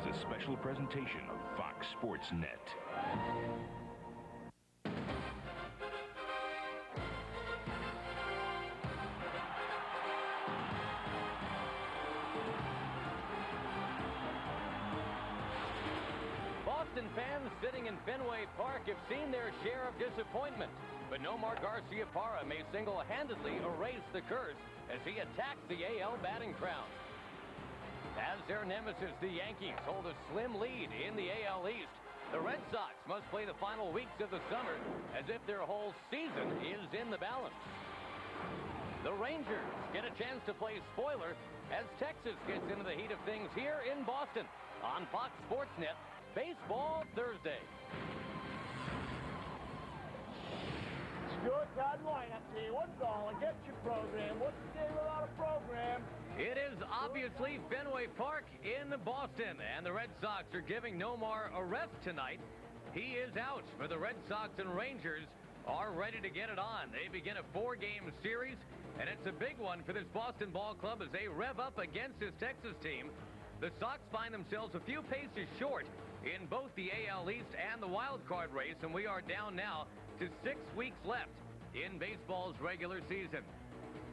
a special presentation of Fox Sports Net. Boston fans sitting in Fenway Park have seen their share of disappointment. But Nomar Garciaparra may single-handedly erase the curse as he attacks the AL batting crown. As their nemesis, the Yankees, hold a slim lead in the AL East. The Red Sox must play the final weeks of the summer as if their whole season is in the balance. The Rangers get a chance to play spoiler as Texas gets into the heat of things here in Boston on Fox Sports Net, Baseball Thursday. Good God lineup here. What's all? Get your program. What's the day without a program? It is obviously Fenway Park in Boston, and the Red Sox are giving Nomar a rest tonight. He is out, for the Red Sox and Rangers are ready to get it on. They begin a 4-game series, and it's a big one for this Boston ball club as they rev up against this Texas team. The Sox find themselves a few paces short in both the AL East and the wild card race, and we are down now to 6 weeks left in baseball's regular season.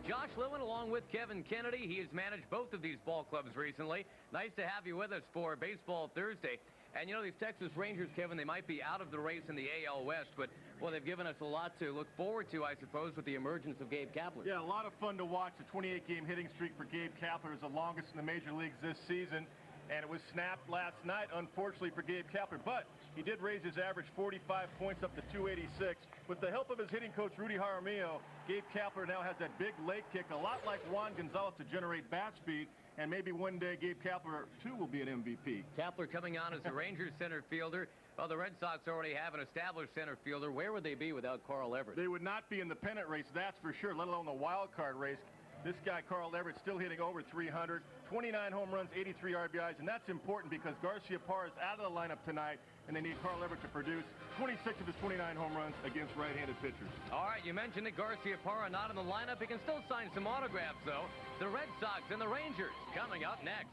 Josh Lewin along with Kevin Kennedy. He has managed both of these ball clubs recently. Nice to have you with us for Baseball Thursday. And, you know, these Texas Rangers, Kevin, they might be out of the race in the AL West, but, well, they've given us a lot to look forward to, I suppose, with the emergence of Gabe Kapler. Yeah, a lot of fun to watch. The 28-game hitting streak for Gabe Kapler is the longest in the major leagues this season, and it was snapped last night, unfortunately, for Gabe Kapler. But he did raise his average 45 points up to 286. With the help of his hitting coach, Rudy Jaramillo, Gabe Kapler now has that big leg kick, a lot like Juan Gonzalez, to generate bat speed. And maybe one day Gabe Kapler, too, will be an MVP. Kapler coming on as the Rangers center fielder. Well, the Red Sox already have an established center fielder. Where would they be without Carl Everett? They would not be in the pennant race, that's for sure, let alone the wild card race. This guy, Carl Everett, still hitting over 300, 29 home runs, 83 RBIs, and that's important because Garciaparra is out of the lineup tonight, and they need Carl Everett to produce 26 of his 29 home runs against right-handed pitchers. All right, you mentioned that Garciaparra not in the lineup. He can still sign some autographs, though. The Red Sox and the Rangers coming up next.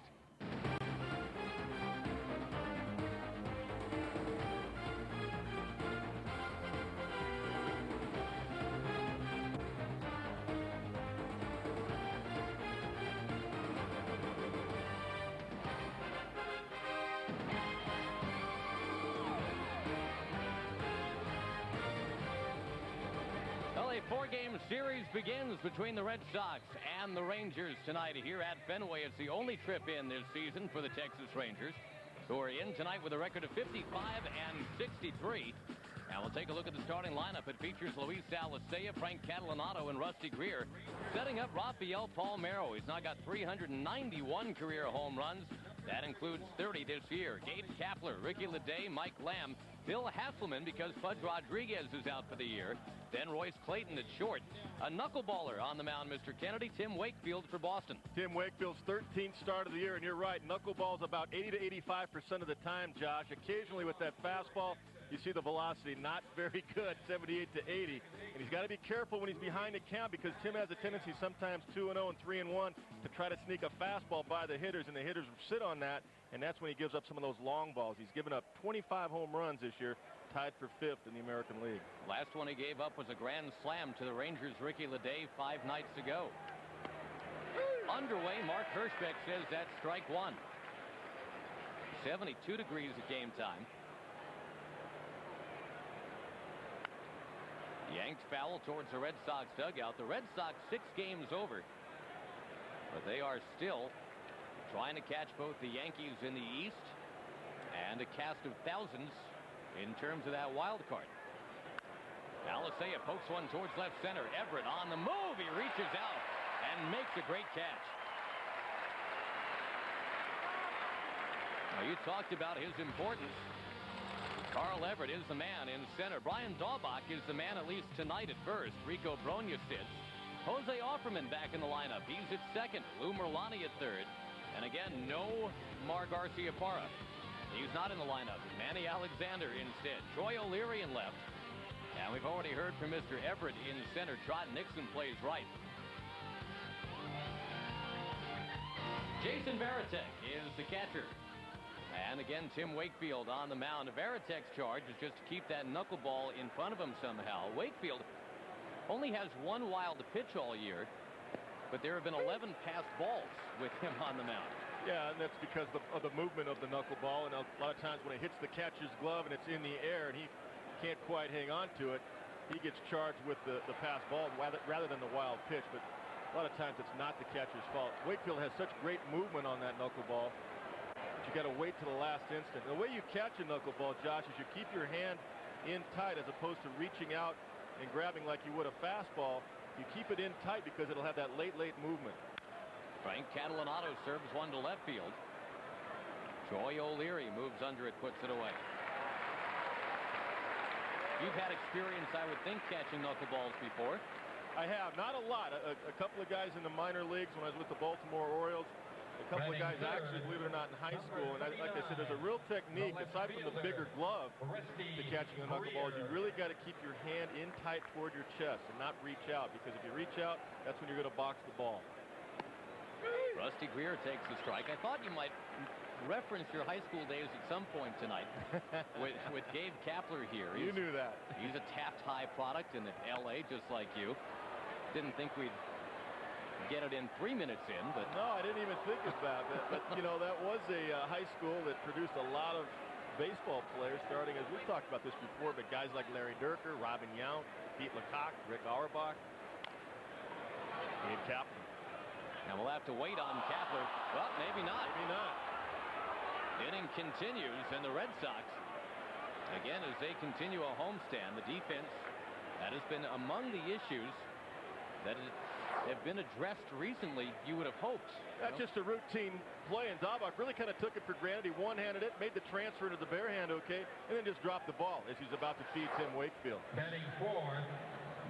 A 4-game series begins between the Red Sox and the Rangers tonight here at Fenway. It's the only trip in this season for the Texas Rangers, who are in tonight with a record of 55 and 63. Now we'll take a look at the starting lineup. It features Luis Alicea, Frank Catalanato, and Rusty Greer. Setting up Rafael Palmeiro. He's now got 391 career home runs. That includes 30 this year. Gabe Kapler, Ricky Leday, Mike Lamb, Bill Hasselman because Pudge Rodriguez is out for the year. Then Royce Clayton at short. A knuckleballer on the mound, Mr. Kennedy, Tim Wakefield for Boston. Tim Wakefield's 13th start of the year, and you're right, knuckleballs about 80 to 85% of the time, Josh. Occasionally with that fastball, you see the velocity not very good, 78 to 80. And he's got to be careful when he's behind the count because Tim has a tendency sometimes 2-0 and 3-1 to try to sneak a fastball by the hitters, and the hitters sit on that, and that's when he gives up some of those long balls. He's given up 25 home runs this year, tied for 5th in the American League. Last one he gave up was a grand slam to the Rangers' Ricky Leday 5 nights ago. Underway, Mark Hirschbeck says that's strike one. 72 degrees at game time. Yanked foul towards the Red Sox dugout. The Red Sox 6 games over, but they are still trying to catch both the Yankees in the East and a cast of thousands in terms of that wild card. Alicea pokes one towards left center. Everett on the move. He reaches out and makes a great catch. Now, you talked about his importance. Carl Everett is the man in center. Brian Daubach is the man at least tonight at first. Rico Brogna sits. Jose Offerman back in the lineup. He's at second. Lou Merlani at third. And again, no Mar Garciaparra. He's not in the lineup. Manny Alexander instead. Troy O'Leary in left. And we've already heard from Mr. Everett in center. Trot Nixon plays right. Jason Varitek is the catcher. And again, Tim Wakefield on the mound. Varitek's charge is just to keep that knuckleball in front of him somehow. Wakefield only has one wild pitch all year, but there have been 11 passed balls with him on the mound. Yeah, and that's because of the movement of the knuckleball, and a lot of times when it hits the catcher's glove and it's in the air and he can't quite hang on to it, he gets charged with the passed ball rather than the wild pitch. But a lot of times it's not the catcher's fault. Wakefield has such great movement on that knuckleball, but you got to wait to the last instant. The way you catch a knuckleball, Josh, is you keep your hand in tight as opposed to reaching out and grabbing like you would a fastball. You keep it in tight because it'll have that late movement. Frank Catalanato serves one to left field. Troy O'Leary moves under it, puts it away. You've had experience, I would think, catching knuckleballs before. I have. Not a lot. A couple of guys in the minor leagues when I was with the Baltimore Orioles. A couple of guys actually, believe it or not, in high school. And like I said, there's a real technique, aside from the bigger glove, to catching a knuckleball. You really got to keep your hand in tight toward your chest and not reach out. Because if you reach out, that's when you're going to box the ball. Rusty Greer takes the strike. I thought you might reference your high school days at some point tonight with Gabe Kapler here. You knew that. He's a Taft High product in L.A., just like you. Didn't think we'd get it in 3 minutes in, but no, I didn't even think about that. But you know, that was a high school that produced a lot of baseball players, starting, as we've talked about this before, but guys like Larry Durker, Robin Yount, Pete Lecoq, Rick Auerbach, Gabe Kapler. And we'll have to wait on Kapler. Well, maybe not. Maybe not. Inning continues, and the Red Sox, again, as they continue a homestand, the defense, that has been among the issues that have been addressed recently, you would have hoped. That's just a routine play, and Daubach really kind of took it for granted. He one-handed it, made the transfer to the bare hand okay, and then just dropped the ball as he's about to feed Tim Wakefield.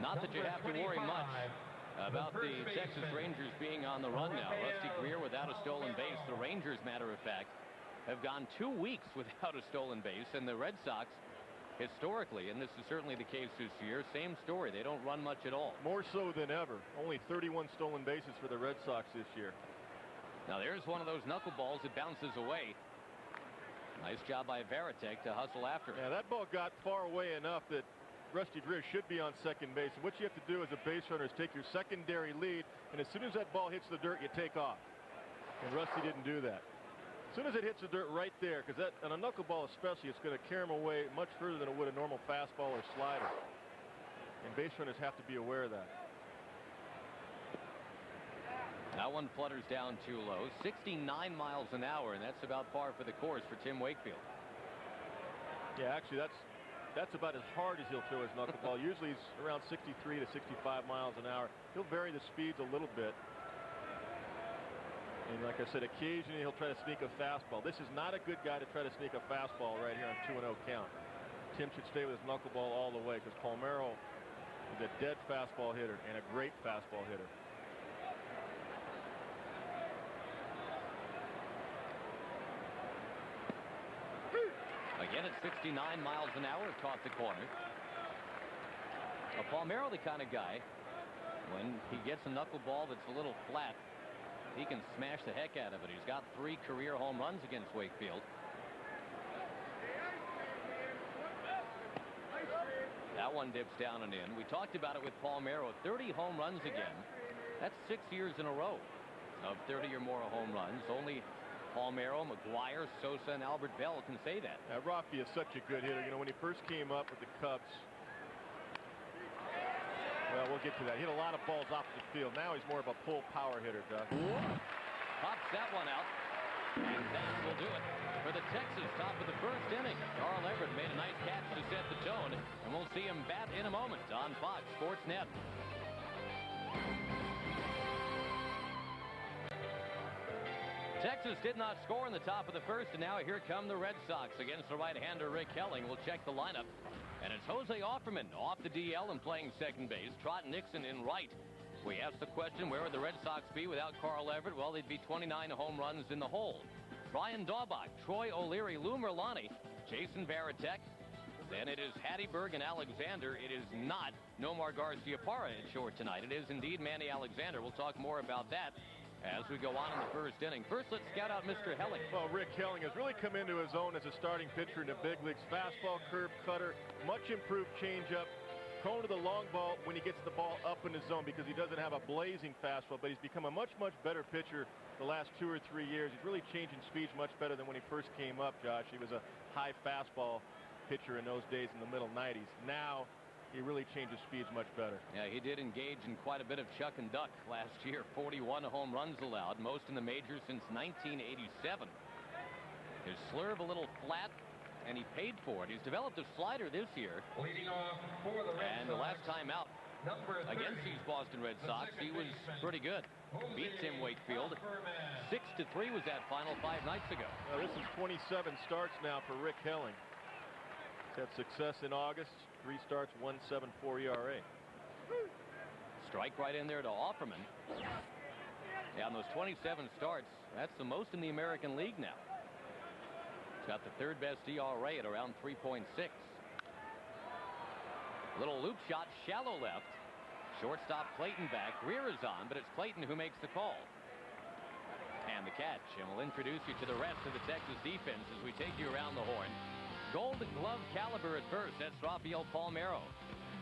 Not that you have to worry much about the Texas Rangers being on the run now. Rusty Greer without a stolen base. The Rangers, matter of fact, have gone 2 weeks without a stolen base, and the Red Sox, historically, and this is certainly the case this year, same story. They don't run much at all. More so than ever. Only 31 stolen bases for the Red Sox this year. Now there's one of those knuckleballs that bounces away. Nice job by Varitek to hustle after. Yeah, that ball got far away enough that Rusty Greer should be on second base. And what you have to do as a base runner is take your secondary lead, and as soon as that ball hits the dirt, you take off. And Rusty didn't do that. As soon as it hits the dirt right there, because that, on a knuckleball especially, it's going to carry him away much further than it would a normal fastball or slider. And base runners have to be aware of that. That one flutters down too low. 69 miles an hour, and that's about par for the course for Tim Wakefield. Yeah, actually, that's about as hard as he'll throw his knuckleball. Usually he's around 63 to 65 miles an hour. He'll vary the speeds a little bit. And like I said, occasionally he'll try to sneak a fastball. This is not a good guy to try to sneak a fastball right here on 2-0 count. Tim should stay with his knuckleball all the way, because Palmeiro is a dead fastball hitter and a great fastball hitter. Again at 69 miles an hour, caught the corner. Palmeiro, the kind of guy, when he gets a knuckleball that's a little flat, he can smash the heck out of it. He's got 3 career home runs against Wakefield. That one dips down and in. We talked about it with Palmeiro. 30 home runs again. That's 6 years in a row of 30 or more home runs. Only Palmeiro, McGuire, Sosa, and Albert Bell can say that. Rafi is such a good hitter. You know, when he first came up with the Cubs, well, we'll get to that. He hit a lot of balls off the field. Now he's more of a pull power hitter, Doug. Pops that one out, and that will do it for the Texas top of the first inning. Carl Everett made a nice catch to set the tone, and we'll see him bat in a moment on Fox Sports Net. Texas did not score in the top of the first, and now here come the Red Sox against the right-hander Rick Helling. We'll check the lineup. And it's Jose Offerman off the DL and playing second base. Trot Nixon in right. We asked the question, where would the Red Sox be without Carl Everett? Well, they'd be 29 home runs in the hole. Brian Daubach, Troy O'Leary, Lou Merlani, Jason Varitek. Then it is Hatteberg and Alexander. It is not Nomar Garciaparra at short tonight. It is indeed Manny Alexander. We'll talk more about that as we go on in the first inning. First, let's scout out Mr. Helling. Well, Rick Helling has really come into his own as a starting pitcher in the big leagues. Fastball, curve, cutter, much improved changeup. Prone to the long ball when he gets the ball up in his zone because he doesn't have a blazing fastball, but he's become a much better pitcher the last 2 or 3 years. He's really changing speeds much better than when he first came up, Josh. He was a high fastball pitcher in those days in the middle 90s. Now he really changes speeds much better. Yeah, he did engage in quite a bit of chuck and duck last year. 41 home runs allowed, most in the majors since 1987. His slurve a little flat, and he paid for it. He's developed a slider this year. Leading off for the Red And Sox, the last time out against these Boston Red Sox, he was pretty good. Beat Tim Wakefield. 6-3 was that final 5 nights ago. Now, this is 27 starts now for Rick Helling. He's had success in August. 3 starts, 1.74 ERA. Strike right in there to Offerman. Yeah, on those 27 starts, that's the most in the American League now. He's got the 3rd best ERA at around 3.6. Little loop shot, shallow left. Shortstop Clayton back. Greer is on, but it's Clayton who makes the call. And the catch, and we'll introduce you to the rest of the Texas defense as we take you around the horn. Gold Glove caliber at first. That's Rafael Palmeiro.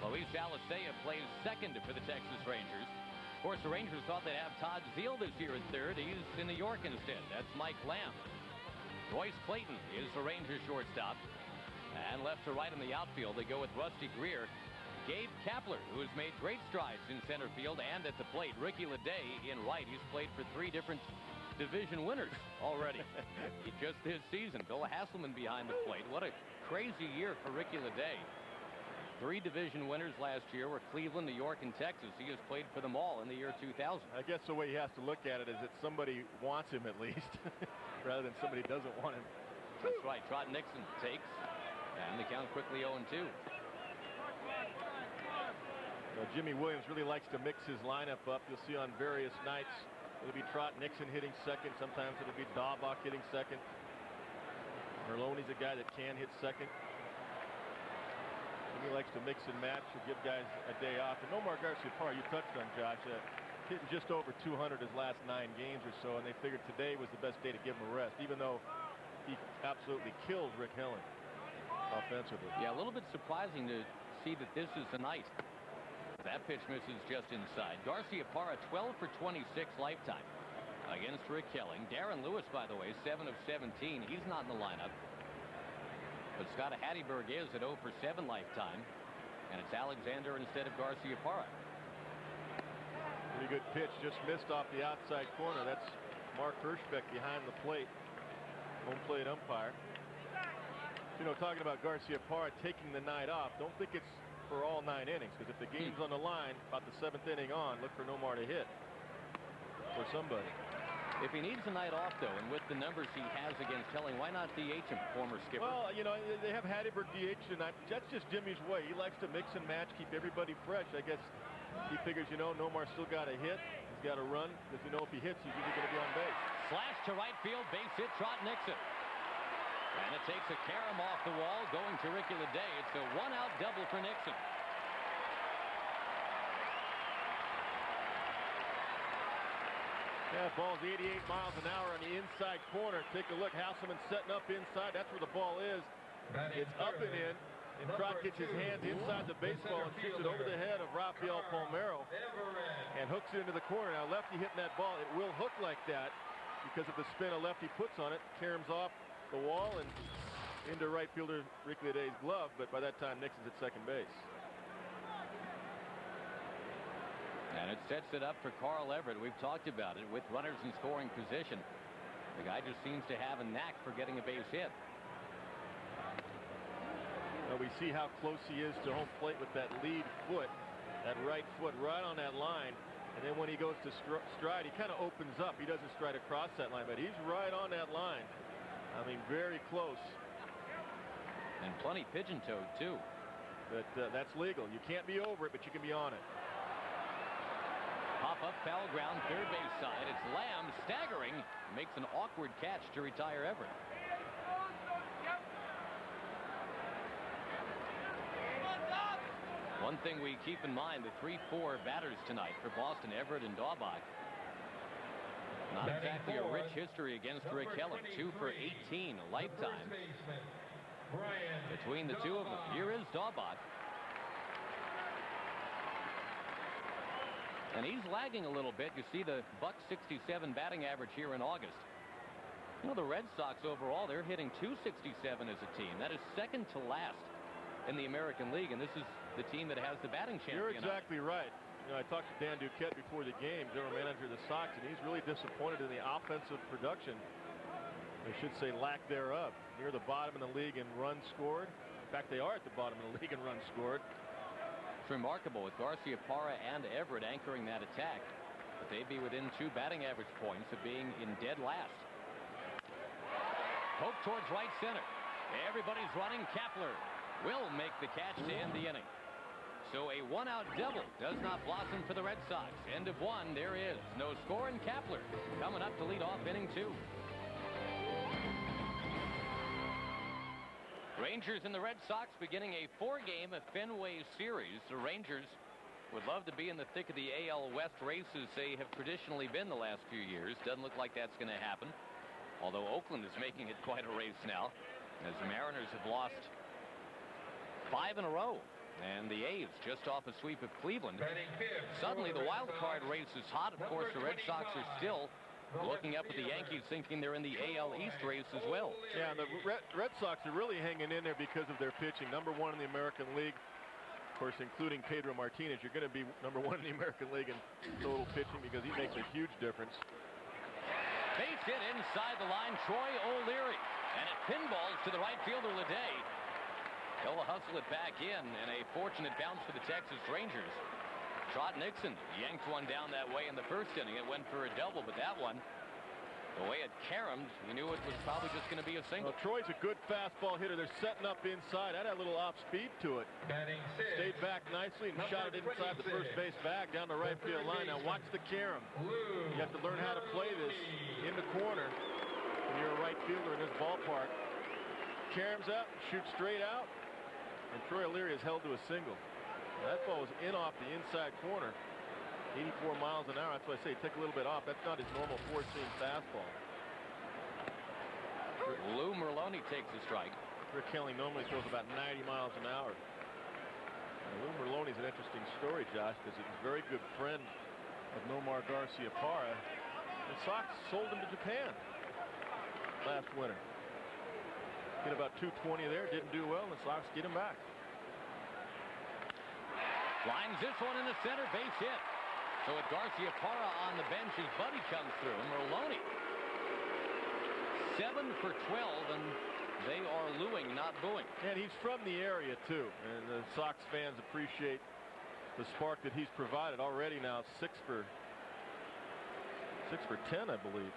Luis Alicea plays second for the Texas Rangers. Of course, the Rangers thought they'd have Todd Zeile this year at third. He's in New York instead. That's Mike Lamb. Royce Clayton is the Rangers shortstop. And left to right in the outfield, they go with Rusty Greer. Gabe Kapler, who has made great strides in center field and at the plate. Ricky Leday in right. He's played for 3 different division winners already. Just this season. Bill Hasselman behind the plate. What a crazy year for Ricky Leday. 3 division winners last year were Cleveland, New York, and Texas. He has played for them all in the year 2000. I guess the way he has to look at it is that somebody wants him at least, rather than somebody doesn't want him. That's right. Trot Nixon takes, and the count quickly 0-2. Jimmy Williams really likes to mix his lineup up. You'll see on various nights it'll be Trot Nixon hitting second. Sometimes it'll be Daubach hitting second. Merloni's a guy that can hit second. He likes to mix and match and give guys a day off. And Nomar Garciaparra, you touched on, Josh, hitting just over 200 his last 9 games or so, and they figured today was the best day to give him a rest, even though he absolutely killed Rick Helling offensively. Yeah, a little bit surprising to see that this is the night. That pitch misses just inside. Garciaparra 12 for 26 lifetime against Rick Helling. Darren Lewis, by the way, 7 of 17. He's not in the lineup. But Scott Hatteberg is at 0 for 7 lifetime. And it's Alexander instead of Garciaparra. Pretty good pitch. Just missed off the outside corner. That's Mark Hirschbeck behind the plate. Home plate umpire. You know, talking about Garciaparra taking the night off, don't think it's for all 9 innings, because if the game's on the line, about the 7th inning on, look for Nomar to hit for somebody. If he needs a night off, though, and with the numbers he has against Helling, why not DH him, former skipper? Well, you know, they have Hatteberg DH tonight. That's just Jimmy's way. He likes to mix and match, keep everybody fresh. I guess he figures, you know, Nomar still got a hit. He's got to run, because you know if he hits, he's usually going to be on base. Slash to right field, base hit, Trot Nixon. And it takes a carom off the wall, going to Ricky Leday. It's a 1-out double for Nixon. Yeah, ball's 88 miles an hour on the inside corner. Take a look. Hasselman setting up inside. That's where the ball is. It's up and in. And Trot gets his hands inside the baseball and shoots it over the head of Rafael Palmeiro and hooks it into the corner. Now, lefty hitting that ball, it will hook like that because of the spin a lefty puts on it. Caroms off the wall and into right fielder Ricky Leday's glove, but by that time Nixon's at second base. And it sets it up for Carl Everett. We've talked about it with runners in scoring position. The guy just seems to have a knack for getting a base hit. Well, we see how close he is to home plate with that lead foot, that right foot right on that line. And then when he goes to stride, he kind of opens up. He doesn't stride across that line, but he's right on that line. I mean, very close. And plenty pigeon-toed, too. But that's legal. You can't be over it, but you can be on it. Pop-up, foul ground, third base side. It's Lamb staggering. Makes an awkward catch to retire Everett. One thing we keep in mind, the 3-4 batters tonight for Boston, Everett and Daubach. Not exactly a rich history against Rick Kelly. 2 for 18, a lifetime between the two of them. Here is Daubach. And he's lagging a little bit. You see the .67 batting average here in August. You know, the Red Sox overall, they're hitting .267 as a team. That is second to last in the American League, and this is the team that has the batting champion. You're exactly right. You know, I talked to Dan Duquette before the game, general manager of the Sox, and he's really disappointed in the offensive production. I should say lack thereof. Near the bottom of the league in runs scored. In fact, they are at the bottom of the league in runs scored. It's remarkable with Garciaparra and Everett anchoring that attack, but they'd be within 2 batting average points of being in dead last. Poke towards right center. Everybody's running. Kepler will make the catch to end the inning. So a 1-out double does not blossom for the Red Sox. End of 1. There is no score, and Kepler coming up to lead off inning 2. Rangers and the Red Sox beginning a 4-game Fenway series. The Rangers would love to be in the thick of the AL West races they have traditionally been the last few years. Doesn't look like that's going to happen. Although Oakland is making it quite a race now, as the Mariners have lost 5 in a row. And the A's just off a sweep of Cleveland. Suddenly the wild card race is hot. Of course, the Red Sox are still looking up at the Yankees, thinking they're in the AL East race as well. Yeah, and the Red Sox are really hanging in there because of their pitching. #1 in the American League. Of course, including Pedro Martinez. You're going to be #1 in the American League in total pitching because he makes a huge difference. Base hit inside the line, Troy O'Leary. And it pinballs to the right fielder, Leday. He'll hustle it back in, and a fortunate bounce for the Texas Rangers. Trot Nixon yanked one down that way in the first inning. It went for a double, but that one, the way it caromed, you knew it was probably just going to be a single. Well, Troy's a good fastball hitter. They're setting up inside. That had a little off speed to it. Stayed back nicely and shot it inside the first base bag down the right field line. Now watch the carom. You have to learn how to play this in the corner when you're a right fielder in this ballpark. Caroms out, shoots straight out, and Troy O'Leary is held to a single. Now, that ball was in off the inside corner. 84 miles an hour. That's why I say take a little bit off. That's not his normal four-seam fastball. Lou Merlone takes a strike. Rick Kelly normally throws about 90 miles an hour. Lou Merlone's an interesting story, Josh, because he's a very good friend of Nomar Garciaparra. The Sox sold him to Japan last winter. Get about 220 there, didn't do well, and the Sox get him back. Lines this one in the center, base hit. So with Garciaparra on the bench, his buddy comes through. Merlone 7 for 12, and they are looing, not booing. And he's from the area too, and the Sox fans appreciate the spark that he's provided. Already now 6 for 10, I believe.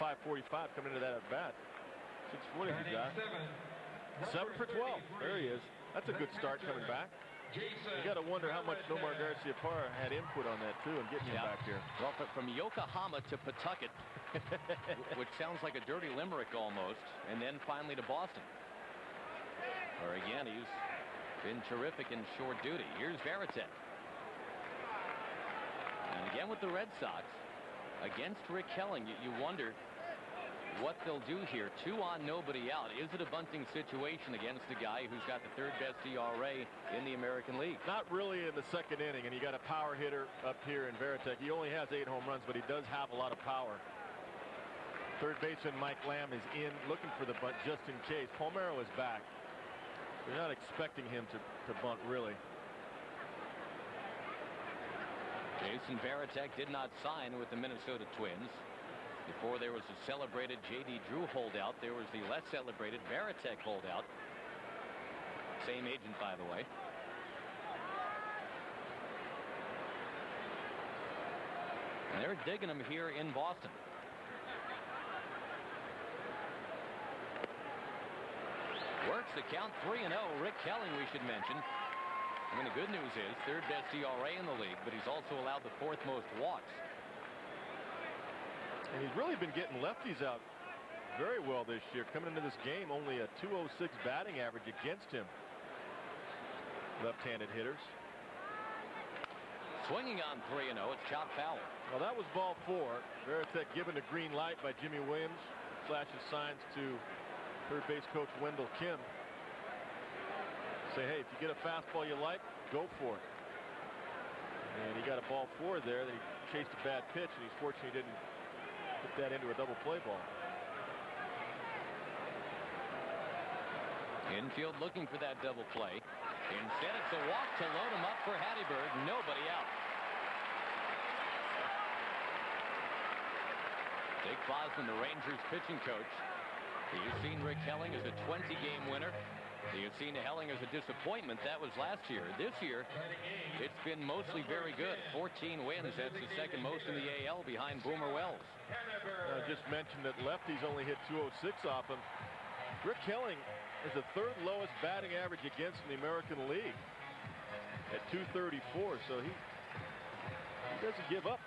545 coming into that at bat. What is he got? 7 for 12. There he is. That's a good start coming back. You got to wonder how much Nomar Garciaparra had input on that too, and getting him back here. Well, from Yokohama to Pawtucket, which sounds like a dirty limerick almost, and then finally to Boston, where again he's been terrific in short duty. Here's Varitek, and again with the Red Sox against Rick Kelly, you wonder what they'll do here. 2 on, nobody out. Is it a bunting situation against a guy who's got the 3rd best ERA in the American League? Not really in the 2nd inning, and you got a power hitter up here in Varitek. He only has 8 home runs, but he does have a lot of power. 3rd baseman Mike Lamb is in, looking for the bunt just in case. Palmeiro is back. They're not expecting him to bunt, really. Jason Varitek did not sign with the Minnesota Twins. Before there was a celebrated J.D. Drew holdout, there was the less celebrated Varitek holdout. Same agent, by the way. And they're digging him here in Boston. Works the count 3-0. Rick Kelly, we should mention. I mean, the good news is 3rd best ERA in the league, but he's also allowed the 4th most walks. And he's really been getting lefties out very well this year. Coming into this game, only a .206 batting average against him. Left-handed hitters. Swinging on 3-0, it's chopped foul. Well, that was ball 4. Varitek given the green light by Jimmy Williams. Flashes signs to third base coach Wendell Kim. Say, hey, if you get a fastball you like, go for it. And he got a ball 4 there. Then he chased a bad pitch, and he's fortunate he didn't put that into a double play ball. Infield looking for that double play. Instead, it's a walk to load him up for Hattiesburg. Nobody out. Dick Bosman, the Rangers pitching coach. You've seen Rick Helling as a 20-game winner. You've seen Helling as a disappointment. That was last year. This year, it's been mostly very good. 14 wins. That's the second most in the AL behind Boomer Wells. I just mentioned that lefties only hit 206 off him. Rick Helling is the third lowest batting average against in the American League at 234. So he doesn't give up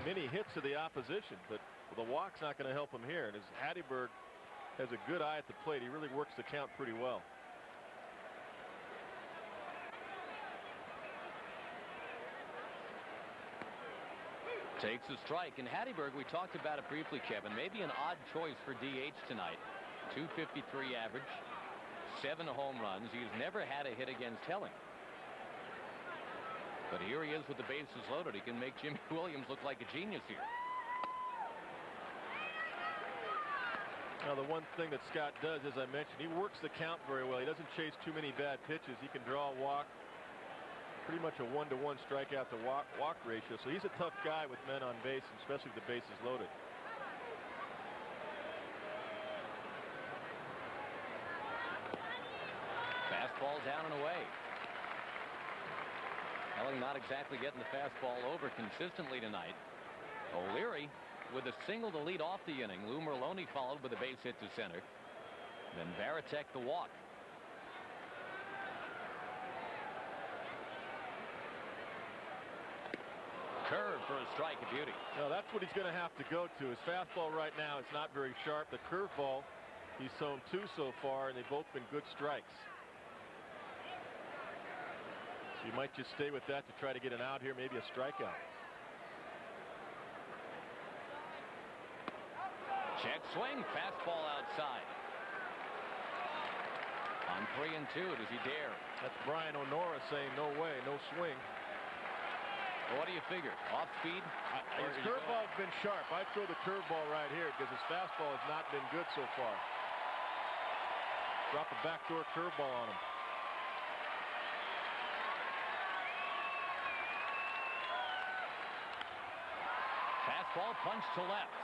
many hits to the opposition, but the walk's not going to help him here. And as Hattiesburg has a good eye at the plate, he really works the count pretty well. Takes a strike, and Hattiesburg, we talked about it briefly, Kevin, maybe an odd choice for DH tonight. 253 average, 7 home runs. He's never had a hit against Helling. But here he is with the bases loaded. He can make Jimmy Williams look like a genius here. Now, the one thing that Scott does, as I mentioned, he works the count very well. He doesn't chase too many bad pitches. He can draw a walk. Pretty much a 1-to-1 strikeout to walk ratio. So he's a tough guy with men on base, especially with the bases loaded. Fastball down and away. Helling not exactly getting the fastball over consistently tonight. O'Leary with a single to lead off the inning. Lou Merlone followed with a base hit to center. Then Varitek the walk. Curve for a strike, a beauty. No, that's what he's going to have to go to. His fastball right now is not very sharp. The curveball, he's thrown 2 so far, and they've both been good strikes. So you might just stay with that to try to get an out here, maybe a strikeout. Check swing, fastball outside. On 3-2, does he dare? That's Brian O'Nora saying no way, no swing. Well, what do you figure? Off speed? His curveball's been sharp. I'd throw the curveball right here because his fastball has not been good so far. Drop a backdoor curveball on him. Fastball punch to left.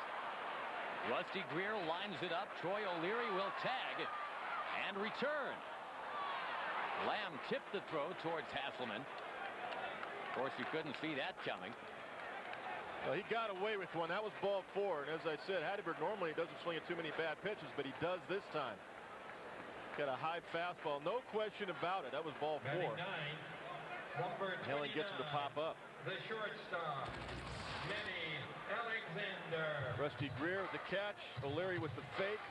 Rusty Greer lines it up. Troy O'Leary will tag and return. Lamb tipped the throw towards Hasselman. Of course, you couldn't see that coming. Well, he got away with one. That was ball 4. And as I said, Hattiesburg normally doesn't swing at too many bad pitches, but he does this time. Got a high fastball. No question about it. That was ball 4. Helling gets him to pop up. The shortstop, Manny Alexander. Rusty Greer with the catch. O'Leary with the fake.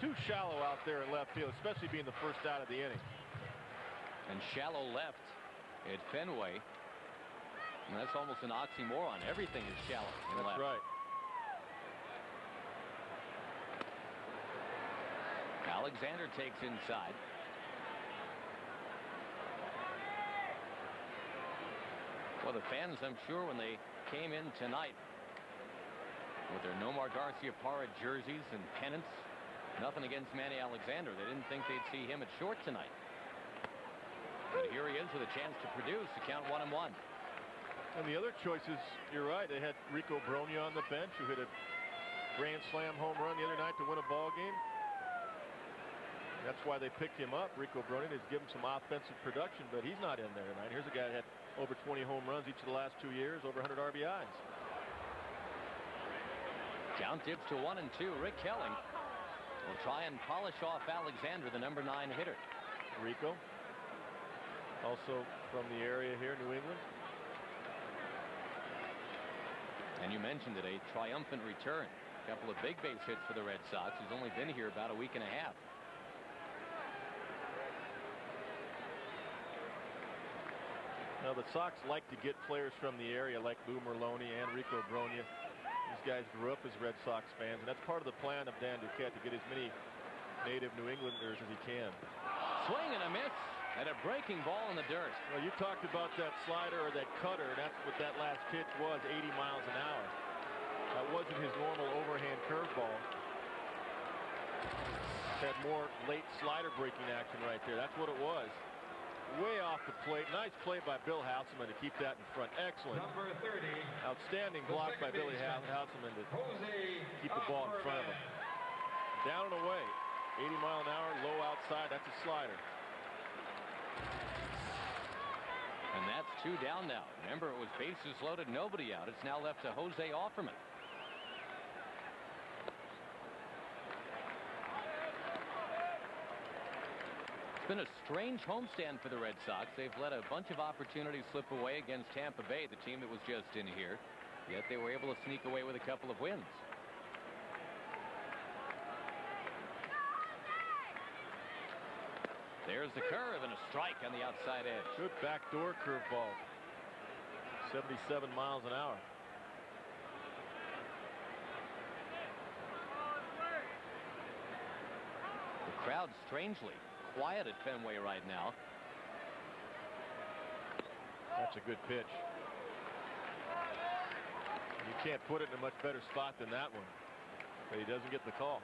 Too shallow out there in left field, especially being the first out of the inning. And shallow left at Fenway. And that's almost an oxymoron. Everything is shallow in That's left. right. Alexander takes inside. Well, the fans, I'm sure, when they came in tonight with their Nomar Garcia Parra jerseys and pennants, nothing against Manny Alexander. They didn't think they'd see him at short tonight. But here he is with a chance to produce. The count 1-1. And the other choices, you're right. They had Rico Brogna on the bench, who hit a grand slam home run the other night to win a ball game. That's why they picked him up. Rico Brogna has given some offensive production, but he's not in there tonight. Here's a guy that had over 20 home runs each of the last 2 years, over 100 RBIs. Count dips to 1-2. Rick Helling will try and polish off Alexander, the number 9 hitter. Rico, also from the area here, New England. And you mentioned it, a triumphant return. A couple of big base hits for the Red Sox. He's only been here about a week and a half. Now Well, the Sox like to get players from the area like Lou Merlone and Rico Brogna. These guys grew up as Red Sox fans, and that's part of the plan of Dan Duquette, to get as many native New Englanders as he can. Swing and a miss, and a breaking ball in the dirt. Well, you talked about that slider or that cutter. That's what that last pitch was, 80 miles an hour. That wasn't his normal overhand curveball. Had more late slider breaking action right there. That's what it was. Way off the plate. Nice play by Bill Houseman to keep that in front. Excellent. Number 30. Outstanding block by Billy Houseman to keep the ball in front of him. Down and away. 80 mile an hour, low outside. That's a slider. And that's 2 down now. Remember, it was bases loaded, nobody out. It's now left to Jose Offerman. It's been a strange homestand for the Red Sox. They've let a bunch of opportunities slip away against Tampa Bay, the team that was just in here. Yet they were able to sneak away with a couple of wins. There's the curve and a strike on the outside edge. Good backdoor curveball. 77 miles an hour. The crowd strangely quiet at Fenway right now. That's a good pitch. You can't put it in a much better spot than that one, but he doesn't get the call.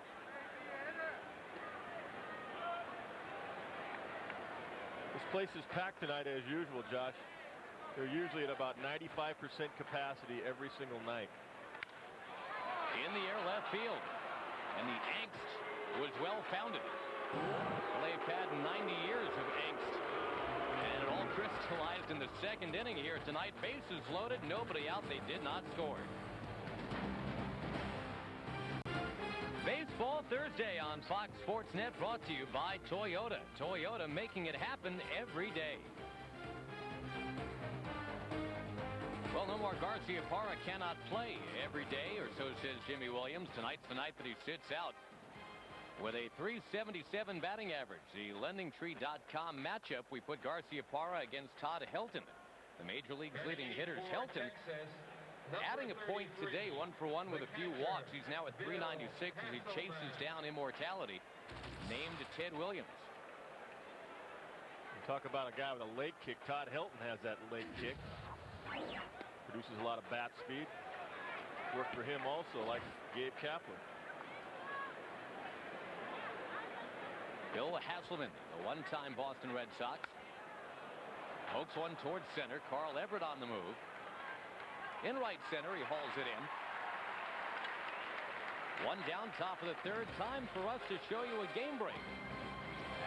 This place is packed tonight as usual, Josh. They're usually at about 95% capacity every single night. In the air left field, and the angst was well founded. Well, they've had 90 years of angst, and it all crystallized in the second inning here tonight. Bases loaded, nobody out. They did not score. Baseball Thursday on Fox Sports Net, brought to you by Toyota. Toyota, making it happen every day. Well, Nomar Garciaparra cannot play every day, or so says Jimmy Williams. Tonight's the night that he sits out with a .377 batting average. The LendingTree.com matchup, we put Garciaparra against Todd Helton, the Major League's leading hitters. Helton adding a point today, 1-for-1 with a few walks. He's now at .396 as he chases down immortality, named Ted Williams. You talk about a guy with a leg kick. Todd Helton has that leg kick. Produces a lot of bat speed. Worked for him also, like Gabe Kapler. Bill Hasselman, the one-time Boston Red Sox. Pokes one towards center. Carl Everett on the move. In right center, he hauls it in. One down, top of the third. Time for us to show you a game break.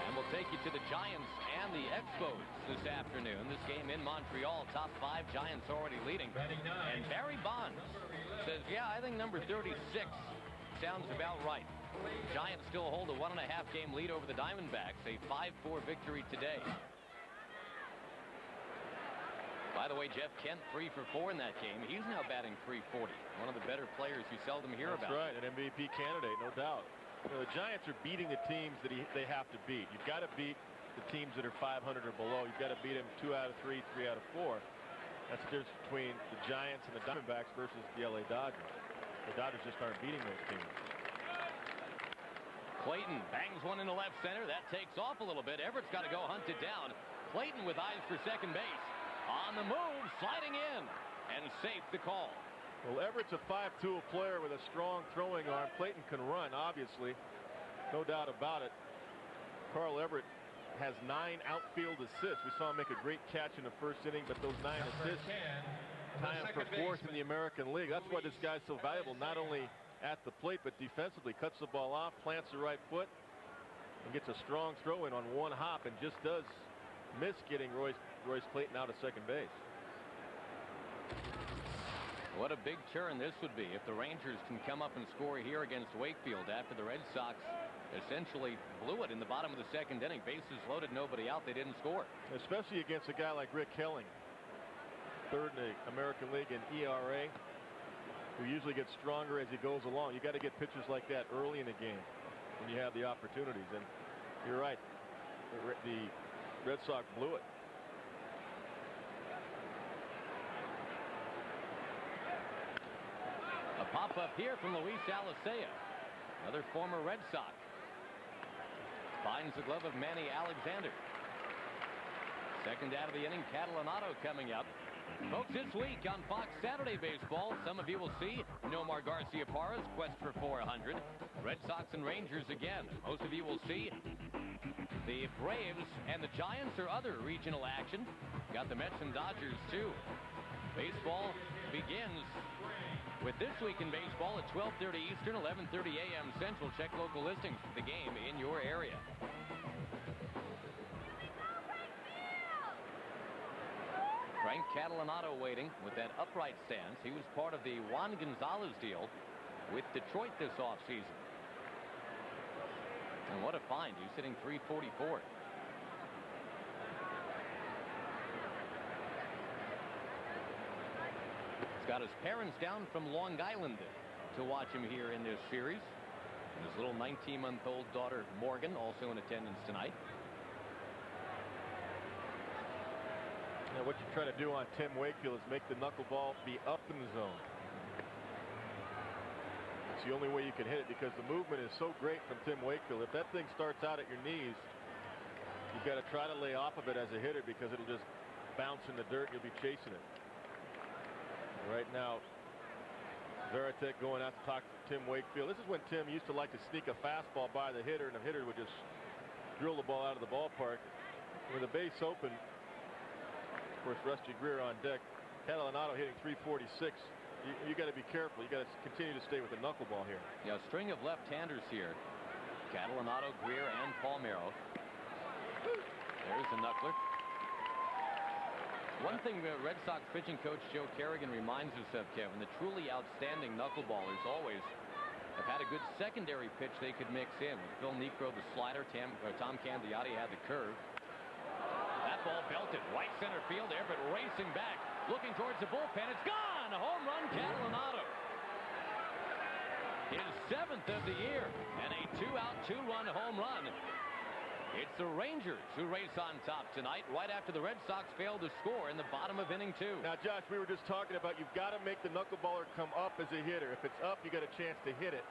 And we'll take you to the Giants and the Expos this afternoon. This game in Montreal, top 5, Giants already leading. And Barry Bonds says, yeah, I think number 36 sounds about right. Giants still hold a 1.5-game lead over the Diamondbacks, a 5-4 victory today. By the way, Jeff Kent 3 for 4 in that game. He's now batting .340. One of the better players you seldom hear about. That's right, an MVP candidate, no doubt. You know, the Giants are beating the teams that they have to beat. You've got to beat the teams that are 500 or below. You've got to beat them 2 out of 3, 3 out of 4. That's the difference between the Giants and the Diamondbacks versus the LA Dodgers. The Dodgers just aren't beating those teams. Clayton bangs one into left center. That takes off a little bit. Everett's got to go hunt it down. Clayton with eyes for second base. On the move, sliding in, and safe the call. Well, Everett's a 5-tool player with a strong throwing arm. Clayton can run, obviously. No doubt about it. Carl Everett has 9 outfield assists. We saw him make a great catch in the first inning, but those 9 assists tie him for 4th in the American League. That's why this guy's so valuable, not only at the plate, but defensively. Cuts the ball off, plants the right foot, and gets a strong throw in on one hop, and just does miss getting Royce Clayton out of second base. What a big turn this would be if the Rangers can come up and score here against Wakefield after the Red Sox essentially blew it in the bottom of the second inning. Bases loaded, nobody out. They didn't score. Especially against a guy like Rick Helling, 3rd in the American League in ERA, who usually gets stronger as he goes along. You got to get pitchers like that early in the game when you have the opportunities. And you're right, the Red Sox blew it. Pop-up here from Luis Alicea, another former Red Sox. Finds the glove of Manny Alexander. Second out of the inning, Catalanato coming up. Folks, this week on Fox Saturday Baseball, some of you will see Nomar Garciaparra's quest for 400. Red Sox and Rangers again. Most of you will see the Braves and the Giants or other regional action. Got the Mets and Dodgers too. Baseball begins with This Week in Baseball at 12:30 Eastern, 11:30 a.m. Central. Check local listings for the game in your area. Frank Catalanato waiting with that upright stance. He was part of the Juan Gonzalez deal with Detroit this offseason. And what a find. He's hitting .344. He's got his parents down from Long Island to watch him here in this series. And his little 19-month-old daughter, Morgan, also in attendance tonight. Now what you try to do on Tim Wakefield is make the knuckleball be up in the zone. It's the only way you can hit it because the movement is so great from Tim Wakefield. If that thing starts out at your knees, you've got to try to lay off of it as a hitter because it'll just bounce in the dirt and you'll be chasing it. Right now, Veritek going out to talk to Tim Wakefield. This is when Tim used to like to sneak a fastball by the hitter, and the hitter would just drill the ball out of the ballpark. With the base open, of course, Rusty Greer on deck. Catalanato hitting .346. You got to be careful. You got to continue to stay with the knuckleball here. Yeah, a string of left-handers here. Catalanato, Greer, and Palmeiro. There's the knuckler. One thing Red Sox pitching coach Joe Kerrigan reminds us of, Kevin, the truly outstanding knuckleballers always have had a good secondary pitch they could mix in. With Phil Niekro, the slider, Tom Candiotti had the curve. That ball belted right center field. Everett racing back, looking towards the bullpen. It's gone! A home run, Catalanato. His 7th of the year, and a 2-out, 2-run home run. It's the Rangers who race on top tonight, right after the Red Sox failed to score in the bottom of inning 2. Now, Josh, we were just talking about you've got to make the knuckleballer come up as a hitter. If it's up, you got a chance to hit it.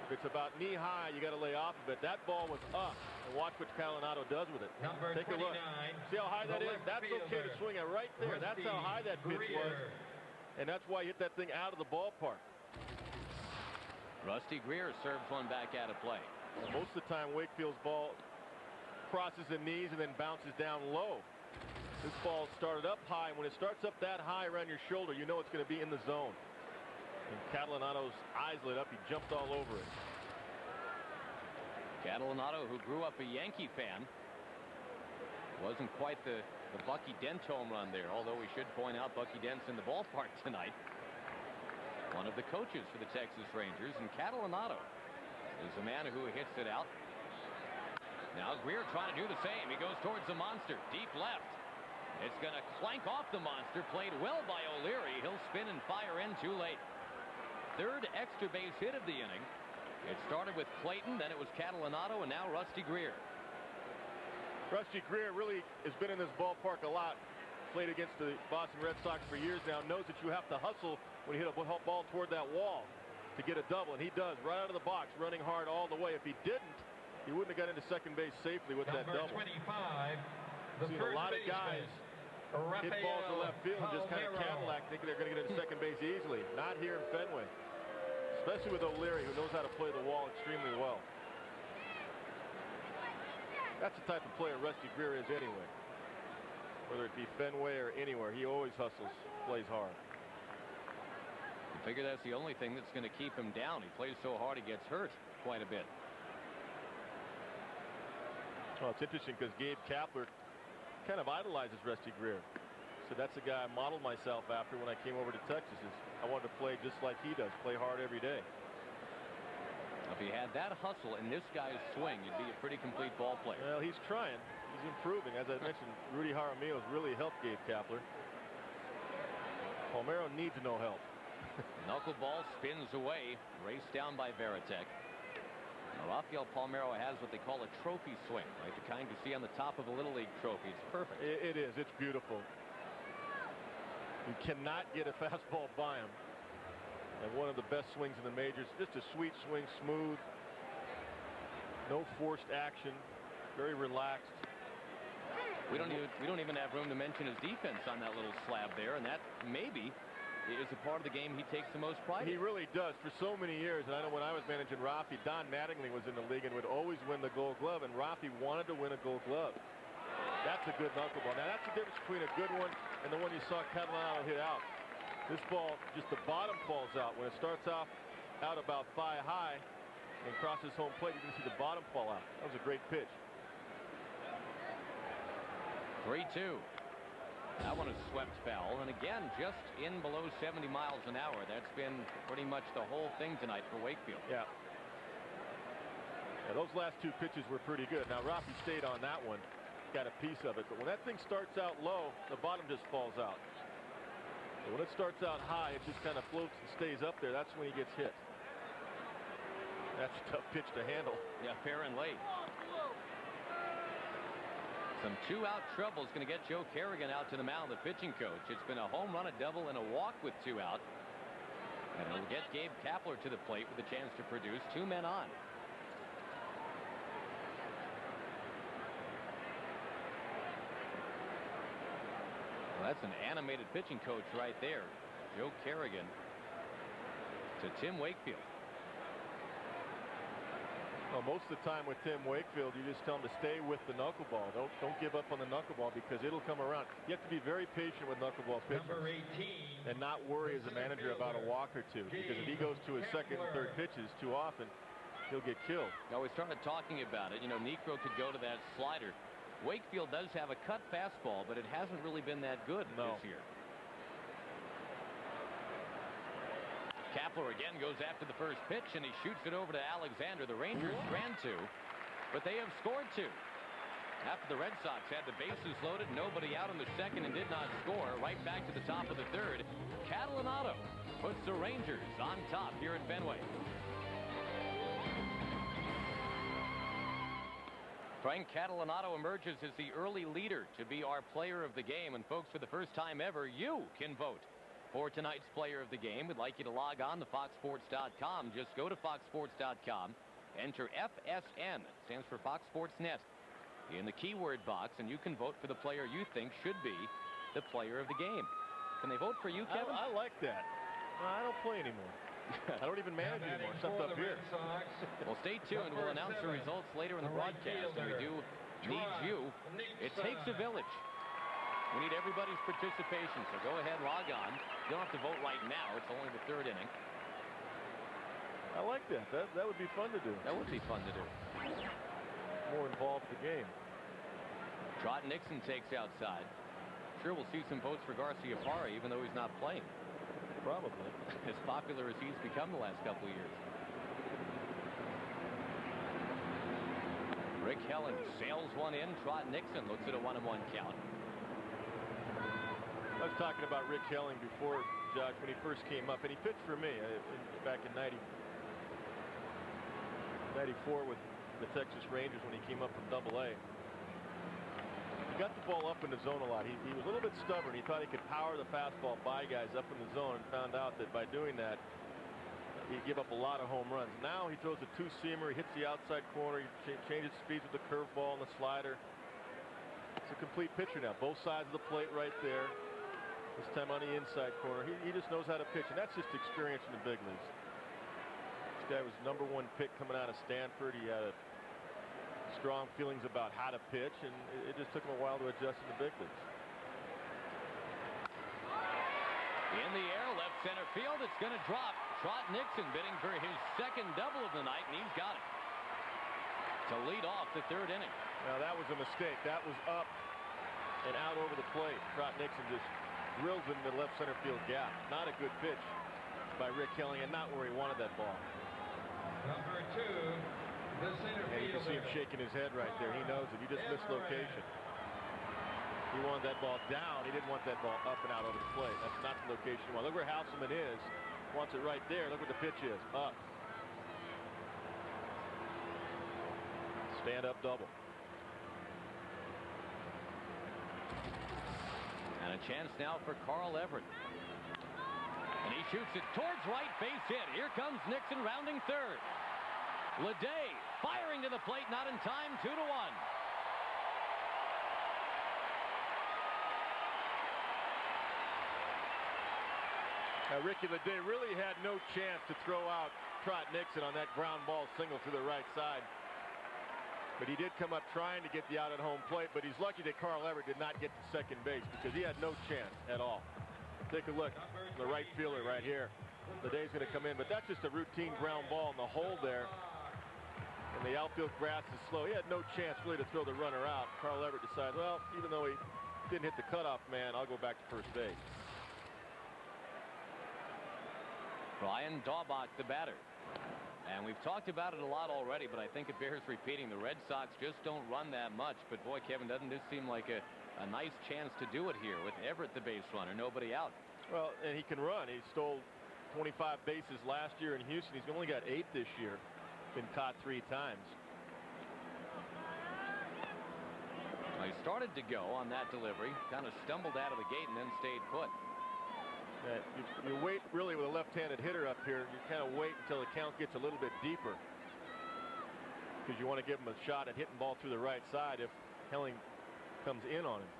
If it's about knee high, you got to lay off of it. That ball was up, and watch what Catalanato does with it. Number Take a look. 29, See how high that is? left That's okay to fielder, swing it right there. That's how high that pitch Greer. was, and that's why he hit that thing out of the ballpark. Rusty Greer serves one back out of play. Most of the time, Wakefield's ball crosses the knees and then bounces down low. This ball started up high. When it starts up that high around your shoulder, you know it's going to be in the zone. And Catalanato's eyes lit up. He jumped all over it. Catalanato, who grew up a Yankee fan, wasn't quite the Bucky Dent home run there, although we should point out Bucky Dent's in the ballpark tonight. One of the coaches for the Texas Rangers, and Catalanato is the man who hits it out. Now Greer trying to do the same. He goes towards the monster, deep left. It's going to clank off the monster. Played well by O'Leary. He'll spin and fire in too late. Third extra base hit of the inning. It started with Clayton, then it was Catalanato, and now Rusty Greer. Rusty Greer really has been in this ballpark a lot. Played against the Boston Red Sox for years now. Knows that you have to hustle when you hit a ball toward that wall to get a double, and he does right out of the box, running hard all the way. If he didn't, he wouldn't have got into second base safely with that double. Number 25, the Seen first a lot of guys hit balls to left field and just kind of Cadillac, thinking they're going to get into second base easily. Not here in Fenway, especially with O'Leary, who knows how to play the wall extremely well. That's the type of player Rusty Greer is anyway. Whether it be Fenway or anywhere, he always hustles, plays hard. I figure that's the only thing that's going to keep him down. He plays so hard he gets hurt quite a bit. Well, it's interesting because Gabe Kapler kind of idolizes Rusty Greer. So that's the guy I modeled myself after when I came over to Texas. I wanted to play just like he does, play hard every day. If he had that hustle in this guy's swing, you'd be a pretty complete ball player. Well, he's trying. He's improving. As I mentioned, Rudy Jaramillo's really helped Gabe Kapler. Palmeiro needs no help. Knuckleball spins away, raced down by Veritek. Now, Rafael Palmeiro has what they call a trophy swing, like the kind you see on the top of a Little League trophy. It's perfect. It is. It's beautiful. You cannot get a fastball by him. And one of the best swings in the majors. Just a sweet swing, smooth. No forced action. Very relaxed. We don't even have room to mention his defense on that little slab there, and that maybe is a part of the game he takes the most pride in. He really does. For so many years, and I know when I was managing Rafi, Don Mattingly was in the league and would always win the Gold Glove, and Rafi wanted to win a Gold Glove. That's a good knuckleball. Now that's the difference between a good one and the one you saw Catalano hit out. This ball, just the bottom falls out. When it starts off out about thigh high and crosses home plate, you can see the bottom fall out. That was a great pitch. 3-2. That one is swept foul, and again, just in below 70 miles an hour. That's been pretty much the whole thing tonight for Wakefield. Yeah. Those last two pitches were pretty good. Now, Rafi stayed on that one, got a piece of it, but when that thing starts out low, the bottom just falls out. But when it starts out high, it just kind of floats and stays up there. That's when he gets hit. That's a tough pitch to handle. Yeah, fair and late. Some two-out trouble is going to get Joe Kerrigan out to the mound, the pitching coach. It's been a home run, a double, and a walk with two out. And it'll get Gabe Kapler to the plate with a chance to produce. Two men on. Well, that's an animated pitching coach right there. Joe Kerrigan to Tim Wakefield. Well, most of the time with Tim Wakefield, you just tell him to stay with the knuckleball. Don't give up on the knuckleball because it'll come around. You have to be very patient with knuckleball pitchers and not worry as a manager about a walk or two, because if he goes to his second and third pitches too often, he'll get killed. Now, we started talking about it. You know, Niekro could go to that slider. Wakefield does have a cut fastball, but it hasn't really been that good this year. Kapler again goes after the first pitch, and he shoots it over to Alexander. The Rangers ran two, but they have scored two. After the Red Sox had the bases loaded, nobody out in the second and did not score, right back to the top of the third, Catalano puts the Rangers on top here at Fenway. Frank Catalano emerges as the early leader to be our player of the game. And folks, for the first time ever, you can vote for tonight's player of the game. We'd like you to log on to foxsports.com. Just go to foxsports.com, enter FSN, it stands for Fox Sports Net, in the keyword box, and you can vote for the player you think should be the player of the game. Can they vote for you, Kevin? I like that. I don't play anymore. I don't even manage anymore, except up here. Well, stay tuned. We'll announce the results later in the broadcast, and we do need you. It takes a village. We need everybody's participation, so go ahead, log on. You don't have to vote right now. It's only the third inning. I like that. That would be fun to do. That would be fun to do. More involved in the game. Trot Nixon takes outside. Sure, we'll see some votes for Garcia Parra, even though he's not playing. Probably. As popular as he's become the last couple of years. Rick Helling sails one in. Trot Nixon looks at a 1-1 count. I was talking about Rick Helling before, Josh, when he first came up, and he pitched for me back in 94 with the Texas Rangers when he came up from Double-A. He got the ball up in the zone a lot. He was a little bit stubborn. He thought he could power the fastball by guys up in the zone, and found out that by doing that, he'd give up a lot of home runs. Now he throws a two-seamer. He hits the outside corner. He changes speeds with the curveball and the slider. It's a complete pitcher now. Both sides of the plate right there. This time on the inside corner. He just knows how to pitch, and that's just experience in the big leagues. This guy was #1 pick coming out of Stanford. He had strong feelings about how to pitch, and it just took him a while to adjust in the big leagues. In the air, left center field. It's going to drop. Trot Nixon bidding for his second double of the night, and he's got it to lead off the third inning. Now that was a mistake. That was up and out over the plate. Trot Nixon just drills in the left center field gap. Not a good pitch by Rick Helling, and not where he wanted that ball. Number 2, the center fielder. And you can see him shaking his head right there. He knows it. He just missed location. He wanted that ball down. He didn't want that ball up and out over the plate. That's not the location he wanted. Look where Houseman is. Wants it right there. Look what the pitch is. Up. Stand up double. And a chance now for Carl Everett. And he shoots it towards right, base hit. Here comes Nixon rounding third. Leday firing to the plate, not in time, 2-1. Ricky Leday really had no chance to throw out Trot Nixon on that ground ball single to the right side. But he did come up trying to get the out at home plate, but he's lucky that Carl Everett did not get to second base because he had no chance at all. Take a look, the right fielder right here. Leday's going to come in, but that's just a routine ground ball in the hole there. And the outfield grass is slow. He had no chance really to throw the runner out. Carl Everett decides, well, even though he didn't hit the cutoff man, I'll go back to first base. Brian Daubach, the batter. And we've talked about it a lot already, but I think it bears repeating. The Red Sox just don't run that much. But boy, Kevin, doesn't this seem like a nice chance to do it here with Everett the base runner, nobody out? Well, and he can run. He stole 25 bases last year in Houston. He's only got 8 this year. Been caught 3 times. Well, he started to go on that delivery, kind of stumbled out of the gate and then stayed put. You wait really with a left-handed hitter up here. You kind of wait until the count gets a little bit deeper because you want to give him a shot at hitting ball through the right side if Helling comes in on him.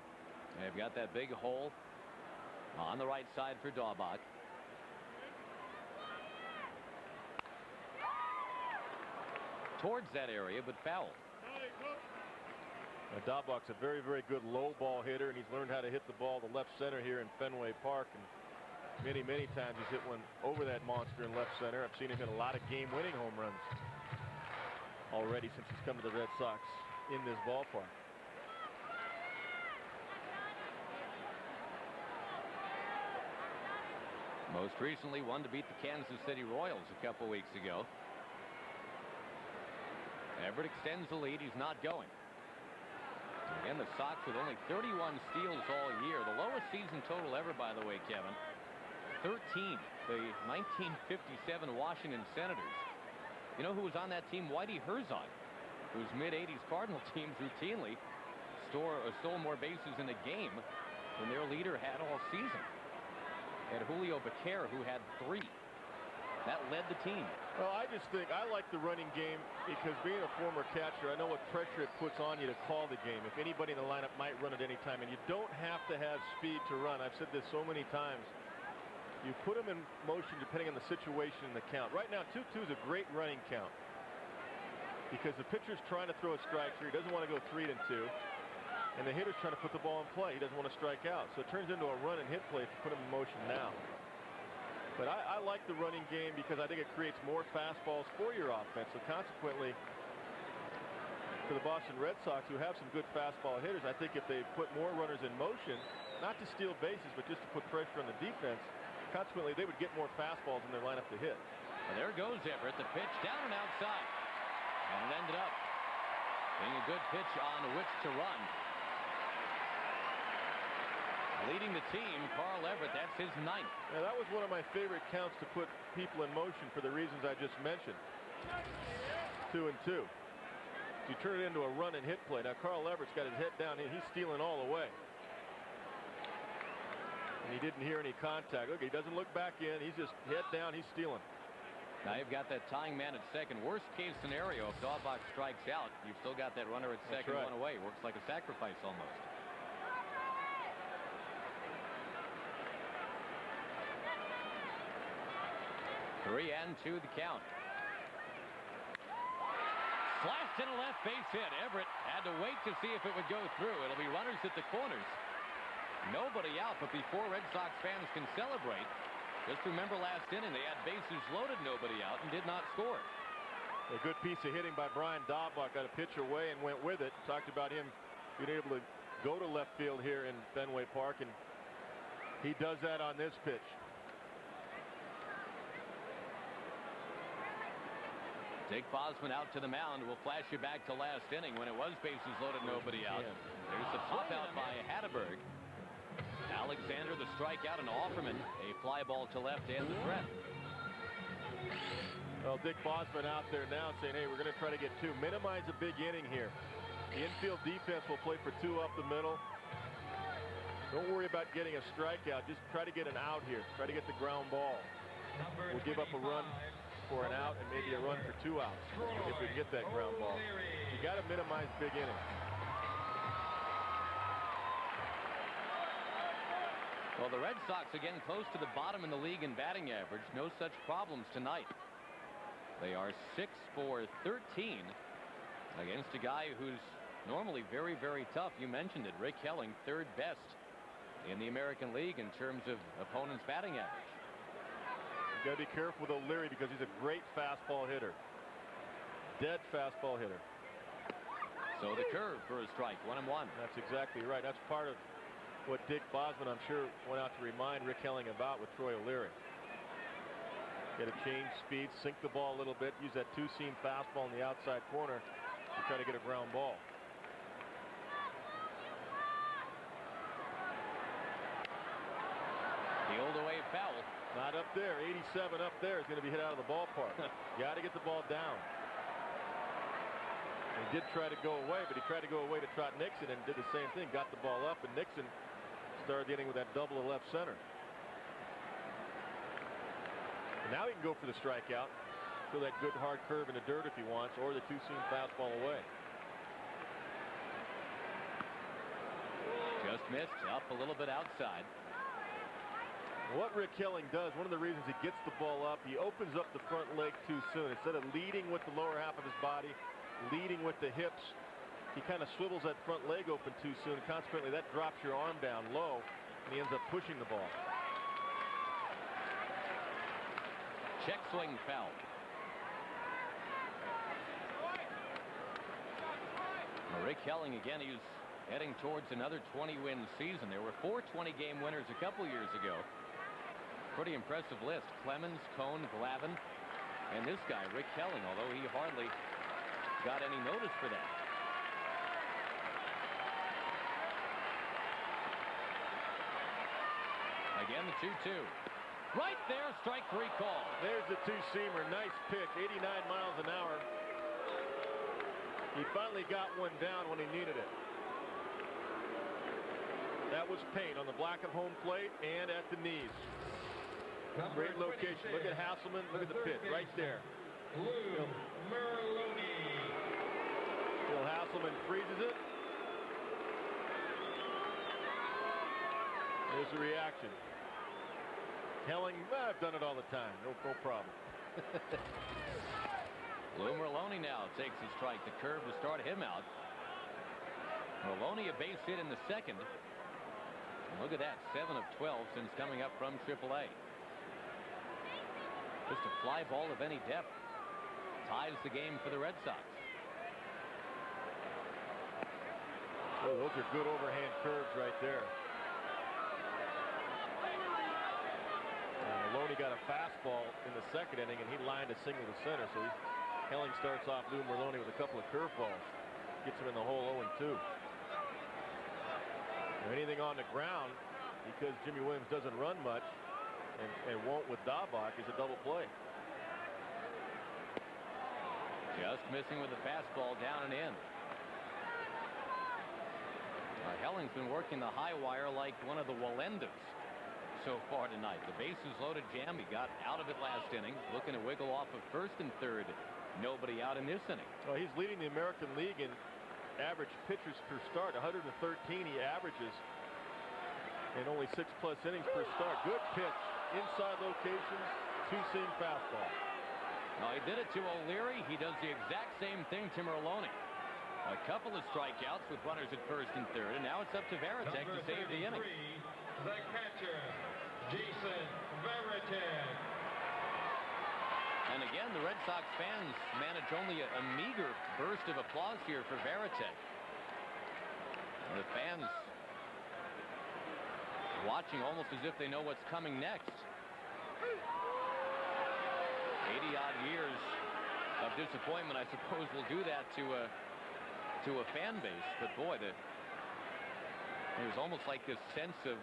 They've got that big hole on the right side for Daubach. Towards that area, but foul. Daubach's a very, very good low ball hitter, and he's learned how to hit the ball to left center here in Fenway Park. And many, many times he's hit one over that monster in left center. I've seen him hit a lot of game-winning home runs already since he's come to the Red Sox in this ballpark. Most recently won to beat the Kansas City Royals a couple weeks ago. Everett extends the lead. He's not going. Again, the Sox with only 31 steals all year. The lowest season total ever, by the way, Kevin. 13, the 1957 Washington Senators. You know who was on that team? Whitey Herzog, whose mid-'80s Cardinal teams routinely stole more bases in a game than their leader had all season. They had Julio Becerra, who had 3. That led the team. Well, I just think I like the running game because being a former catcher, I know what pressure it puts on you to call the game. If anybody in the lineup might run at any time, and you don't have to have speed to run. I've said this so many times. You put them in motion depending on the situation and the count. Right now, 2-2 is a great running count because the pitcher's trying to throw a strike here. He doesn't want to go 3-2, and the hitter's trying to put the ball in play. He doesn't want to strike out, so it turns into a run and hit play if you put him in motion now. But I like the running game because I think it creates more fastballs for your offense. So consequently, for the Boston Red Sox, who have some good fastball hitters, I think if they put more runners in motion, not to steal bases, but just to put pressure on the defense, consequently, they would get more fastballs in their lineup to hit. Well, there goes Everett. The pitch down and outside. And it ended up being a good pitch on which to run. Leading the team, Carl Everett, that's his 9th. Yeah, that was one of my favorite counts to put people in motion for the reasons I just mentioned. 2-2. You turn it into a run and hit play. Now, Carl Everett's got his head down. He's stealing all the way. And he didn't hear any contact. Look, he doesn't look back in. He's just head down. He's stealing. Now you've got that tying man at second. Worst case scenario, if Daubach strikes out, you've still got that runner at second, right. One away. Works like a sacrifice almost. Three and 2 the count. Slashed in a left base hit. Everett had to wait to see if it would go through. It'll be runners at the corners. Nobody out, but before Red Sox fans can celebrate, just remember last inning they had bases loaded, nobody out, and did not score. A good piece of hitting by Brian Daubach. Got a pitch away and went with it. Talked about him being able to go to left field here in Fenway Park, and he does that on this pitch. Dick Bosman out to the mound. We'll flash you back to last inning when it was bases loaded, nobody out. There's the pop out by Hatteberg. Alexander the strikeout, and Offerman a fly ball to left and the threat. Well, Dick Bosman out there now saying, hey, we're going to try to get 2. Minimize a big inning here. The infield defense will play for 2 up the middle. Don't worry about getting a strikeout. Just try to get an out here. Try to get the ground ball. we'll give up a run for an out and maybe a run for 2 outs if we can get that ground ball. You got to minimize big innings. Well, the Red Sox again close to the bottom in the league in batting average. No such problems tonight. They are 6 for 13 against a guy who's normally very, very tough. You mentioned it. Rick Helling, 3rd best in the American League in terms of opponents' batting average. You got to be careful with O'Leary because he's a great fastball hitter. Dead fastball hitter. So the curve for a strike, 1-1. That's exactly right. That's part of what Dick Bosman, I'm sure, went out to remind Rick Helling about with Troy O'Leary. Got to change speed, sink the ball a little bit, use that 2-seam fastball in the outside corner to try to get a ground ball. The old away foul. Not up there. 87 up there is going to be hit out of the ballpark. Got to get the ball down. He did try to go away, but he tried to go away to Trot Nixon and did the same thing. Got the ball up, and Nixon started getting with that double to left center. And now he can go for the strikeout. Throw that good hard curve in the dirt if he wants, or the 2-seam fastball away. Just missed, up a little bit outside. What Rick Helling does, one of the reasons he gets the ball up, he opens up the front leg too soon. Instead of leading with the lower half of his body, leading with the hips, he kind of swivels that front leg open too soon. Consequently, that drops your arm down low, and he ends up pushing the ball. Check swing foul. Rick Helling again, he was heading towards another 20-win season. There were 4 20-game winners a couple years ago. Pretty impressive list. Clemens, Cone, Glavine, and this guy, Rick Helling, although he hardly got any notice for that. Again, the 2-2. Right there, strike 3 call. There's the 2-seamer. Nice pitch, 89 miles an hour. He finally got one down when he needed it. That was paint on the black of home plate and at the knees. Great location. Look at Hasselman. Look at the pitch right there. Lou Merloni. Bill Hasselman freezes it. There's the reaction. Helling, I've done it all the time. No problem. Lou Merloni now takes a strike. The curve to start him out. Merloni a base hit in the second. And look at that, 7 of 12 since coming up from AAA. Just a fly ball of any depth ties the game for the Red Sox. Oh, those are good overhand curves right there. Maloney got a fastball in the second inning, and he lined a single to center. So Helling starts off Lou Merloni with a couple of curveballs. Gets him in the hole 0-2. Anything on the ground, because Jimmy Williams doesn't run much and won't with Dahlbach, is a double play. Just missing with the fastball down and in. Helling's been working the high wire like one of the Walendas so far tonight. The bases loaded jam. He got out of it last inning, looking to wiggle off of first and third. Nobody out in this inning. Well, he's leading the American League in average pitchers per start. 113 he averages in only 6+ innings per start. Good pitch, inside locations, 2-seam fastball. Well, he did it to O'Leary. He does the exact same thing to Merloni. A couple of strikeouts with runners at first and third, and now it's up to Varitek to save the inning. The catcher, Jason Varitek. And again, the Red Sox fans manage only a meager burst of applause here for Varitek. The fans watching almost as if they know what's coming next. 80-odd years of disappointment, I suppose, will do that to a fan base. But boy, there's almost like this sense of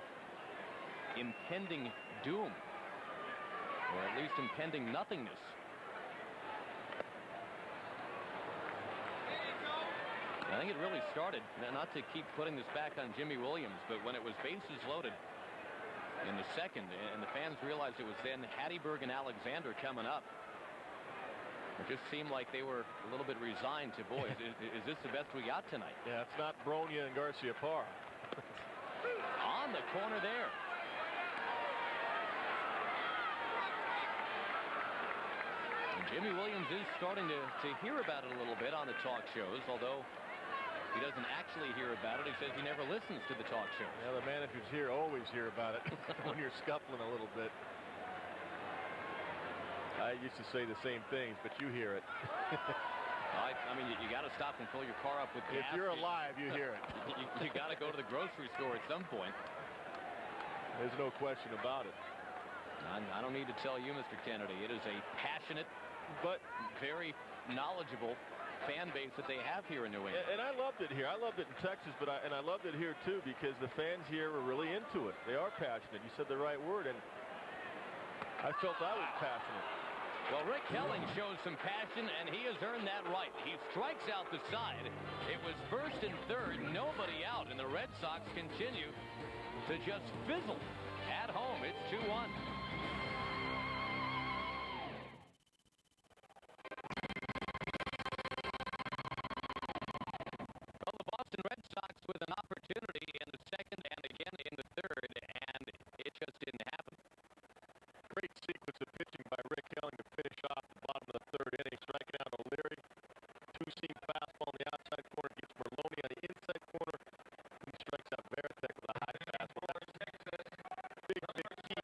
impending doom, or at least impending nothingness. I think it really started, not to keep putting this back on Jimmy Williams, but when it was bases loaded in the second, and the fans realized it was then Hattiesburg and Alexander coming up. It just seemed like they were a little bit resigned to, boys, is this the best we got tonight? Yeah, it's not Bronya and Garcia Parra. On the corner there. And Jimmy Williams is starting to hear about it a little bit on the talk shows, although he doesn't actually hear about it. He says he never listens to the talk shows. Yeah, the managers here always hear about it when you're scuffling a little bit. I used to say the same things, but you hear it. I mean, you got to stop and fill your car up with gas. If you're alive, you hear it. You got to go to the grocery store at some point. There's no question about it. I don't need to tell you, Mr. Kennedy, it is a passionate, but very knowledgeable fan base that they have here in New England. And I loved it here. I loved it in Texas, but I loved it here too because the fans here were really into it. They are passionate. You said the right word, and I felt I was passionate. Well, Rick Helling shows some passion, and he has earned that right. He strikes out the side. It was first and third, nobody out, and the Red Sox continue to just fizzle at home. It's 2-1. Well, the Boston Red Sox with an opportunity in the second and again in the third, and it just didn't happen. Great sequence of pitching by Rick Helling to finish off the bottom of the third inning, striking out O'Leary. Two-seam fastball on the outside corner, gets Merlone on the inside corner. He strikes out Veritek with a high fastball. Big key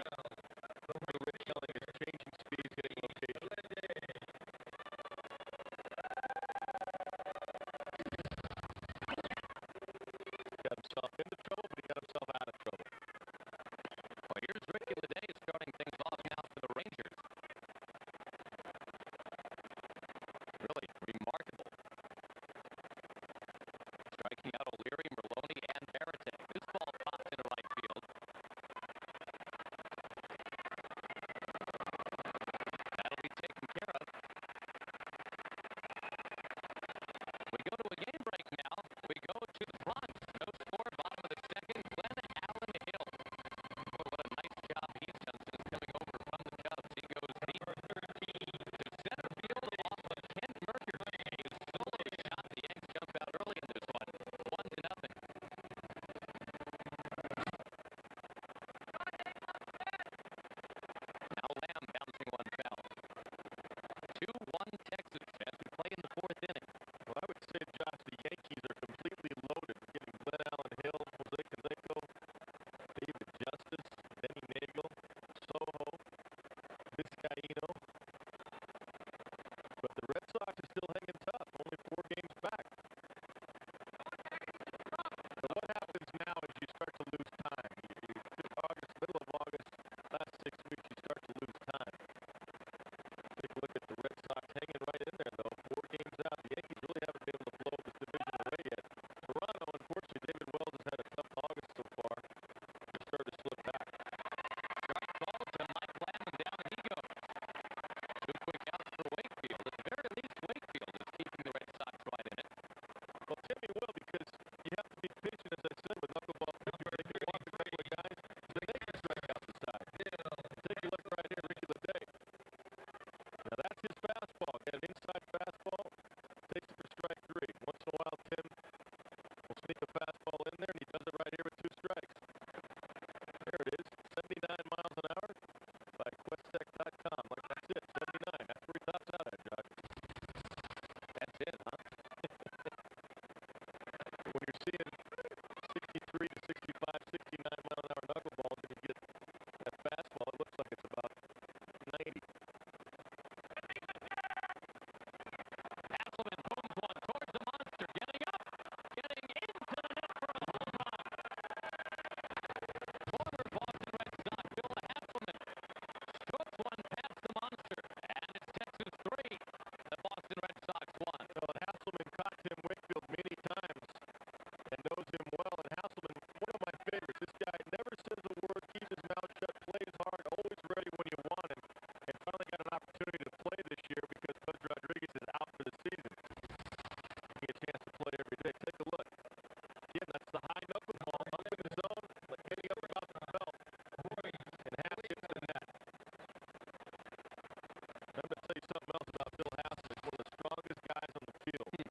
tell you something else about Bill Hassel. He's one of the strongest guys on the field. He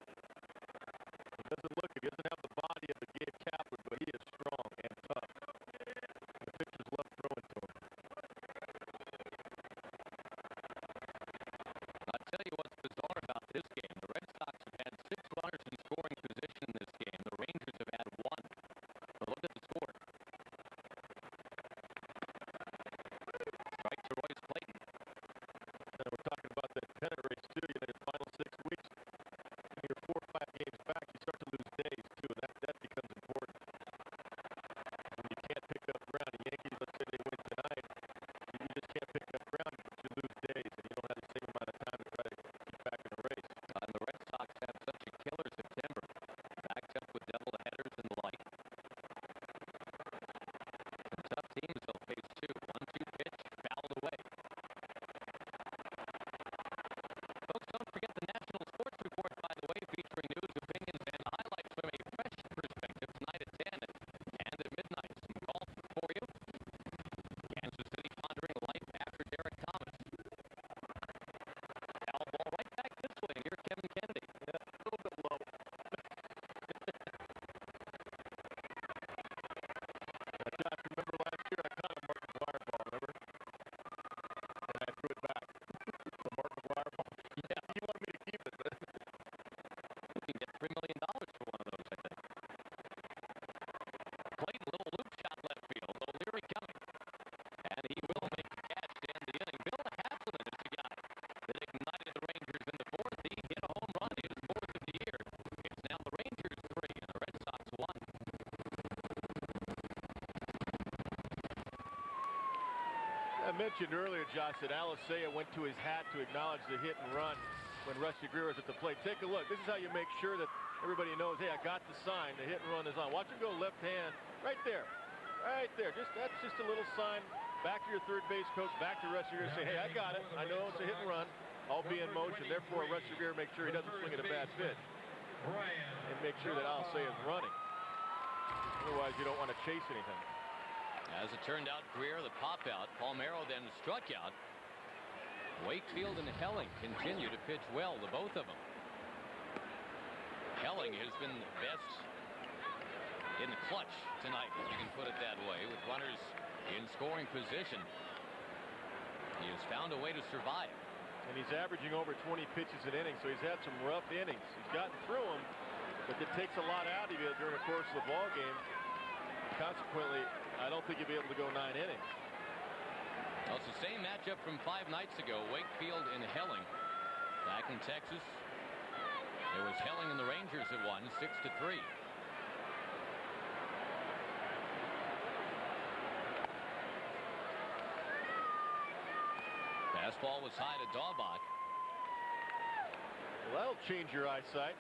doesn't look it. He doesn't have the body of a Gabe Kapler, but he is strong and tough. The pitchers love throwing to him. I'll tell you what's bizarre about this game. The Red Sox have had 6 runners in scoring position in this game. The Rangers have had 1. So look at the score. Strike to Royce Clayton. And we're talking about that pennant race, too. You know, your final 6 weeks. When you're 4 or 5 games back, you start to lose days, too. That becomes important. When you can't pick up ground, the Yankees, let's say they win tonight, you just can't pick up ground. You lose days, and you don't have the same amount of time to try to get back in the race. And the Red Sox have such a killer September. Backed up with doubleheaders and the like. Some tough teams they'll face, too. 1-2 pitch, fouled away. Folks, don't forget the National Sports Report, by the way, featuring news, opinions, and highlights from a fresh perspective tonight at 10 and at midnight. Some golf for you. Kansas City pondering life after Derek Thomas. Foul ball right back this way, and here's Kevin Kennedy. Yeah, a little bit low. Josh, remember last year I caught a Mark McGwire ball, remember? And I threw it back. The Mark McGwire ball. Yeah. He wanted me to keep it, but You can get $3 million for one of those, I think. Clayton, little loop shot left field. O'Leary coming. And he will make the catch to end the inning. Bill Haslman is the guy that ignited the Rangers in the 4th. He hit a home run, his 4th of the year. It's now the Rangers 3 and the Red Sox 1. I mentioned earlier, Josh, that Alicea went to his hat to acknowledge the hit and run when Rusty Greer was at the plate. Take a look. This is how you make sure that everybody knows, hey, I got the sign. The hit and run is on. Watch him go left hand. Right there. Right there. That's just a little sign. Back to your third base coach. Back to Rusty Greer. Say, hey, I got it. I know it's a hit and run. I'll be in motion. Therefore, Rusty Greer makes sure he doesn't swing at a bad pitch. And make sure that Alicea is running. Otherwise, you don't want to chase anything. As it turned out, Greer, the pop-out. Palmeiro then struck out. Wakefield and Helling continue to pitch well, the both of them. Helling has been best in the clutch tonight, if you can put it that way, with runners in scoring position. He has found a way to survive. And he's averaging over 20 pitches an inning, so he's had some rough innings. He's gotten through them, but it takes a lot out of you during the course of the ball game. Consequently, I don't think you'll be able to go 9 innings. Well, it's the same matchup from 5 nights ago. Wakefield and Helling back in Texas. It was Helling and the Rangers that won 6-3. Fastball was high to Daubach. Well, that'll change your eyesight.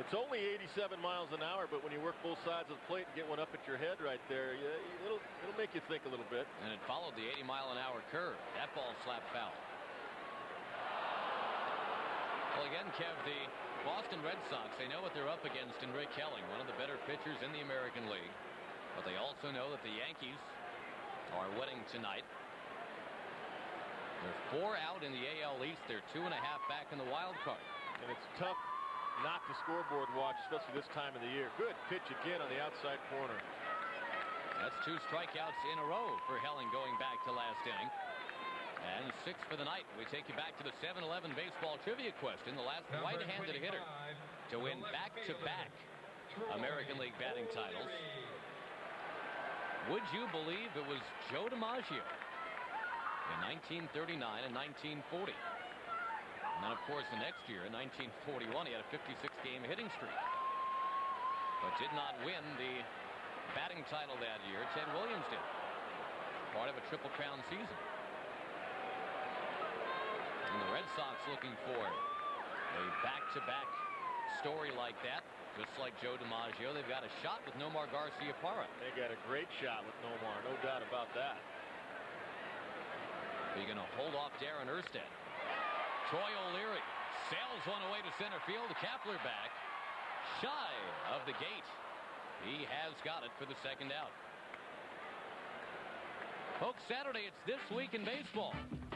It's only 87 miles an hour, but when you work both sides of the plate and get one up at your head right there, it'll make you think a little bit. And it followed the 80-mile-an-hour curve. That ball slapped foul. Well, again, Kev, the Boston Red Sox, they know what they're up against in Rick Helling, one of the better pitchers in the American League. But they also know that the Yankees are winning tonight. They're 4 out in the AL East. They're 2.5 back in the wild card. And it's tough not to scoreboard watch, especially this time of the year. Good pitch again on the outside corner. That's 2 strikeouts in a row for Helling going back to last inning. And 6 for the night. We take you back to the 7-Eleven baseball trivia question. The last right-handed hitter to win back-to-back American League batting titles. Would you believe it was Joe DiMaggio in 1939 and 1940? And then, of course, the next year, in 1941, he had a 56-game hitting streak. But did not win the batting title that year. Ted Williams did. Part of a Triple Crown season. And the Red Sox looking for a back-to-back story like that. Just like Joe DiMaggio, they've got a shot with Nomar Garciaparra. They got a great shot with Nomar, no doubt about that. Are you going to hold off Darren Erstad? Troy O'Leary sails one away to center field. Kapler back shy of the gate. He has got it for the second out. Folks, Saturday, it's This Week in Baseball.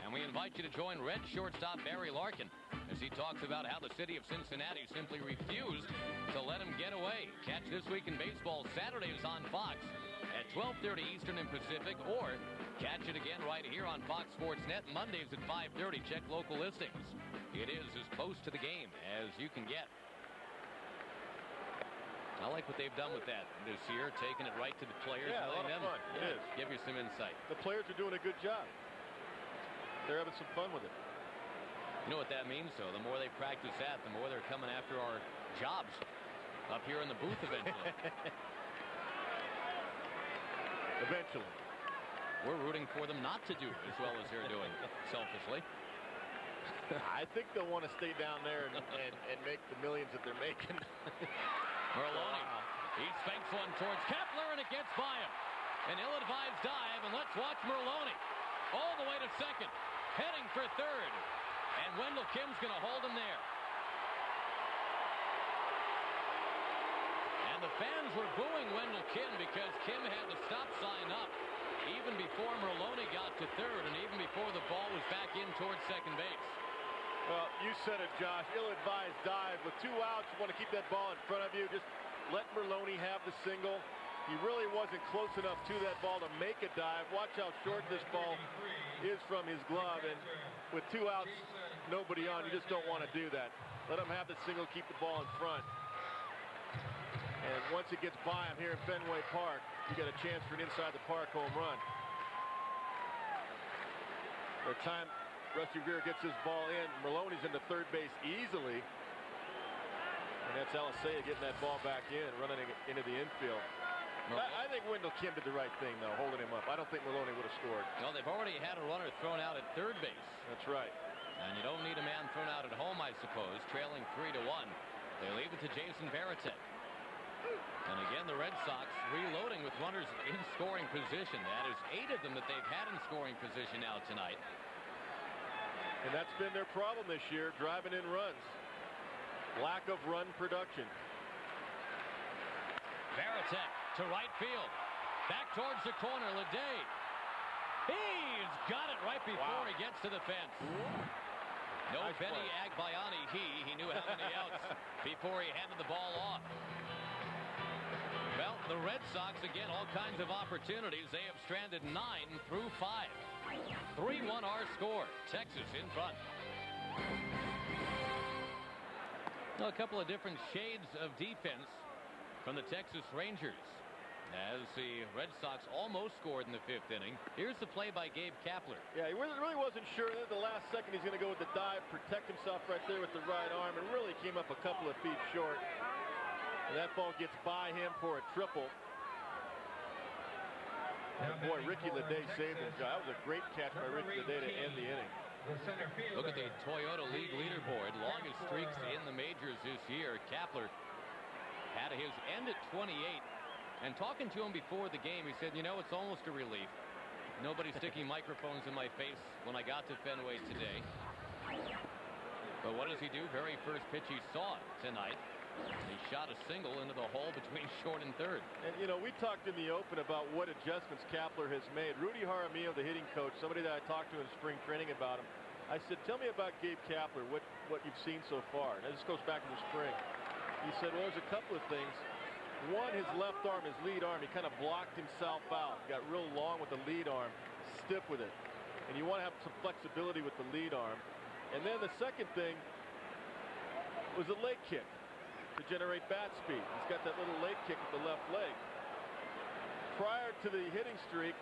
And we invite you to join Red shortstop Barry Larkin as he talks about how the city of Cincinnati simply refused to let him get away. Catch This Week in Baseball Saturdays on Fox at 12:30 Eastern and Pacific, or catch it again right here on Fox Sports Net Mondays at 5:30. Check local listings. It is as close to the game as you can get. I like what they've done with that this year, taking it right to the players. Yeah, a lot of fun. It is. Give you some insight. The players are doing a good job. They're having some fun with it. You know what that means, though? The more they practice that, the more they're coming after our jobs up here in the booth eventually. Eventually. We're rooting for them not to do as well as they're doing, selfishly. I think they'll want to stay down there and make the millions that they're making. Merloni. He spanks one towards Kepler, and it gets by him. An ill-advised dive, and let's watch Merloni all the way to second, heading for third. And Wendell Kim's going to hold him there. And the fans were booing Wendell Kim because Kim had the stop sign up even before Merloni got to third and even before the ball was back in towards second base. Well, you said it, Josh. Ill-advised dive. With 2 outs, you want to keep that ball in front of you. Just let Merloni have the single. He really wasn't close enough to that ball to make a dive. Watch how short this ball is from his glove. And with 2 outs, nobody on, you just don't want to do that. Let him have the single, keep the ball in front. And once it gets by him here in Fenway Park, you got a chance for an inside-the-park home run. By the time Rusty Greer gets his ball in, Merloni's into third base easily. And that's Alisea getting that ball back in, running it into the infield. I think Wendell Kim did the right thing, though, holding him up. I don't think Merloni would have scored. No, they've already had a runner thrown out at third base. That's right. And you don't need a man thrown out at home, I suppose, trailing 3-1. They leave it to Jason Varitek. And again, the Red Sox reloading with runners in scoring position. That is 8 of them that they've had in scoring position now tonight. And that's been their problem this year, driving in runs. Lack of run production. Varitek to right field. Back towards the corner, Leday. He's got it right before he gets to the fence. No nice Benny Agbayani. He knew how many outs before he handed the ball off. Well, the Red Sox, again, all kinds of opportunities. They have stranded 9 through 5. 3-1 our score. Texas in front. Now, a couple of different shades of defense from the Texas Rangers as the Red Sox almost scored in the 5th inning. Here's the play by Gabe Kapler. Yeah, he really wasn't sure. At the last second, he's going to go with the dive, protect himself right there with the right arm, and really came up a couple of feet short. And that ball gets by him for a triple. And boy, Ricky Leday saved him. That was a great catch by Ricky Leday to end the inning. Look at the Toyota League leaderboard. Longest streaks in the majors this year. Kapler had his end at 28. And talking to him before the game, he said, you know, it's almost a relief. Nobody sticking microphones in my face when I got to Fenway today. But what does he do? Very first pitch he saw tonight. He shot a single into the hole between short and third. And, you know, we talked in the open about what adjustments Kapler has made. Rudy Jaramillo, the hitting coach, somebody that I talked to in spring training about him, I said, tell me about Gabe Kapler, what you've seen so far. And this goes back to the spring. He said, well, there's a couple of things. One, his left arm, his lead arm, he kind of blocked himself out. Got real long with the lead arm, stiff with it. And you want to have some flexibility with the lead arm. And then the second thing was a leg kick to generate bat speed. He's got that little leg kick with the left leg. Prior to the hitting streak,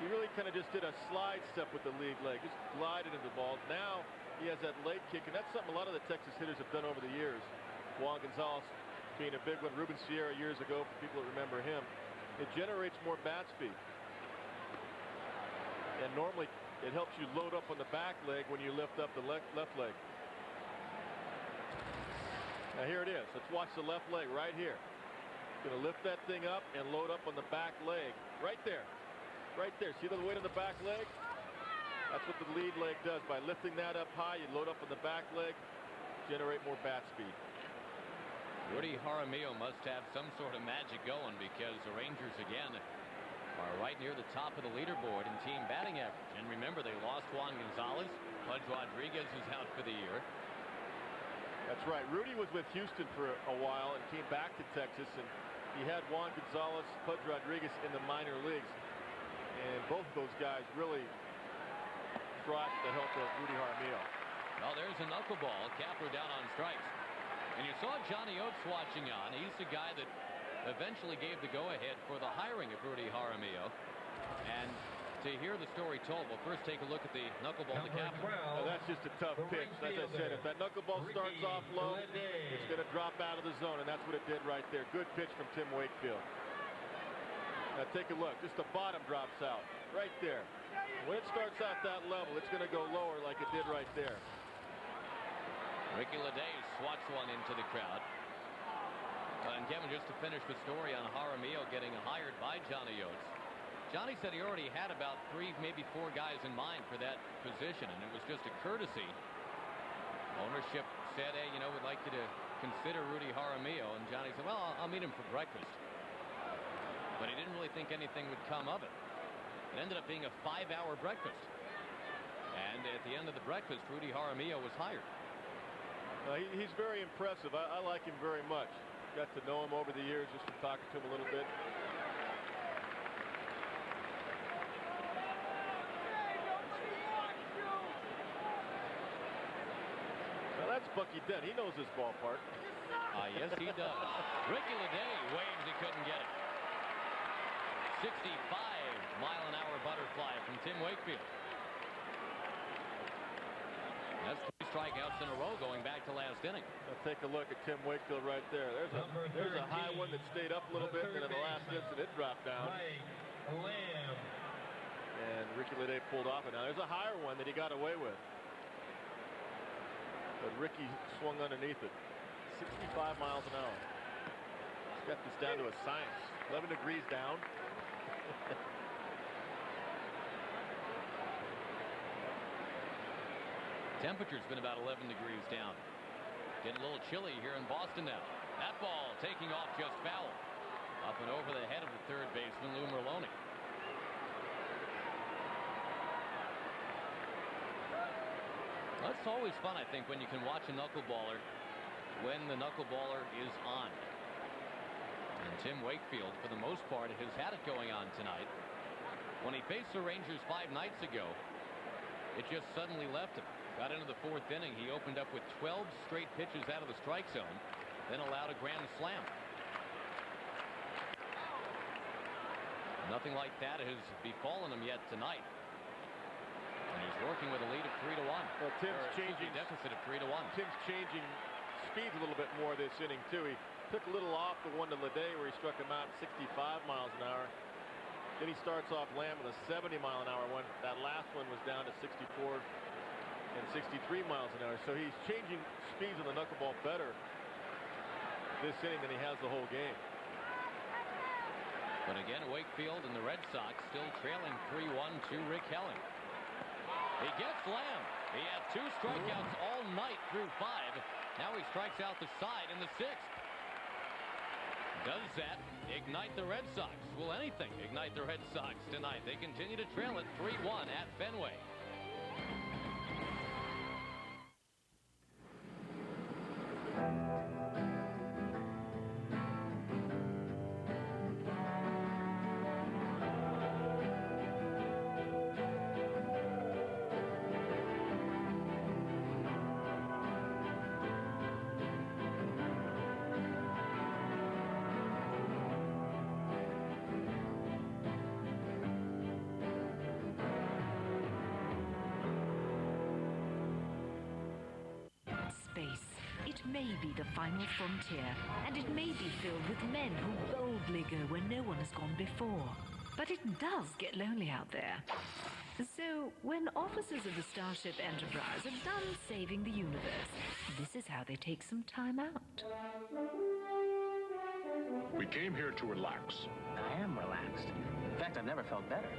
he really kind of just did a slide step with the lead leg, just glided into the ball. Now he has that leg kick, and that's something a lot of the Texas hitters have done over the years. Juan Gonzalez being a big one, Ruben Sierra years ago, for people that remember him. It generates more bat speed. And normally it helps you load up on the back leg when you lift up the left leg. Now here it is. Let's watch the left leg right here. Going to lift that thing up and load up on the back leg. Right there. Right there. See the weight on the back leg? That's what the lead leg does. By lifting that up high, you load up on the back leg, generate more bat speed. Rudy Jaramillo must have some sort of magic going because the Rangers again are right near the top of the leaderboard in team batting average. And remember, they lost Juan Gonzalez. Pudge Rodriguez is out for the year. That's right. Rudy was with Houston for a while and came back to Texas, and he had Juan Gonzalez, Pudge Rodriguez in the minor leagues. And both of those guys really brought the help of Rudy Jaramillo. Well, there's a knuckleball. Kapler down on strikes. And you saw Johnny Oates watching on. He's the guy that eventually gave the go-ahead for the hiring of Rudy Jaramillo. And to hear the story told, well, first take a look at the knuckleball to Kapler. Now, that's just a tough pitch. As I said, if that knuckleball starts off low, it's going to drop out of the zone, and that's what it did right there. Good pitch from Tim Wakefield. Now take a look. Just the bottom drops out right there. When it starts out that level, it's going to go lower like it did right there. Ricky Leday swats one into the crowd. And Kevin, just to finish the story on Jaramillo getting hired by Johnny Oates. Johnny said he already had about 3, maybe 4 guys in mind for that position, and it was just a courtesy. Ownership said, hey, you know, we'd like you to consider Rudy Jaramillo. And Johnny said, well, I'll meet him for breakfast. But he didn't really think anything would come of it. It ended up being a 5-hour breakfast. And at the end of the breakfast, Rudy Jaramillo was hired. He's very impressive. I like him very much. Got to know him over the years just from talking to him a little bit. Now that's Bucky Dent. He knows his ballpark. Yes, he does. Ricky Leday waves, he couldn't get it. 65-mile-an-hour butterfly from Tim Wakefield. That's 3 strikeouts in a row going back to last inning. Now take a look at Tim Wakefield right there. There's a high one that stayed up a little bit, and in the last instant it dropped down. And Ricky Leday pulled off it. Now there's a higher one that he got away with. But Ricky swung underneath it. 65 miles an hour. He's got this down to a science. 11 degrees down. Temperature's been about 11 degrees down. Getting a little chilly here in Boston now. That ball taking off just foul. Up and over the head of the third baseman, Lou Merlone. That's always fun, I think, when you can watch a knuckleballer when the knuckleballer is on. And Tim Wakefield, for the most part, has had it going on tonight. When he faced the Rangers 5 nights ago, it just suddenly left him. Got into the 4th inning. He opened up with 12 straight pitches out of the strike zone, then allowed a grand slam. Nothing like that has befallen him yet tonight. And he's working with a lead of 3-1. Well, Tim's changing deficit of 3-1. Tim's changing speeds a little bit more this inning too. He took a little off the one to Leday where he struck him out 65 miles an hour. Then he starts off Lamb with a 70-mile-an-hour one. That last one was down to 64 and 63 miles an hour. So he's changing speeds of the knuckleball better this inning than he has the whole game. But again, Wakefield and the Red Sox still trailing 3-1 to Rick Helling. He gets Lamb. He had 2 strikeouts all night through 5. Now he strikes out the side in the 6th. Does that ignite the Red Sox? Will anything ignite the Red Sox tonight? They continue to trail it 3-1 at Fenway. May be the final frontier, and it may be filled with men who boldly go where no one has gone before. But it does get lonely out there. So, when officers of the Starship Enterprise are done saving the universe, this is how they take some time out. We came here to relax. I am relaxed. In fact, I've never felt better.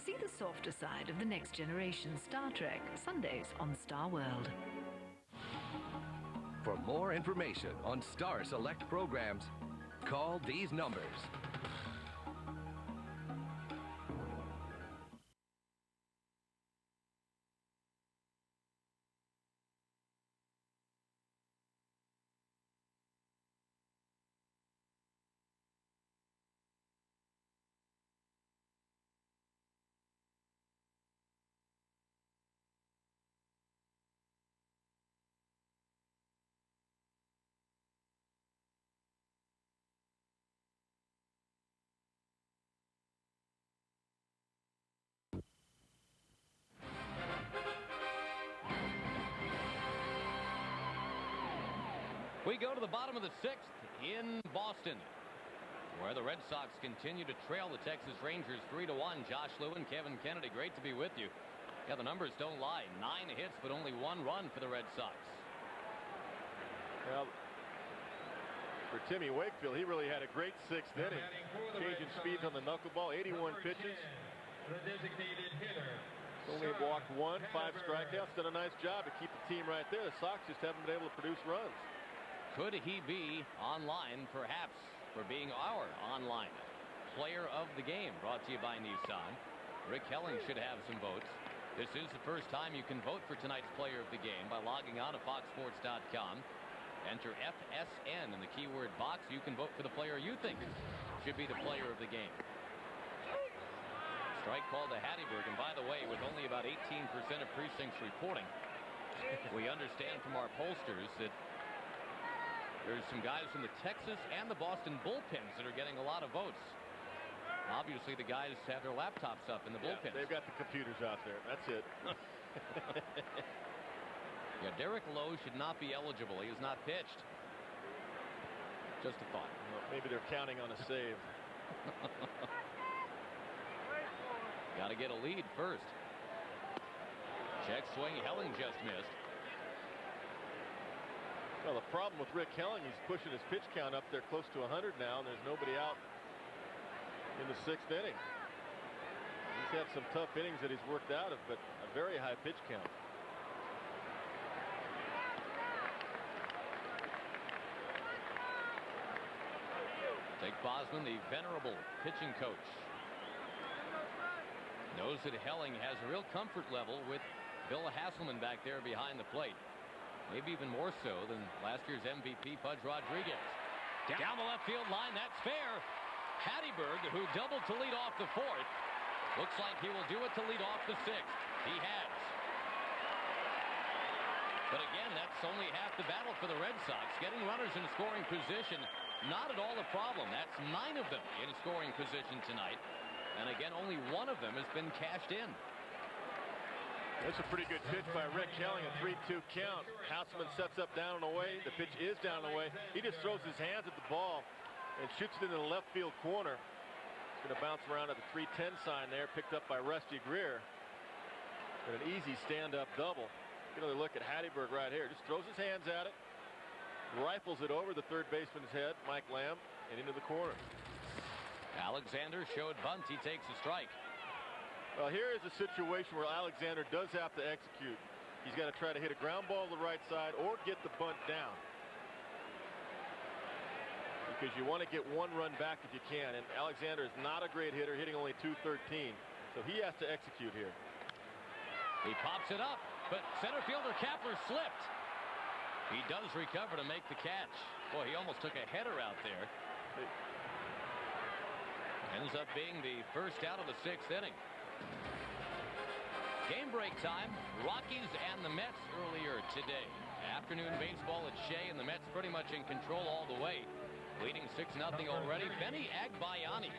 See the softer side of the Next Generation Star Trek, Sundays on Star World. For more information on Star Select programs, call these numbers. We go to the bottom of the 6th in Boston, where the Red Sox continue to trail the Texas Rangers 3-1. Josh Lewin, Kevin Kennedy, great to be with you. Yeah, the numbers don't lie. 9 hits, but only 1 run for the Red Sox. Well, for Timmy Wakefield, he really had a great 6th inning. Changing speeds on the knuckleball, 81 pitches. The designated hitter. Only walked 1, 5 strikeouts. Done a nice job to keep the team right there. The Sox just haven't been able to produce runs. Could he be online, perhaps, for being our online player of the game? Brought to you by Nissan. Rick Helling should have some votes. This is the first time you can vote for tonight's player of the game by logging on to foxsports.com. Enter FSN in the keyword box. You can vote for the player you think should be the player of the game. Strike call to Hattiburg, and by the way, with only about 18% of precincts reporting, we understand from our pollsters that there's some guys from the Texas and the Boston bullpens that are getting a lot of votes. Obviously, the guys have their laptops up in the bullpens. They've got the computers out there. That's it. Yeah, Derek Lowe should not be eligible. He has not pitched. Just a thought. Well, maybe they're counting on a save. Got to get a lead first. Check swing. Helling just missed. Well, the problem with Rick Helling, he's pushing his pitch count up there close to 100 now, and there's nobody out in the 6th inning. He's had some tough innings that he's worked out of, but a very high pitch count. Dick Bosman, the venerable pitching coach, knows that Helling has a real comfort level with Bill Hasselman back there behind the plate. Maybe even more so than last year's MVP Pudge Rodriguez. Down the left field line, that's fair. Hattiburg, who doubled to lead off the 4th, looks like he will do it to lead off the 6th. He has. But again, that's only half the battle for the Red Sox. Getting runners in scoring position, not at all a problem. That's 9 of them in scoring position tonight. And again, only 1 of them has been cashed in. That's a pretty good pitch by Rick Helling, a 3-2 count. Houseman sets up down and away. The pitch is down and away. He just throws his hands at the ball and shoots it into the left field corner. It's going to bounce around at the 310 sign there, picked up by Rusty Greer. And an easy stand-up double. Get another look at Hattiburg right here. Just throws his hands at it, rifles it over the third baseman's head, Mike Lamb, and into the corner. Alexander showed bunt. He takes a strike. Well, here is a situation where Alexander does have to execute. He's got to try to hit a ground ball to the right side or get the bunt down. Because you want to get 1 run back if you can. And Alexander is not a great hitter, hitting only .213. So he has to execute here. He pops it up, but center fielder Kapler slipped. He does recover to make the catch. Boy, he almost took a header out there. Ends up being the first out of the 6th inning. Game break time. Rockies and the Mets earlier today. Afternoon baseball at Shea, and the Mets pretty much in control all the way. Leading 6-0 already. Benny Agbayani.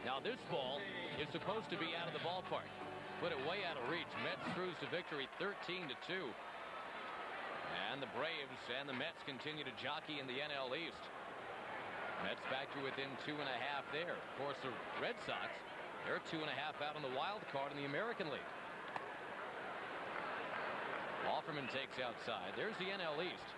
Now this ball is supposed to be out of the ballpark. Put it way out of reach. Mets cruise to victory 13-2. And the Braves and the Mets continue to jockey in the NL East. Mets back to within 2.5 there. Of course, the Red Sox, they're 2.5 out on the wild card in the American League. Offerman takes outside. There's the NL East.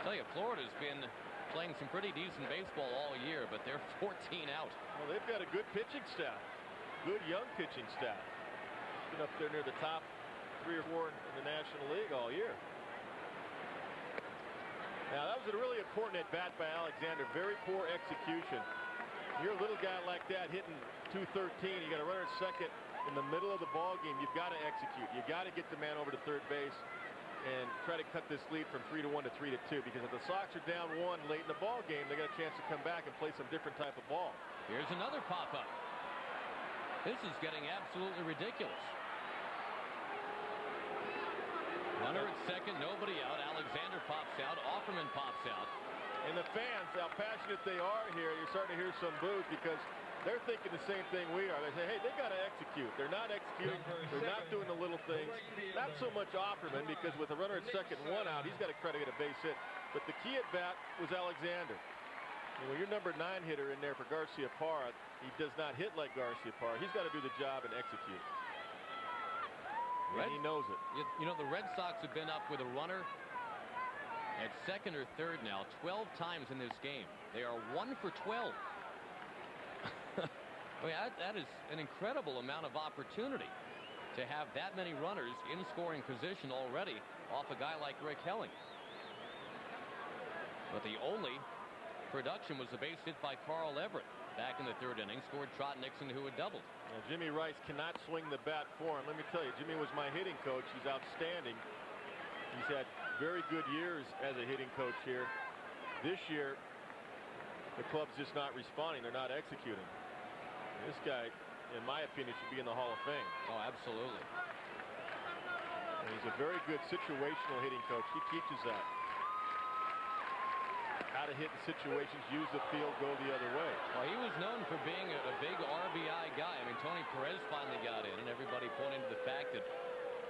I tell you, Florida's been playing some pretty decent baseball all year, but they're 14 out. Well, they've got a good pitching staff. Good young pitching staff. Been up there near the top 3 or 4 in the National League all year. Now, that was a really important at-bat by Alexander. Very poor execution. You're a little guy like that hitting .213. You got a runner at second in the middle of the ball game. You've got to execute. You got to get the man over to third base and try to cut this lead from 3-1 to 3-2. Because if the Sox are down 1 late in the ball game, they got a chance to come back and play some different type of ball. Here's another pop-up. This is getting absolutely ridiculous. Runner at second, nobody out. Alexander pops out. Offerman pops out. And the fans, how passionate they are here, you're starting to hear some boos because they're thinking the same thing we are. They say, hey, they got to execute. They're not executing. They're not doing the little things. Not so much Offerman, because with a runner at second, 1 out, he's got to try to get a base hit. But the key at bat was Alexander. And when your number 9 hitter in there for Garciaparra, he does not hit like Garciaparra. He's got to do the job and execute. And he knows it. You know, the Red Sox have been up with a runner at second or third now 12 times in this game. They are 1 for 12. I mean, that is an incredible amount of opportunity to have that many runners in scoring position already off a guy like Rick Helling. But the only production was the base hit by Carl Everett back in the 3rd inning. Scored Trot Nixon, who had doubled. Now, Jimmy Rice cannot swing the bat for him. Let me tell you, Jimmy was my hitting coach. He's outstanding. He's had very good years as a hitting coach here. This year, the club's just not responding. They're not executing. This guy, in my opinion, should be in the Hall of Fame. Oh, absolutely. And he's a very good situational hitting coach. He teaches that. How to hit in situations, use the field, go the other way. Well, he was known for being a big RBI guy. I mean, Tony Perez finally got in, and everybody pointed to the fact that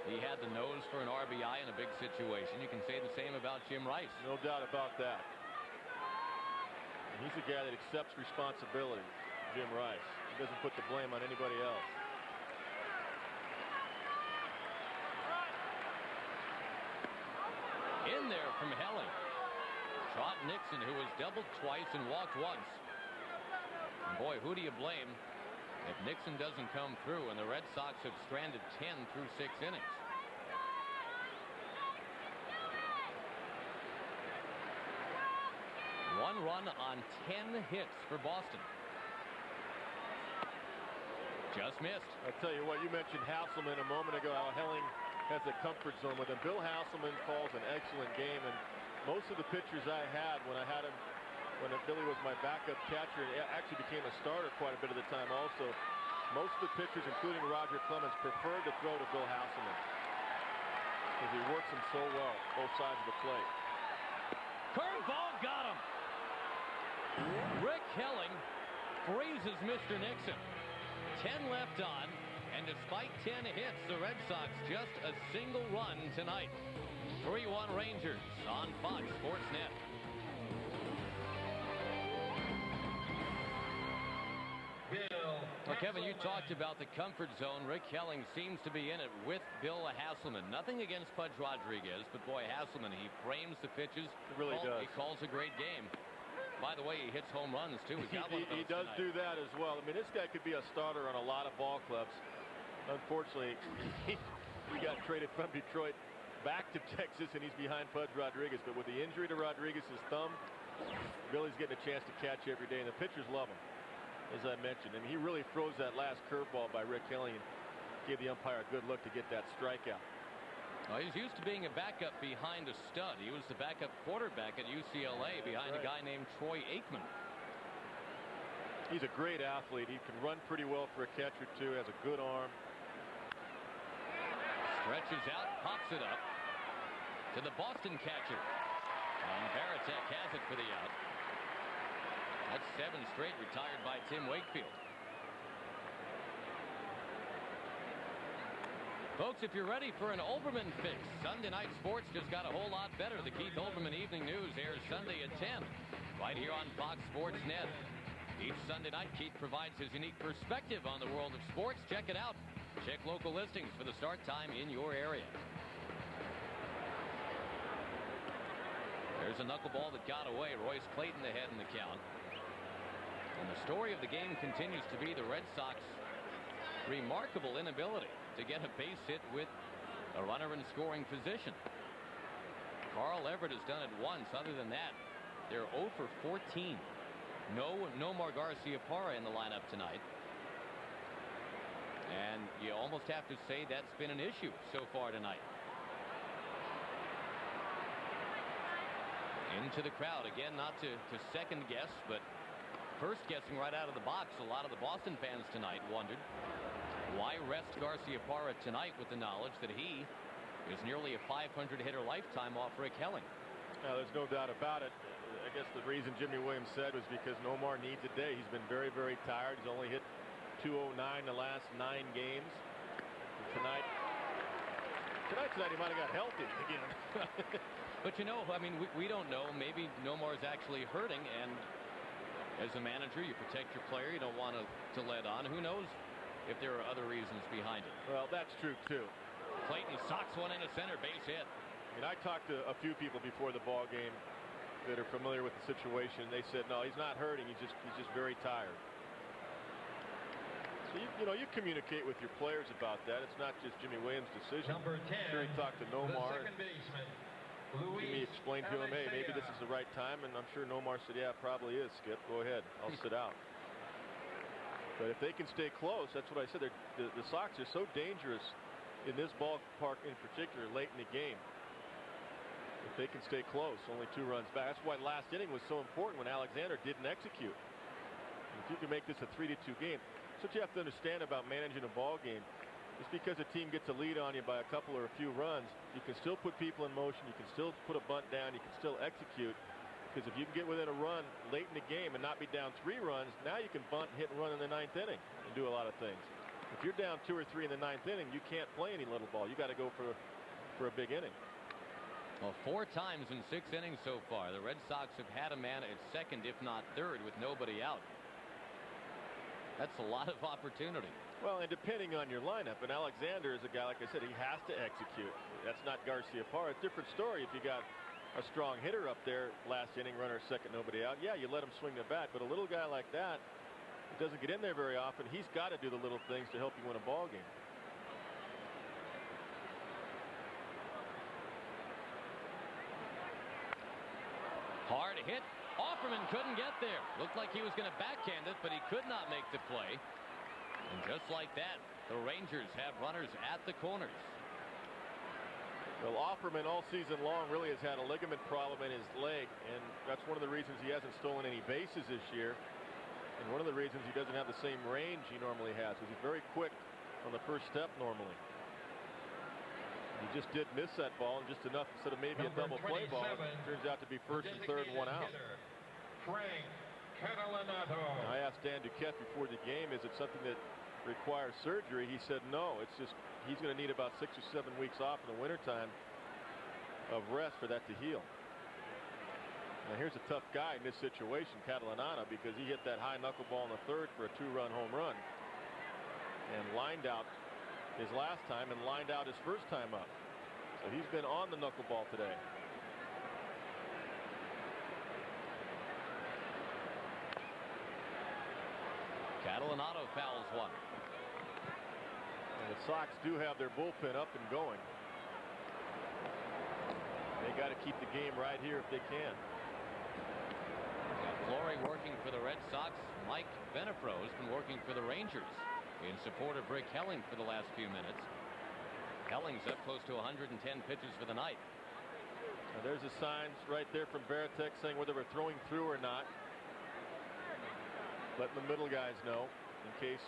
he had the nose for an RBI in a big situation. You can say the same about Jim Rice. No doubt about that. And he's a guy that accepts responsibility, Jim Rice. He doesn't put the blame on anybody else. In there from Helling. Trot Nixon, who was doubled twice and walked once. And boy, who do you blame if Nixon doesn't come through, and the Red Sox have stranded 10 through 6 innings. One run on 10 hits for Boston. Just missed. I'll tell you what, you mentioned Hasselman a moment ago, how Helling has a comfort zone with him. Bill Hasselman calls an excellent game, and most of the pitchers I had when Billy was my backup catcher and actually became a starter quite a bit of the time also, most of the pitchers, including Roger Clemens, preferred to throw to Bill Hasselman because he works them so well, both sides of the plate. Curveball got him. Rick Helling freezes Mr. Nixon. 10 left on, and despite 10 hits, the Red Sox just a single run tonight. 3-1 Rangers on Fox Sports Net. Well, Kevin, you talked about the comfort zone. Rick Helling seems to be in it with Bill Hasselman. Nothing against Pudge Rodriguez, but boy, Hasselman, he frames the pitches. He really does. He calls a great game. By the way, he hits home runs, too. He does do that as well. I mean, this guy could be a starter on a lot of ball clubs. Unfortunately, he got traded from Detroit back to Texas, and he's behind Pudge Rodriguez. But with the injury to Rodriguez's thumb, Billy's getting a chance to catch every day, and the pitchers love him, as I mentioned. And he really froze that last curveball by Rick Helling and gave the umpire a good look to get that strikeout. Well, he's used to being a backup behind a stud. He was the backup quarterback at UCLA behind a guy named Troy Aikman. He's a great athlete. He can run pretty well for a catcher, too. Has a good arm. Stretches out, pops it up to the Boston catcher. And Baratek has it for the out. That's 7 straight retired by Tim Wakefield. Folks, if you're ready for an Olbermann fix, Sunday Night Sports just got a whole lot better. The Keith Olbermann Evening News airs Sunday at 10, right here on Fox Sports Net. Each Sunday night, Keith provides his unique perspective on the world of sports. Check it out. Check local listings for the start time in your area. There's a knuckleball that got away. Royce Clayton ahead in the count. And the story of the game continues to be the Red Sox remarkable inability to get a base hit with a runner in scoring position. Carl Everett has done it once. Other than that, they're 0 for 14. No more Garciaparra in the lineup tonight. And you almost have to say that's been an issue so far tonight. Into the crowd again, not to second guess, but first guessing right out of the box. A lot of the Boston fans tonight wondered, why rest Garciaparra tonight with the knowledge that he is nearly a 500 hitter lifetime off Rick Helling? Now, there's no doubt about it. I guess the reason Jimmy Williams said was because Nomar needs a day. He's been very, very tired. He's only hit .209 the last 9 games. And tonight he might have got healthy again. But you know, I mean, we don't know. Maybe Nomar's actually hurting, and as a manager, you protect your player. You don't want to let on. Who knows if there are other reasons behind it. Well, that's true, too. Clayton socks one into center, base hit. I mean, I talked to a few people before the ball game that are familiar with the situation. They said, no, he's not hurting. He's just very tired. So, you communicate with your players about that. It's not just Jimmy Williams' decision. Number 10, I'm sure he talked to Nomar. the second baseman, Jimmy explained to him, hey, maybe this is the right time. And I'm sure Nomar said, yeah, it probably is, Skip. Go ahead. I'll sit out. But if they can stay close, that's what I said. The Sox are so dangerous in this ballpark in particular late in the game. If they can stay close, only 2 runs back. That's why last inning was so important when Alexander didn't execute. And if you can make this a 3-2 game, that's what you have to understand about managing a ball game. Just because a team gets a lead on you by a couple or a few runs, you can still put people in motion. You can still put a bunt down. You can still execute. Because if you can get within a run late in the game and not be down 3 runs, now you can bunt, hit, and run in the 9th inning and do a lot of things. If you're down 2 or 3 in the 9th inning, you can't play any little ball. You got to go for a big inning. Well, 4 times in 6 innings so far, the Red Sox have had a man at second, if not third, with nobody out. That's a lot of opportunity. Well, and depending on your lineup, and Alexander is a guy, like I said, he has to execute. That's not Garcia Parra. It's a different story if you got a strong hitter up there last inning, runner second, nobody out. Yeah, you let him swing the bat, but a little guy like that, he doesn't get in there very often. He's got to do the little things to help you win a ball game. Hard hit. Offerman couldn't get there. Looked like he was going to backhand it, but he could not make the play. And just like that, the Rangers have runners at the corners. Well, Offerman all season long really has had a ligament problem in his leg, and that's one of the reasons he hasn't stolen any bases this year. And one of the reasons he doesn't have the same range he normally has, because he's very quick on the first step normally. He just did miss that ball, and just enough instead of maybe a double play ball. It turns out to be first and third, 1 out. Frank Catalanato. I asked Dan Duquette before the game, is it something that requires surgery? He said no. It's just he's going to need about 6 or 7 weeks off in the wintertime of rest for that to heal. Now here's a tough guy in this situation, Catalanato, because he hit that high knuckleball in the third for a 2-run home run and lined out his last time and lined out his first time up. So he's been on the knuckleball today. Catalanato fouls one. And the Sox do have their bullpen up and going. They got to keep the game right here if they can. Got Fleury working for the Red Sox. Mike Venefro has been working for the Rangers in support of Rick Helling for the last few minutes. Helling's up close to 110 pitches for the night. Now there's the signs right there from Veritek saying whether we're throwing through or not. Letting the middle guys know in case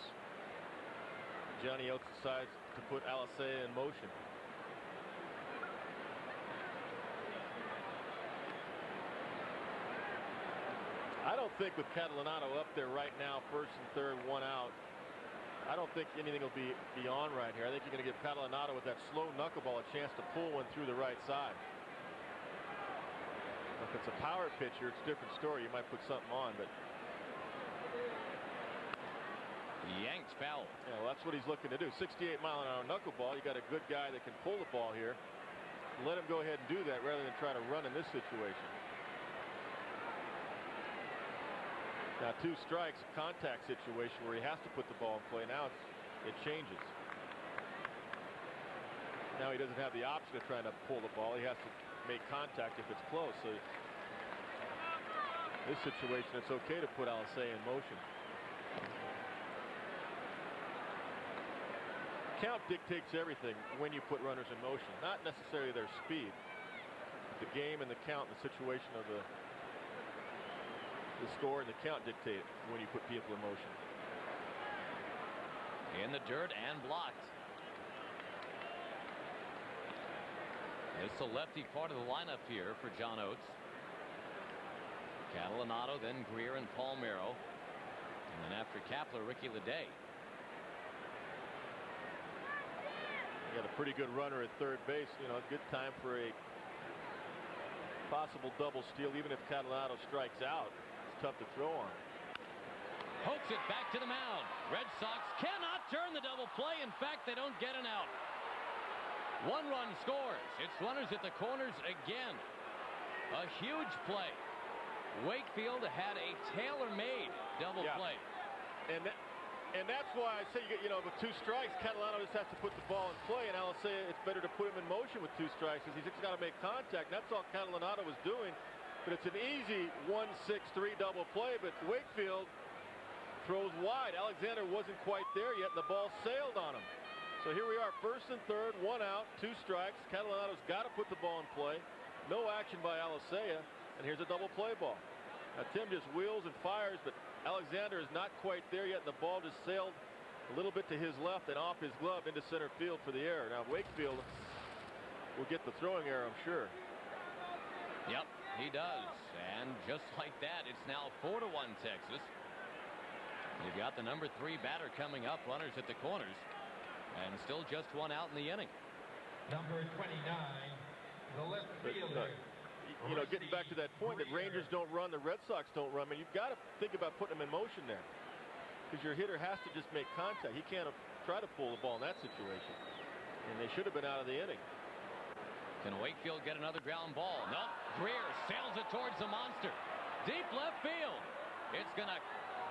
Johnny Oates decides to put Alicea in motion. I don't think with Catalanato up there right now, first and third, 1 out, I don't think anything will be beyond right here. I think you're going to give Catalanato with that slow knuckleball a chance to pull one through the right side. If it's a power pitcher, it's a different story. You might put something on, but Yanks foul. yeah, well, that's what he's looking to do. 68-mile-an-hour knuckleball. You got a good guy that can pull the ball here. Let him go ahead and do that rather than try to run in this situation. Now 2 strikes, contact situation where he has to put the ball in play. Now it changes. Now he doesn't have the option of trying to pull the ball. He has to make contact if it's close. So this situation, it's okay to put Alicea in motion. Count dictates everything when you put runners in motion, not necessarily their speed. The game and the count and the situation of the score and the count dictate when you put people in motion. In the dirt and blocked. It's the lefty part of the lineup here for John Oates. Catalanato, then Greer and Palmero. And then after Kapler, Ricky Leday. Got a pretty good runner at third base. You know, good time for a possible double steal, even if Catalanato strikes out. It's tough to throw on. Pokes it back to the mound. Red Sox cannot turn the double play. In fact, they don't get an out. One run scores. It's runners at the corners again. A huge play. Wakefield had a tailor-made double play. And that's why I say, you know, with 2 strikes, Catalano just has to put the ball in play, and I'll say it's better to put him in motion with 2 strikes because he's just got to make contact. That's all Catalanato was doing. But it's an easy 1-6-3 double play, but Wakefield throws wide. Alexander wasn't quite there yet, and the ball sailed on him. So here we are, first and third, 1 out, 2 strikes. Catalanato's got to put the ball in play. No action by Alicea, and here's a double play ball. Now Tim just wheels and fires, but Alexander is not quite there yet, and the ball just sailed a little bit to his left and off his glove into center field for the error. Now Wakefield will get the throwing error, I'm sure. Yep, he does. And just like that, it's now 4-1 Texas. You've got the number 3 batter coming up, runners at the corners, and still just 1 out in the inning. Number 29, the left fielder. You know, getting back to that point that Rangers don't run, the Red Sox don't run. I mean, you've got to think about putting them in motion there because your hitter has to just make contact. He can't try to pull the ball in that situation, and they should have been out of the inning. Can Wakefield get another ground ball? Nope. Greer sails it towards the monster. Deep left field. It's going to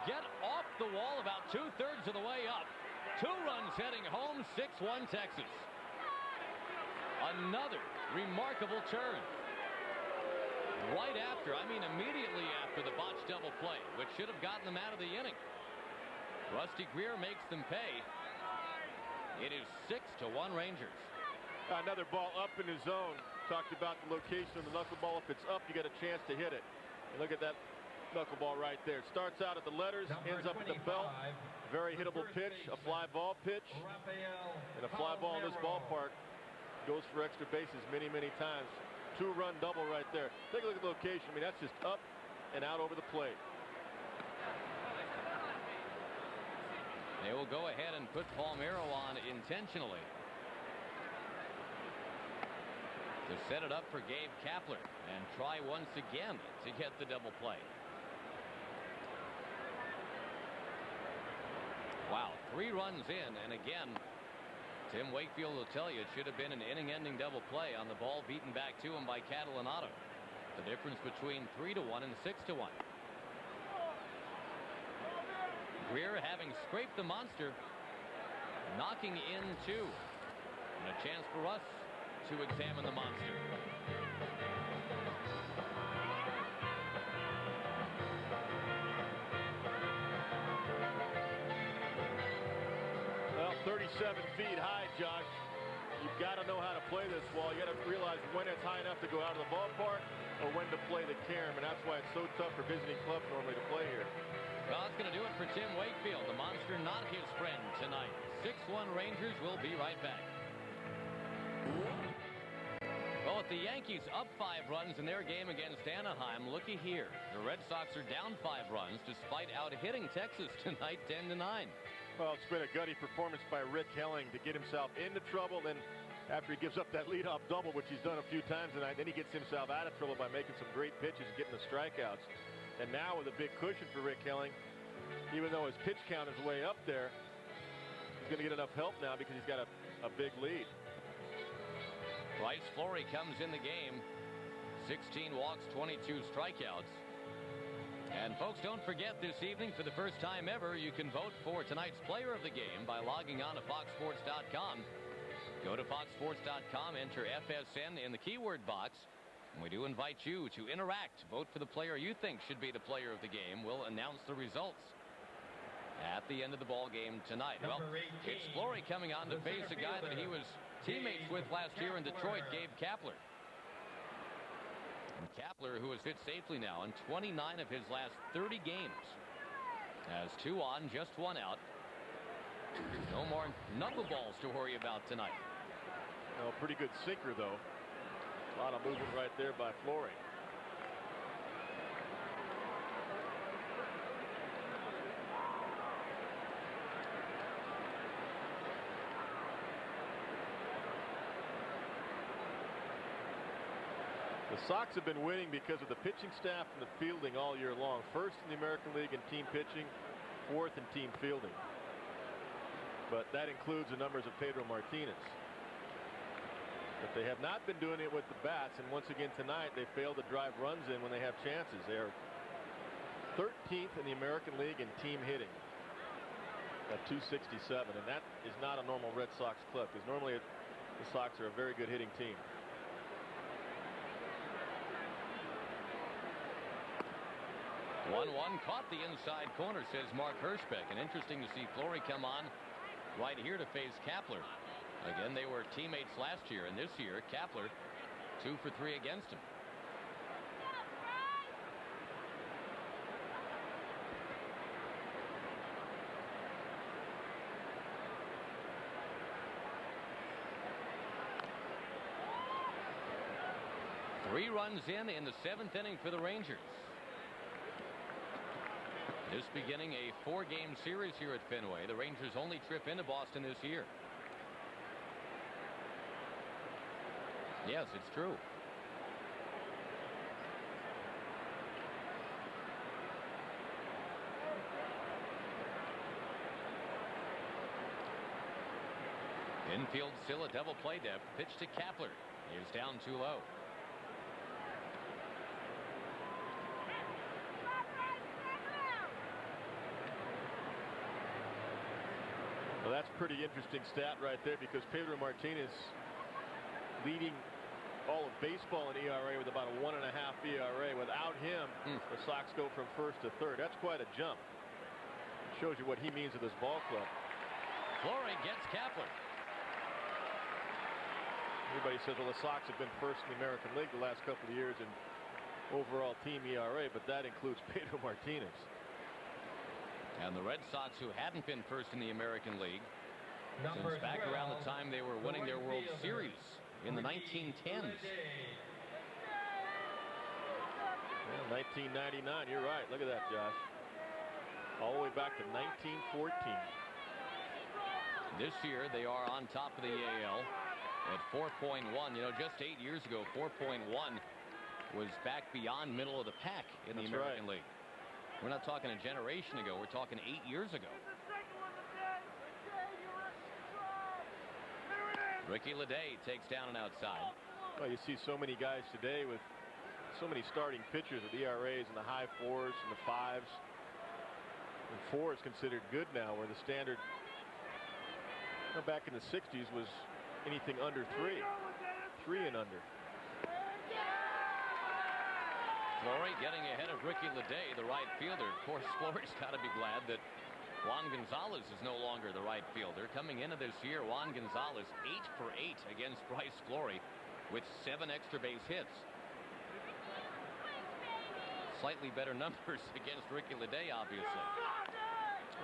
get off the wall about 2/3 of the way up. 2 runs heading home, 6-1 Texas. Another remarkable turn. Right after, I mean immediately after the botched double play, which should have gotten them out of the inning. Rusty Greer makes them pay. It is 6-1 Rangers. Another ball up in the zone. Talked about the location of the knuckleball. If it's up, you get a chance to hit it. And look at that knuckleball right there. It starts out at the letters, ends up at the belt. Very hittable pitch, a fly ball pitch. And a fly ball in this ballpark goes for extra bases many, many times. 2-run double right there. Take a look at the location. I mean, that's just up and out over the plate. They will go ahead and put Palmero on intentionally to set it up for Gabe Kapler and try once again to get the double play. Wow, 3 runs in, and again, Tim Wakefield will tell you it should have been an inning-ending double play on the ball beaten back to him by Catalanato. The difference between 3-1 and 6-1. Greer having scraped the monster, knocking in 2. And a chance for us to examine the monster. Well, 37 feet high, Josh. You've got to know how to play this ball. You got to realize when it's high enough to go out of the ballpark or when to play the carom, and that's why it's so tough for visiting clubs normally to play here. Well, that's going to do it for Tim Wakefield. The monster not his friend tonight. 6-1 Rangers will be right back. Well, with the Yankees up 5 runs in their game against Anaheim, looky here. The Red Sox are down 5 runs despite out-hitting Texas tonight 10-9. Well, it's been a gutty performance by Rick Helling to get himself into trouble. Then after he gives up that leadoff double, which he's done a few times tonight, then he gets himself out of trouble by making some great pitches and getting the strikeouts. And now with a big cushion for Rick Helling, even though his pitch count is way up there, he's going to get enough help now because he's got a big lead. Bryce Flory comes in the game. 16 walks, 22 strikeouts. And folks, don't forget this evening, for the first time ever, you can vote for tonight's player of the game by logging on to foxsports.com. Go to foxsports.com, enter FSN in the keyword box. And we do invite you to interact. Vote for the player you think should be the player of the game. We'll announce the results at the end of the ball game tonight. Well, it's Flory coming on to face a guy that he was teammates with last year in Detroit, Gabe Kapler. And Kapler, who has hit safely now in 29 of his last 30 games, has 2 on, just 1 out. No more knuckleballs to worry about tonight. Well, pretty good sinker, though. A lot of movement right there by Flory. The Sox have been winning because of the pitching staff and the fielding all year long. First in the American League in team pitching, fourth in team fielding. But that includes the numbers of Pedro Martinez. But they have not been doing it with the bats, and once again tonight they fail to drive runs in when they have chances. They are 13th in the American League in team hitting at 267, and that is not a normal Red Sox clip, because normally the Sox are a very good hitting team. One caught the inside corner, says Mark Hirschbeck, and interesting to see Flory come on right here to face Kapler. Again, they were teammates last year, and this year Kapler 2 for 3 against him. Three runs in the 7th inning for the Rangers. This beginning a 4-game series here at Fenway. The Rangers' only trip into Boston this year. Yes, it's true. Infield still a double play depth. Pitch to Kapler. He is down too low. Well, that's a pretty interesting stat right there, because Pedro Martinez leading all of baseball in ERA with about a 1.5 ERA. Without him, the Sox go from first to third. That's quite a jump. Shows you what he means to this ball club. Flory gets Kapler. Everybody says, well, the Sox have been first in the American League the last couple of years in overall team ERA, but that includes Pedro Martinez. And the Red Sox, who hadn't been first in the American League since back around the time they were winning their World Series in the 1910s. Well, 1999, you're right. Look at that, Josh. All the way back to 1914. This year, they are on top of the AL at 4.1. You know, just 8 years ago, 4.1 was back beyond middle of the pack in the American League. We're not talking a generation ago. We're talking 8 years ago. Ricky Leday takes down and outside. Well, you see so many guys today with so many starting pitchers with ERAs in the high 4s and the 5s. And 4 is considered good now, where the standard back in the 60s was anything under 3. 3 and under. Flory getting ahead of Ricky Leday, the right fielder. Of course, Flory's got to be glad that Juan Gonzalez is no longer the right fielder. Coming into this year, Juan Gonzalez 8 for 8 against Bryce Flory with 7 extra base hits. Slightly better numbers against Ricky Leday, obviously.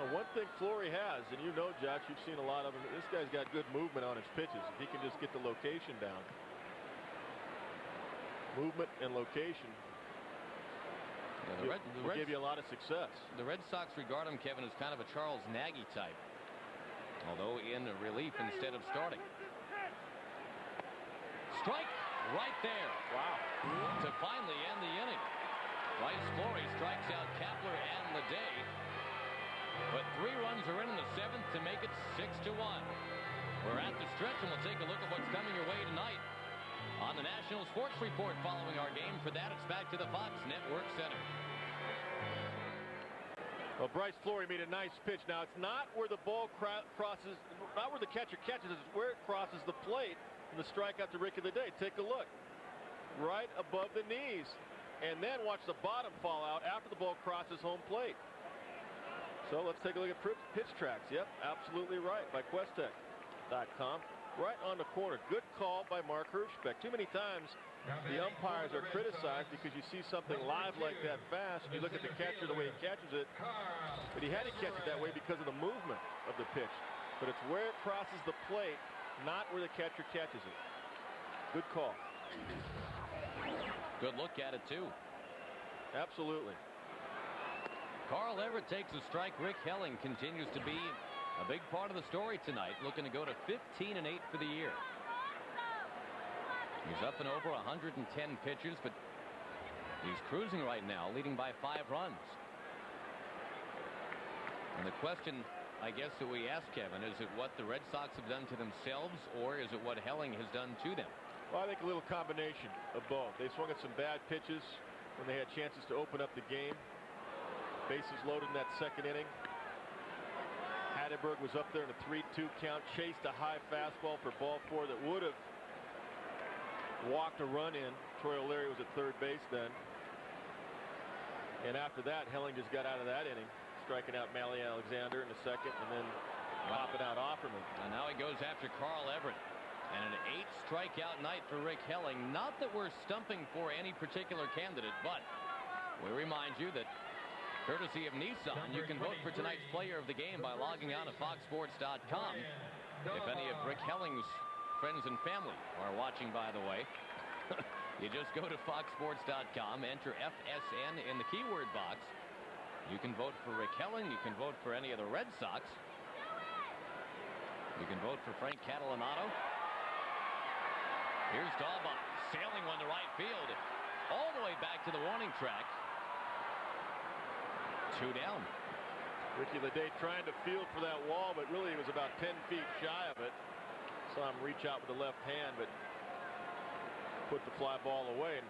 Well, one thing Flory has, and you know, Josh, you've seen a lot of him, this guy's got good movement on his pitches. If he can just get the location down. Movement and location. Yeah, will give you a lot of success. The Red Sox regard him, Kevin, as kind of a Charles Nagy type, although in relief instead of starting. Strike right there. Wow. To finally end the inning. Bryce Flory strikes out Kapler and Leday, but 3 runs are in the 7th to make it 6-1. We're at the stretch, and we'll take a look at what's coming your way tonight on the National Sports Report following our game. For that, it's back to the Fox Network Center. Well, Bryce Flory made a nice pitch. Now, it's not where the ball crosses, not where the catcher catches it, it's where it crosses the plate. And the strikeout to Ricky Leday. Take a look. Right above the knees. And then watch the bottom fall out after the ball crosses home plate. So let's take a look at pitch tracks. Yep, absolutely right, by Questec.com. Right on the corner. Good call by Mark Hirschbeck. Too many times the umpires are criticized because you see something live like that fast, and you look at the catcher the way he catches it, but he had to catch it that way because of the movement of the pitch. But it's where it crosses the plate, not where the catcher catches it. Good call. Good look at it, too. Absolutely. Carl Everett takes a strike. Rick Helling continues to be a big part of the story tonight, looking to go to 15-8 for the year. He's up and over 110 pitches, but he's cruising right now, leading by 5 runs. And the question, I guess, that we ask Kevin, is it what the Red Sox have done to themselves, or is it what Helling has done to them? Well, I think a little combination of both. They swung at some bad pitches when they had chances to open up the game. Bases loaded in that second inning. Hatteberg was up there in a 3-2 count, chased a high fastball for ball 4 that would have walked a run in. Troy O'Leary was at third base then. And after that, Helling just got out of that inning, striking out Mally Alexander in the second and then popping out Offerman. And now he goes after Carl Everett. And an 8 strikeout night for Rick Helling. Not that we're stumping for any particular candidate, but we remind you that courtesy of Nissan, you can vote for tonight's player of the game by logging on to foxsports.com. If any of Rick Helling's friends and family are watching, by the way, you just go to foxsports.com, enter FSN in the keyword box. You can vote for Rick Helling. You can vote for any of the Red Sox. You can vote for Frank Catalanato. Here's Daubach, sailing one to right field, all the way back to the warning track. 2 down. Ricky Leday trying to field for that wall, but really he was about 10 feet shy of it. Saw him reach out with the left hand, but put the fly ball away. And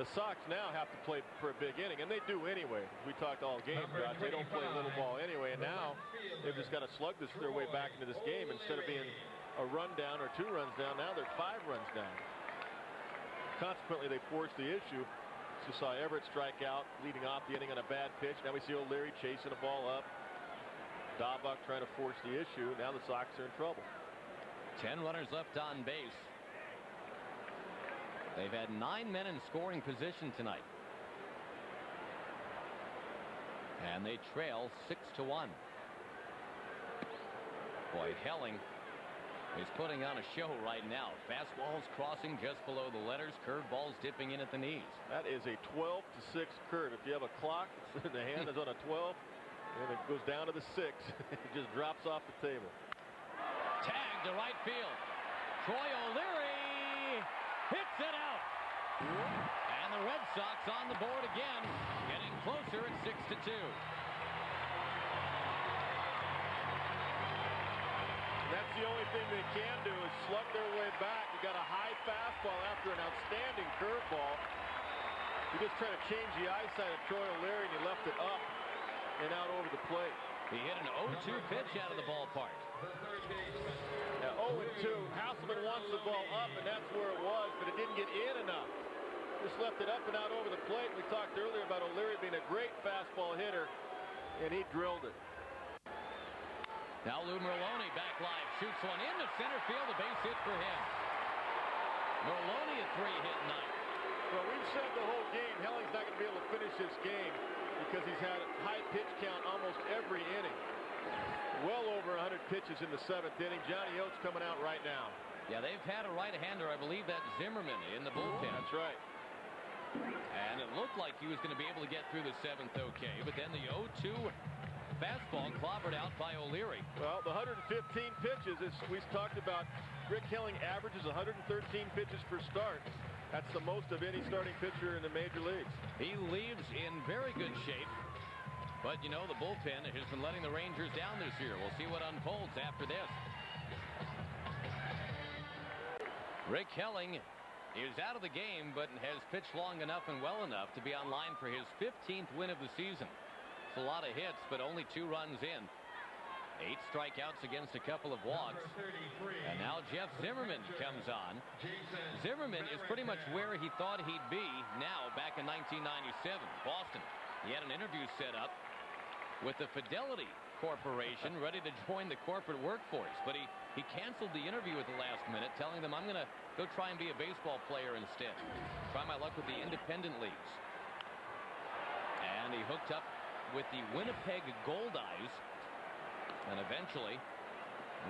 the Sox now have to play for a big inning, and they do anyway. We talked all game, Josh. They don't play little ball anyway, and now they've just got to slug their way back into this game. Instead of being a run down or 2 runs down, now they're 5 runs down. Consequently, they forced the issue. Just saw Everett strike out, leading off the inning on a bad pitch. Now we see O'Leary chasing the ball up. Daubach trying to force the issue. Now the Sox are in trouble. 10 runners left on base. They've had 9 men in scoring position tonight. And they trail 6-1. Boy, Helling is putting on a show right now. Fastballs crossing just below the letters, curveballs dipping in at the knees. That is a 12-6 curve. If you have a clock, the hand is on a 12, and it goes down to the 6. It just drops off the table. Tag to right field. Troy O'Leary hits it out. And the Red Sox on the board again, getting closer at 6-2. That's the only thing they can do is slug their way back. You got a high fastball after an outstanding curveball. You just try to change the eyesight of Troy O'Leary, and you left it up and out over the plate. He hit an 0-2 pitch out of the ballpark. Now 0-2. Hasselman wants the ball up, and that's where it was, but it didn't get in enough. Just left it up and out over the plate. We talked earlier about O'Leary being a great fastball hitter, and he drilled it. Now Lou Merlone back live, shoots one into center field, a base hit for him. Merlone a 3-hit night. Well, we've said the whole game Helling's not going to be able to finish this game because he's had a high pitch count almost every inning. Well over 100 pitches in the 7th inning. Johnny Oates coming out right now. Yeah, they've had a right-hander, I believe that's Zimmerman in the bullpen. That's right. And it looked like he was going to be able to get through the 7th okay, but then the 0-2 fastball clobbered out by O'Leary. Well, the 115 pitches, as we talked about, Rick Helling averages 113 pitches per start. That's the most of any starting pitcher in the major leagues. He leaves in very good shape. But, you know, the bullpen has been letting the Rangers down this year. We'll see what unfolds after this. Rick Helling is out of the game, but has pitched long enough and well enough to be on line for his 15th win of the season. It's a lot of hits, but only 2 runs in. 8 strikeouts against a couple of walks. And now Jeff Zimmerman comes on. Zimmerman is pretty much where he thought he'd be now back in 1997, Boston. He had an interview set up with the Fidelity Corporation ready to join the corporate workforce. But he canceled the interview at the last minute, telling them, I'm going to go try and be a baseball player instead. Try my luck with the independent leagues. And he hooked up with the Winnipeg Goldeyes. And eventually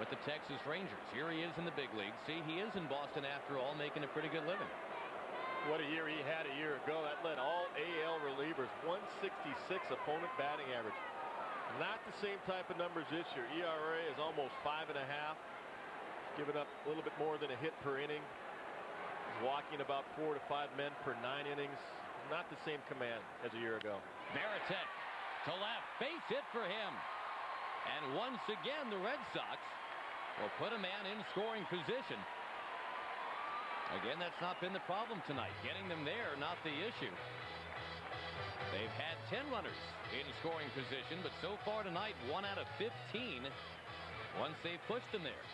with the Texas Rangers. Here he is in the big league. See, he is in Boston after all, making a pretty good living. What a year he had a year ago. That led all AL relievers. 166 opponent batting average. Not the same type of numbers this year. ERA is almost 5.5. Giving up a little bit more than a hit per inning. His walking about 4 to 5 men per 9 innings. Not the same command as a year ago. Veritek to left. Base hit for him. And once again, the Red Sox will put a man in scoring position. Again, that's not been the problem tonight. Getting them there, not the issue. They've had 10 runners in scoring position, but so far tonight, 1 out of 15 once they've pushed them there.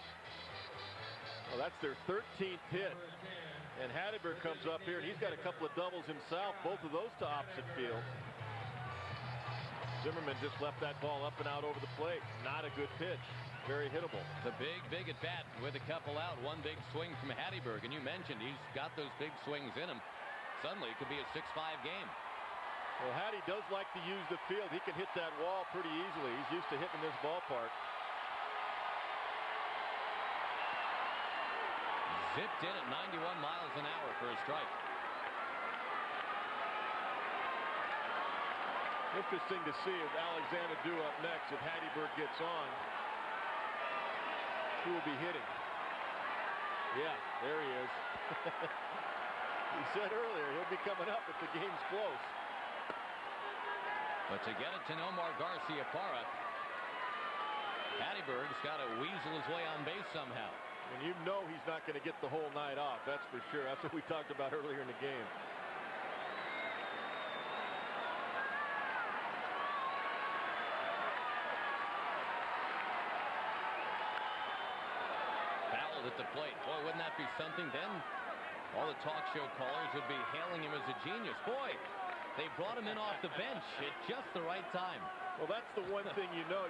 Well, that's their 13th hit. And Hatteberg comes up here, and he's got a couple of doubles himself, both of those to opposite field. Zimmerman just left that ball up and out over the plate. Not a good pitch. Very hittable. The big at bat with a couple out. One big swing from Hatteberg, and you mentioned he's got those big swings in him. Suddenly, it could be a 6-5 game. Well, Hattie does like to use the field. He can hit that wall pretty easily. He's used to hitting this ballpark. Zipped in at 91 miles an hour for a strike. Interesting to see if Alexander do up next. If Hatteberg gets on, who will be hitting? Yeah, there he is. He said earlier he'll be coming up if the game's close. But to get it to Nomar Garciaparra, Hatteberg's got to weasel his way on base somehow. And you know he's not going to get the whole night off, that's for sure. That's what we talked about earlier in the game. Fouled at the plate. Boy, wouldn't that be something? Then all the talk show callers would be hailing him as a genius. Boy, they brought him in off the bench at just the right time. Well, that's the one thing you know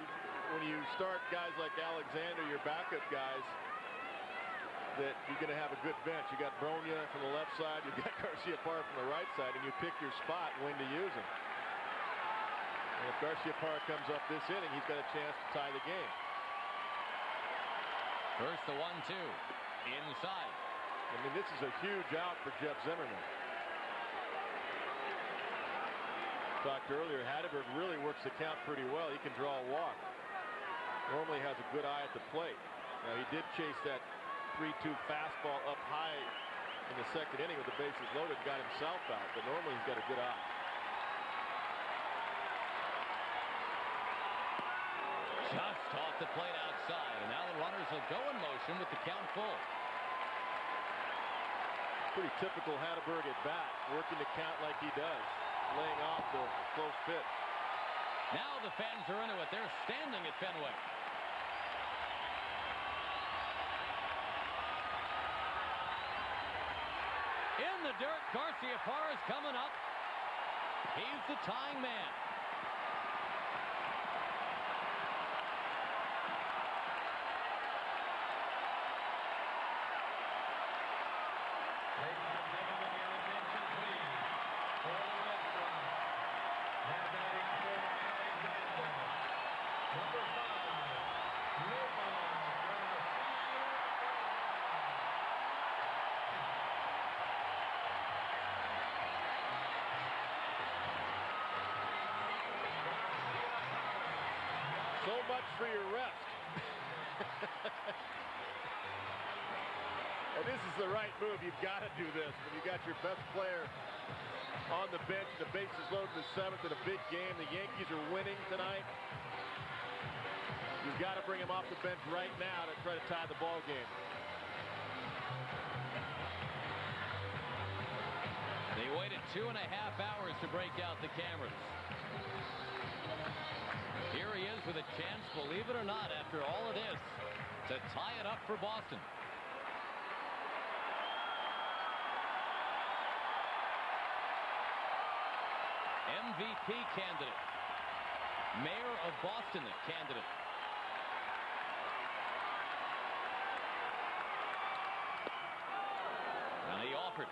when you start guys like Alexander, your backup guys, that you're going to have a good bench. You got Bronya from the left side, you got Garciaparra from the right side, and you pick your spot when to use him. And if Garciaparra comes up this inning, he's got a chance to tie the game. First the 1-2 inside. I mean, this is a huge out for Jeff Zimmerman. Talked earlier, Hatteberg really works the count pretty well. He can draw a walk. Normally has a good eye at the plate. Now, he did chase that 3-2 fastball up high in the second inning with the bases loaded, got himself out, but normally he's got a good eye. Just off the plate outside, and now the runners will go in motion with the count full. Pretty typical Hatteberg at bat, working the count like he does, laying off the close pitch. Now the fans are into it. They're standing at Fenway. In the dirt, Garciaparra is coming up. He's the tying man. Ladies and gentlemen, your attention, please. For the Red Sox, now batting for Alexander, number 5, Nomar So much for your rest. Well, this is the right move. You've got to do this when you got your best player on the bench. The bases loaded in the 7th in a big game. The Yankees are winning tonight. You've got to bring him off the bench right now to try to tie the ball game. They waited 2.5 hours to break out the cameras. Here he is with a chance, believe it or not, after all of this, to tie it up for Boston. MVP candidate. Mayor of Boston candidate. And he offered.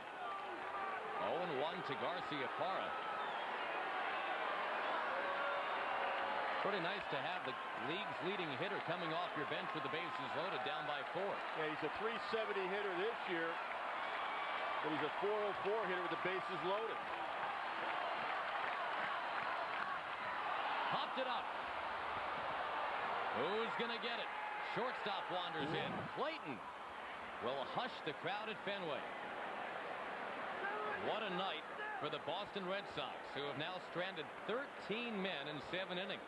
0-1 to Garciaparra. Pretty nice to have the league's leading hitter coming off your bench with the bases loaded, down by 4. Yeah, he's a .370 hitter this year, but he's a .404 hitter with the bases loaded. Popped it up. Who's going to get it? Shortstop wanders in. Clayton will hush the crowd at Fenway. What a night for the Boston Red Sox, who have now stranded 13 men in 7 innings.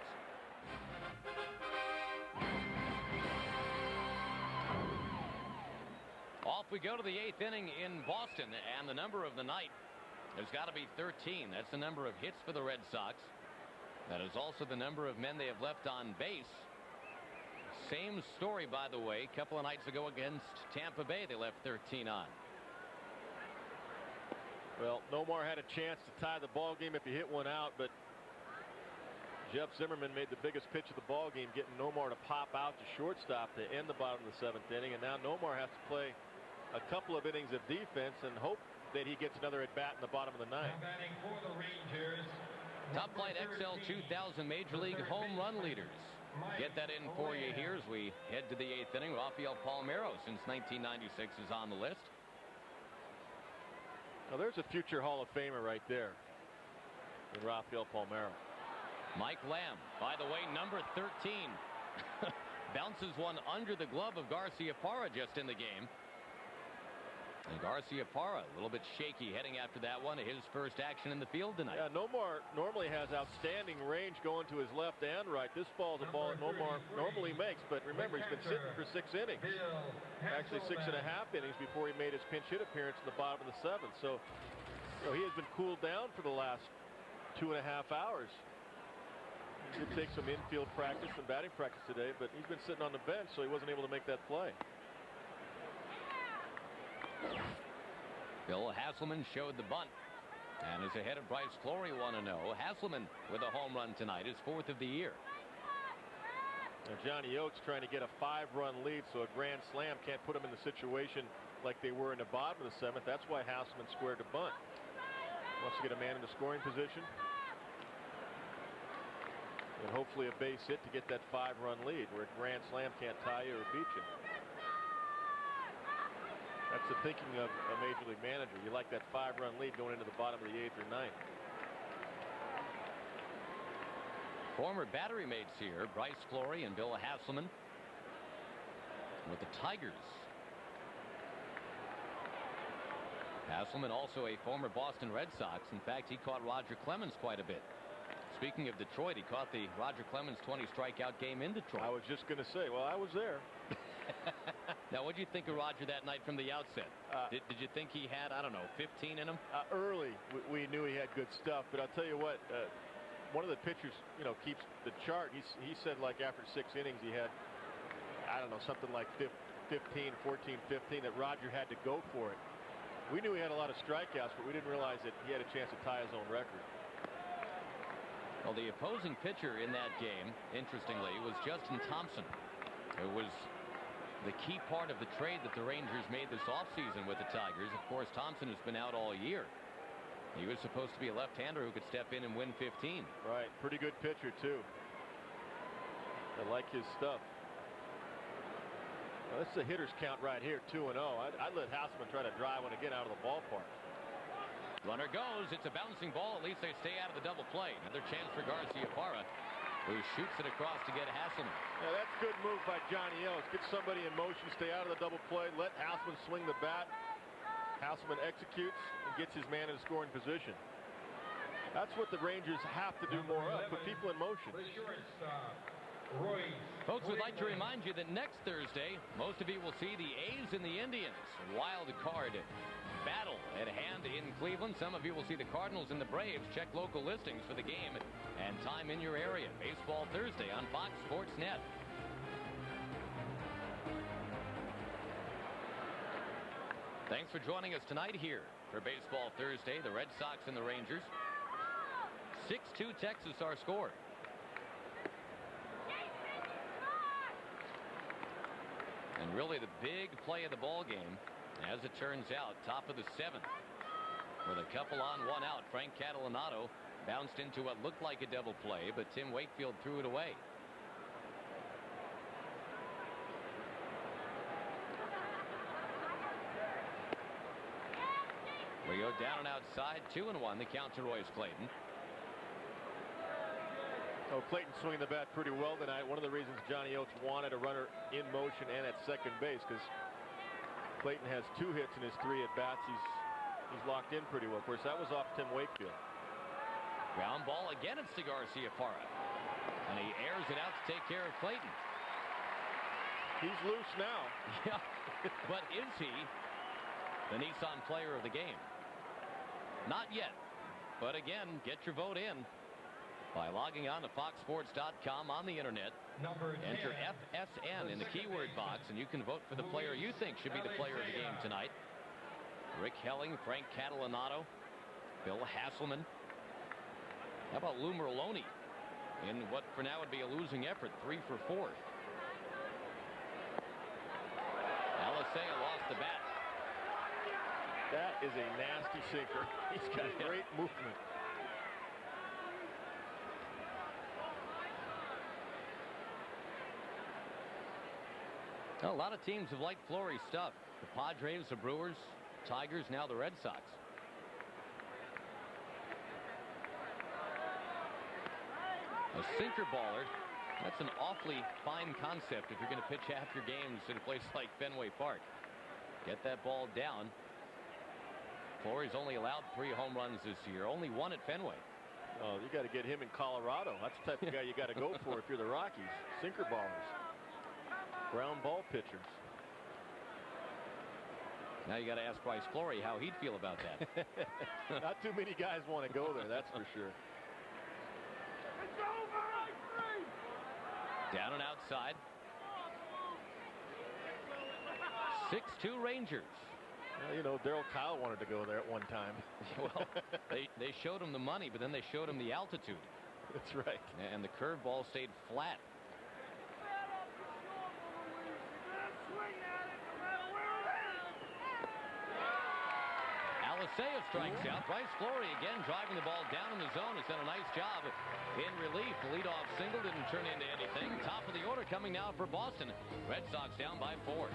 Off we go to the 8th inning in Boston, and the number of the night has got to be 13. That's the number of hits for the Red Sox. That is also the number of men they have left on base. Same story, by the way, a couple of nights ago against Tampa Bay. They left 13 on. Well, Nomar had a chance to tie the ball game if he hit one out, but Jeff Zimmerman made the biggest pitch of the ball game, getting Nomar to pop out to shortstop to end the bottom of the 7th inning. And now Nomar has to play a couple of innings of defense and hope that he gets another at bat in the bottom of the 9th. Now batting for the Rangers. Top Flight XL 2000 Major League home run leaders. Get that in for you here as we head to the 8th inning. Rafael Palmeiro, since 1996, is on the list. Now there's a future Hall of Famer right there in Rafael Palmeiro. Mike Lamb, by the way, number 13. Bounces one under the glove of Garciaparra just in the game. And Garciaparra a little bit shaky heading after that one. His first action in the field tonight. Yeah, Nomar normally has outstanding range going to his left and right. This ball is a ball that Nomar normally makes, but remember, he's been sitting for 6 innings. Actually 6.5 innings before he made his pinch hit appearance in the bottom of the 7th. So, you know, he has been cooled down for the last 2.5 hours. He did take some infield practice and batting practice today, but he's been sitting on the bench, so he wasn't able to make that play. Bill Hasselman showed the bunt and is ahead of Bryce Flory 1-0. Hasselman with a home run tonight, his 4th of the year. Now Johnny Oates trying to get a 5-run lead, so a grand slam can't put him in the situation like they were in the bottom of the 7th. That's why Hasselman squared the bunt. Wants to get a man in the scoring position. And hopefully a base hit to get that 5-run lead where a grand slam can't tie you or beat you. That's the thinking of a Major League manager. You like that 5-run lead going into the bottom of the 8th or 9th. Former battery mates here, Bryce Flory and Bill Hasselman with the Tigers. Hasselman also a former Boston Red Sox. In fact, he caught Roger Clemens quite a bit. Speaking of Detroit, he caught the Roger Clemens 20 strikeout game in Detroit. I was just going to say, well, I was there. Now, what did you think of Roger that night from the outset? Did you think he had, I don't know, 15 in him? Early, we knew he had good stuff, but I'll tell you what, one of the pitchers, you know, keeps the chart. He said, like, after 6 innings, he had, I don't know, something like 15, 14, 15, that Roger had to go for it. We knew he had a lot of strikeouts, but we didn't realize that he had a chance to tie his own record. Well, the opposing pitcher in that game, interestingly, was Justin Thompson, who was the key part of the trade that the Rangers made this offseason with the Tigers. Of course, Thompson has been out all year. He was supposed to be a left-hander who could step in and win 15. Right. Pretty good pitcher, too. I like his stuff. Well, this is a hitter's count right here, 2-0. I'd let Hasselman try to drive one again out of the ballpark. Runner goes. It's a bouncing ball. At least they stay out of the double play. Another chance for Garciaparra, who shoots it across to get Hasselman. Yeah, that's a good move by Johnny Oates. Get somebody in motion, stay out of the double play, let Hasselman swing the bat. Hasselman executes and gets his man in a scoring position. That's what the Rangers have to do more of, put people in motion. Folks, we'd like to remind you that next Thursday, most of you will see the A's and the Indians. Wild card battle at hand in Cleveland. Some of you will see the Cardinals and the Braves. Check local listings for the game and time in your area. Baseball Thursday on Fox Sports Net. Thanks for joining us tonight here for Baseball Thursday. The Red Sox and the Rangers. 6-2 Texas our score. And really the big play of the ball game, as it turns out, top of the 7th. With a couple on, 1 out, Frank Catalanato bounced into what looked like a double play, but Tim Wakefield threw it away. We go down and outside, 2-1, the count to Royce Clayton. Oh, Clayton swinging the bat pretty well tonight. One of the reasons Johnny Oates wanted a runner in motion and at second base, because Clayton has 2 hits in his 3 at-bats. He's He's locked in pretty well. Of course, that was off Tim Wakefield. Ground ball again. It's to Garcia Parra. And he airs it out to take care of Clayton. He's loose now. Yeah, but is he the Nissan player of the game? Not yet. But again, get your vote in by logging on to foxsports.com on the internet. Enter FSN in the keyword box, and you can vote for the player you think should be the player of the game tonight. Rick Helling, Frank Catalanato, Bill Hasselman. How about Lou Merloni in what for now would be a losing effort, 3 for 4. Alicea lost the bat. That is a nasty sinker. He's got great movement. Well, a lot of teams have liked Fleury's stuff. The Padres, the Brewers, Tigers, now the Red Sox. A sinker baller. That's an awfully fine concept if you're going to pitch half your games at a place like Fenway Park. Get that ball down. Fleury's only allowed 3 home runs this year. Only 1 at Fenway. Oh, you got to get him in Colorado. That's the type of guy you got to go for if you're the Rockies. Sinker ballers. Ground ball pitchers. Now you got to ask Bryce Fleury how he'd feel about that. Not too many guys want to go there, that's for sure. Down and outside. 6-2 Rangers. Well, you know, Darryl Kyle wanted to go there at one time. Well, they showed him the money, but then they showed him the altitude. That's right. And the curveball stayed flat. Alicea strikes out. Bryce Fleury again driving the ball down in the zone. Has done a nice job in relief. The leadoff single didn't turn into anything. Top of the order coming now for Boston. Red Sox down by 4.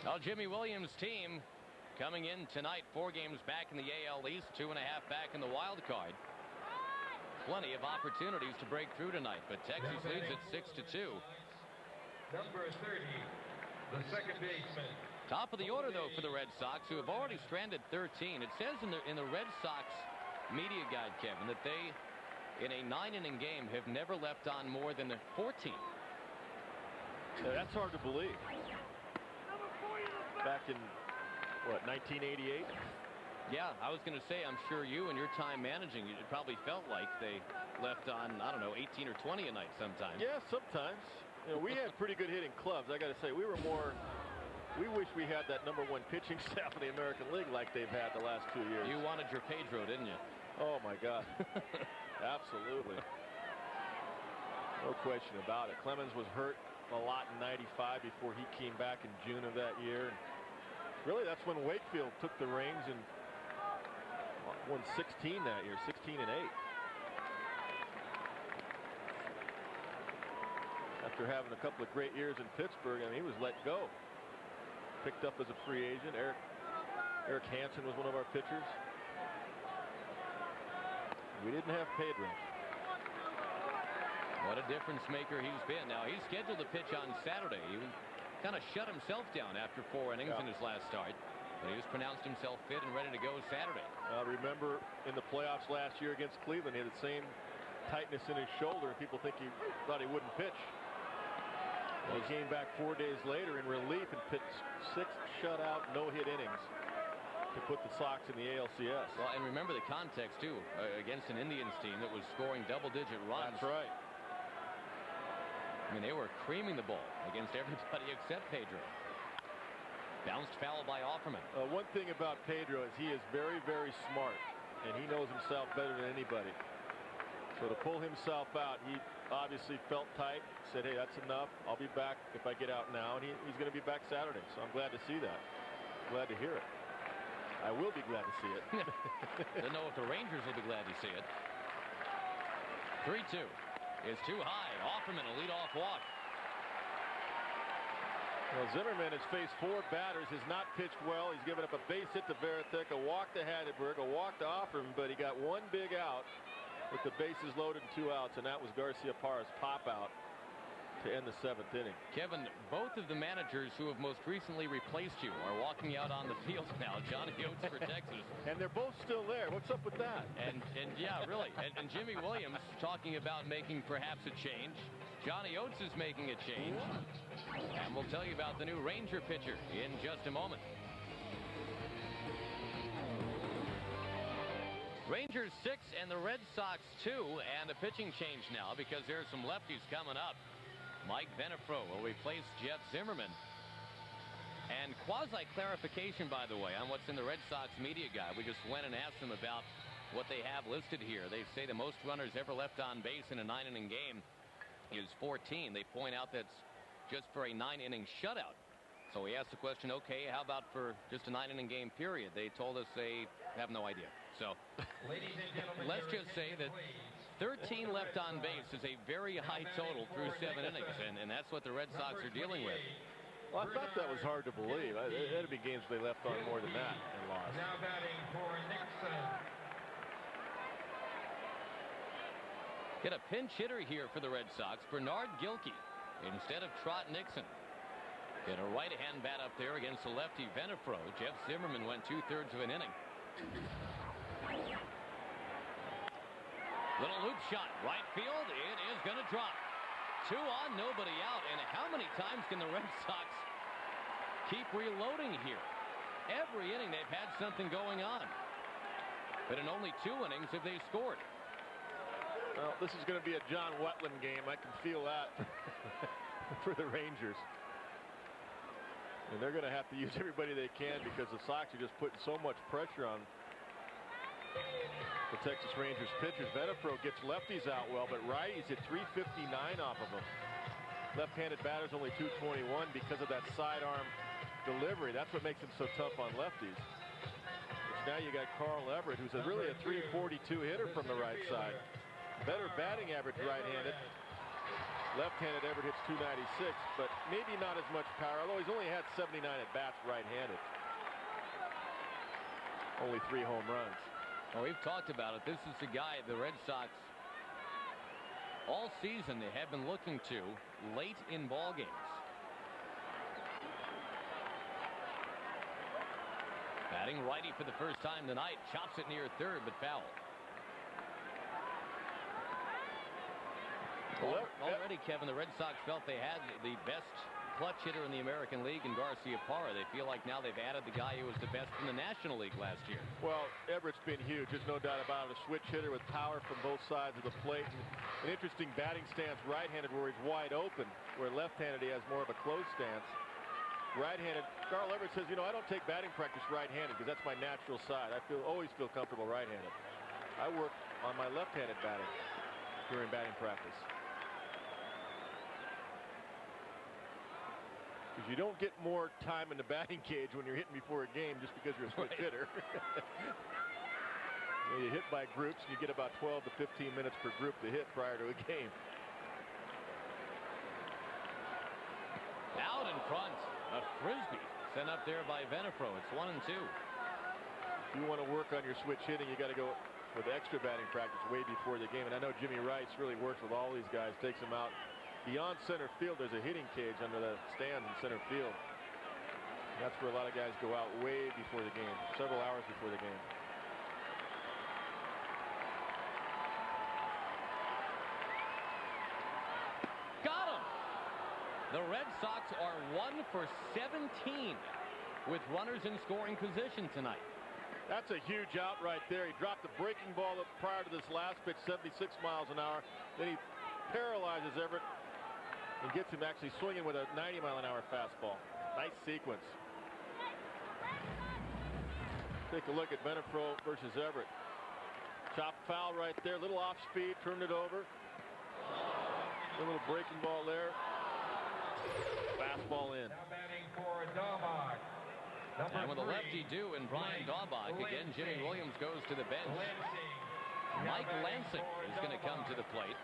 Well, Jimmy Williams' team coming in tonight. 4 games back in the AL East, 2.5 back in the wild card. Plenty of opportunities to break through tonight, but Texas leads at 6-2. Number 30, the second baseman. Top of the order, though, for the Red Sox, who have already stranded 13. It says in the Red Sox media guide, Kevin, that they, in a 9-inning game, have never left on more than 14. Yeah, that's hard to believe. Back in, what, 1988? Yeah, I was going to say, I'm sure you and your time managing, it probably felt like they left on, I don't know, 18 or 20 a night sometimes. Yeah, sometimes. You know, we had pretty good hitting clubs. I got to say, we wish we had that #1 pitching staff in the American League like they've had the last 2 years. You wanted your Pedro, didn't you? Oh, my God. Absolutely. No question about it. Clemens was hurt a lot in '95 before he came back in June of that year. And really, that's when Wakefield took the reins and won 16 that year, 16-8. After having a couple of great years in Pittsburgh, I mean, he was let go. Picked up as a free agent. Eric Hansen was one of our pitchers. We didn't have Pedro. What a difference maker he's been. Now, he's scheduled to pitch on Saturday. He kind of shut himself down after 4 innings in his last start. But he has pronounced himself fit and ready to go Saturday. Remember in the playoffs last year against Cleveland, he had the same tightness in his shoulder, and people thought he wouldn't pitch. Well, he came back 4 days later in relief and pitched 6 shutout, no-hit innings to put the Sox in the ALCS. Well, and remember the context, too, against an Indians team that was scoring double-digit runs. That's right. I mean, they were creaming the ball against everybody except Pedro. Bounced foul by Offerman. One thing about Pedro is he is very, very smart, and he knows himself better than anybody. So to pull himself out, he obviously felt tight, said, hey, that's enough. I'll be back if I get out now, and he's going to be back Saturday. So I'm glad to see that. Glad to hear it. I will be glad to see it. Don't know if the Rangers will be glad to see it. 3-2 is too high. Offerman a leadoff walk. Well, Zimmerman has faced 4 batters, has not pitched well. He's given up a base hit to Veritek, a walk to Hatteberg, a walk to Offerman, but he got 1 big out with the bases loaded and 2 outs, and that was Garcia Parra's pop out to to end the 7th inning. Kevin, both of the managers who have most recently replaced you are walking out on the field now. Johnny Oates for Texas. And they're both still there. What's up with that? And yeah, really. And Jimmy Williams talking about making perhaps a change. Johnny Oates is making a change. And we'll tell you about the new Ranger pitcher in just a moment. Rangers 6 and the Red Sox 2, and a pitching change now because there's some lefties coming up. Mike Venefro will replace Jeff Zimmerman. And quasi-clarification, by the way, on what's in the Red Sox media guide. We just went and asked them about what they have listed here. They say the most runners ever left on base in a 9-inning game is 14. They point out that's just for a 9-inning shutout. So we asked the question, okay, how about for just a 9-inning game period? They told us they have no idea. So let's just say that 13 left on base is a very high total through 7 innings, and that's what the Red Sox are dealing with. Well, I thought that was hard to believe. There'd be games they left on more than that and lost. Now batting for Nixon. Get a pinch hitter here for the Red Sox, Bernard Gilkey, instead of Trot Nixon. Get a right-hand bat up there against the lefty Venefro. Jeff Zimmerman went 2/3 of an inning. Little loop shot, right field. It is going to drop. 2 on, nobody out. And how many times can the Red Sox keep reloading here? Every inning they've had something going on. But in only 2 innings have they scored. Well, this is going to be a John Wetland game. I can feel that for the Rangers. And they're going to have to use everybody they can because the Sox are just putting so much pressure on the Texas Rangers pitchers. Venefro gets lefties out well, but righties hit 359 off of him. Left-handed batters only 221 because of that sidearm delivery. That's what makes him so tough on lefties. Which now you got Carl Everett, who's really a 342 hitter from the right side. Better batting average right-handed. Left-handed Everett hits 296, but maybe not as much power, although he's only had 79 at-bats right-handed. Only 3 home runs. Well, we've talked about it. This is the guy the Red Sox all season they have been looking to late in ball games. Batting righty for the first time tonight. Chops it near third, but foul. Already, Kevin, the Red Sox felt they had the best clutch hitter in the American League in Garcia Parra. They feel like now they've added the guy who was the best in the National League last year. Well, Everett's been huge. There's no doubt about it. A switch hitter with power from both sides of the plate. And an interesting batting stance right-handed where he's wide open, where left-handed he has more of a closed stance. Right-handed, Carl Everett says, you know, I don't take batting practice right-handed because that's my natural side. I always feel comfortable right-handed. I work on my left-handed batting during batting practice. Because you don't get more time in the batting cage when you're hitting before a game just because you're a switch hitter. You hit by groups and you get about 12 to 15 minutes per group to hit prior to a game. Out in front, a frisbee sent up there by Venefro. It's 1-2. If you want to work on your switch hitting, you got to go with extra batting practice way before the game. And I know Jimmy Rice really works with all these guys, takes them out beyond center field. There's a hitting cage under the stands in center field. That's where a lot of guys go out way before the game, several hours before the game. Got him! The Red Sox are 1 for 17 with runners in scoring position tonight. That's a huge out right there. He dropped the breaking ball prior to this last pitch, 76 miles an hour. Then he paralyzes Everett and gets him actually swinging with a 90-mile-an-hour fastball. Nice sequence. Take a look at Venefro versus Everett. Chop foul right there. Little off speed. Turned it over. A little breaking ball there. Fastball in. Now batting for Daubach. And with a lefty due and Brian Daubach, again, Jimmy Williams goes to the bench. Mike Lansing is going to come to the plate.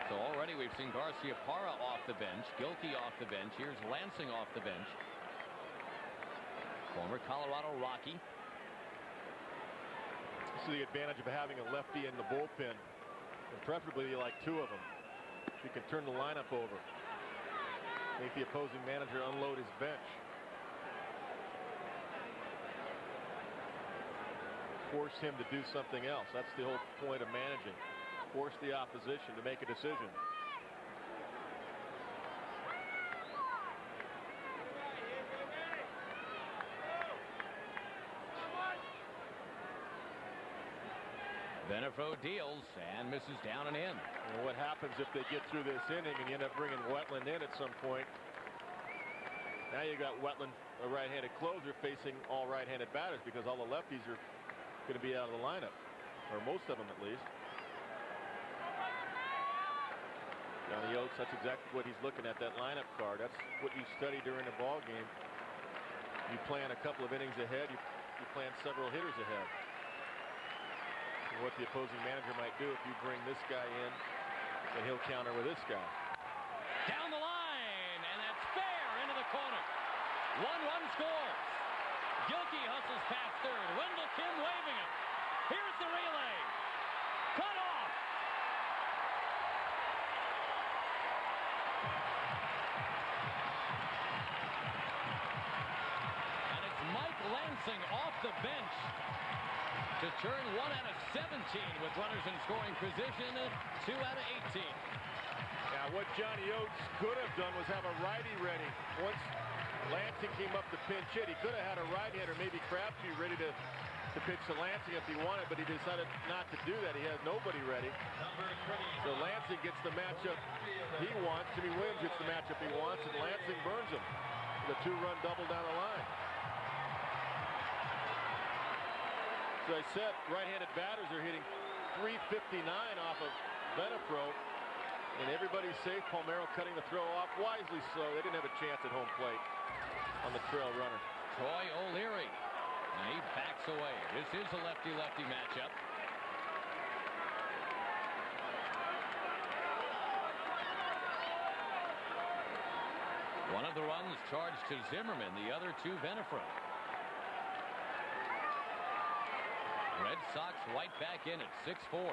So already we've seen Garcia Parra off the bench, Gilkey off the bench. Here's Lansing off the bench. Former Colorado Rocky. This is the advantage of having a lefty in the bullpen. And preferably you like 2 of them. He can turn the lineup over. Make the opposing manager unload his bench. Force him to do something else. That's the whole point of managing. Force the opposition to make a decision. Venafro deals and misses down and in. And what happens if they get through this inning and you end up bringing Wetland in at some point? Now you got Wetland, a right-handed closer, facing all right-handed batters because all the lefties are going to be out of the lineup, or most of them at least. Johnny Oates, that's exactly what he's looking at, that lineup card. That's what you study during a ball game. You plan a couple of innings ahead. You plan several hitters ahead. And what the opposing manager might do if you bring this guy in, and he'll counter with this guy. Down the line, and that's fair into the corner. 1 run scores. Gilkey hustles past third. Wendell Kim waving him. Here's the relay. Cut off. And it's Mike Lansing off the bench to turn 1 out of 17 with runners in scoring position, 2 out of 18. Now what Johnny Oates could have done was have a righty ready. Once Lansing came up to pinch hit, he could have had a right-hander, maybe Crabtree, ready to pitch to Lansing if he wanted, but he decided not to do that. He has nobody ready. So Lansing gets the matchup he wants. Jimmy Williams gets the matchup he wants, and Lansing burns him with a 2-run double down the line. As I said, right-handed batters are hitting .359 off of Venafro, and everybody's safe. Palmeiro cutting the throw off, wisely so. They didn't have a chance at home plate on the trail runner. Troy O'Leary, and he backs away. This is a lefty-lefty matchup. One of the runs charged to Zimmerman, the other to Venafro. Red Sox right back in at 6-4.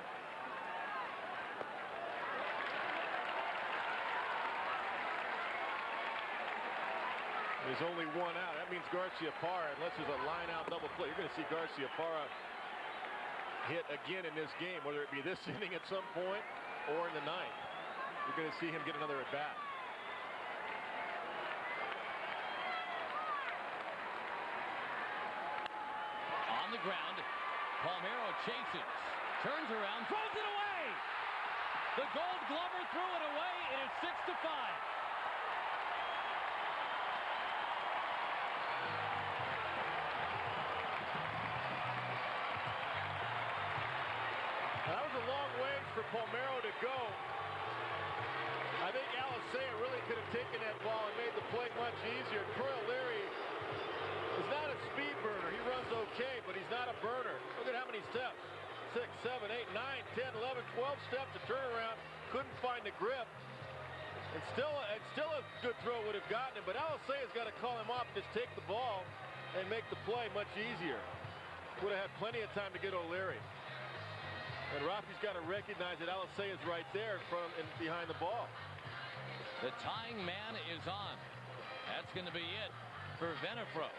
There's only 1 out. That means Garciaparra, unless there's a line-out double play, you're going to see Garciaparra hit again in this game, whether it be this inning at some point or in the 9th. You're going to see him get another at-bat. On the ground, Palmeiro chases, turns around, throws it away. The Gold Glover threw it away. It is 6-5. That was a long ways for Palmeiro to go. I think Alicea really could have taken that ball and made the play much easier. Troy O'Leary is not a speed burner. He runs okay, but he's not a burner. Look at how many steps. 6, 7, 8, 9, 10, 11, 12 steps to turn around. Couldn't find the grip. And still a good throw would have gotten him, but Alicea's got to call him off, just take the ball and make the play much easier. Would have had plenty of time to get O'Leary. And Rafi's got to recognize that Alicea is right there in front and behind the ball. The tying man is on. That's going to be it for Venafro.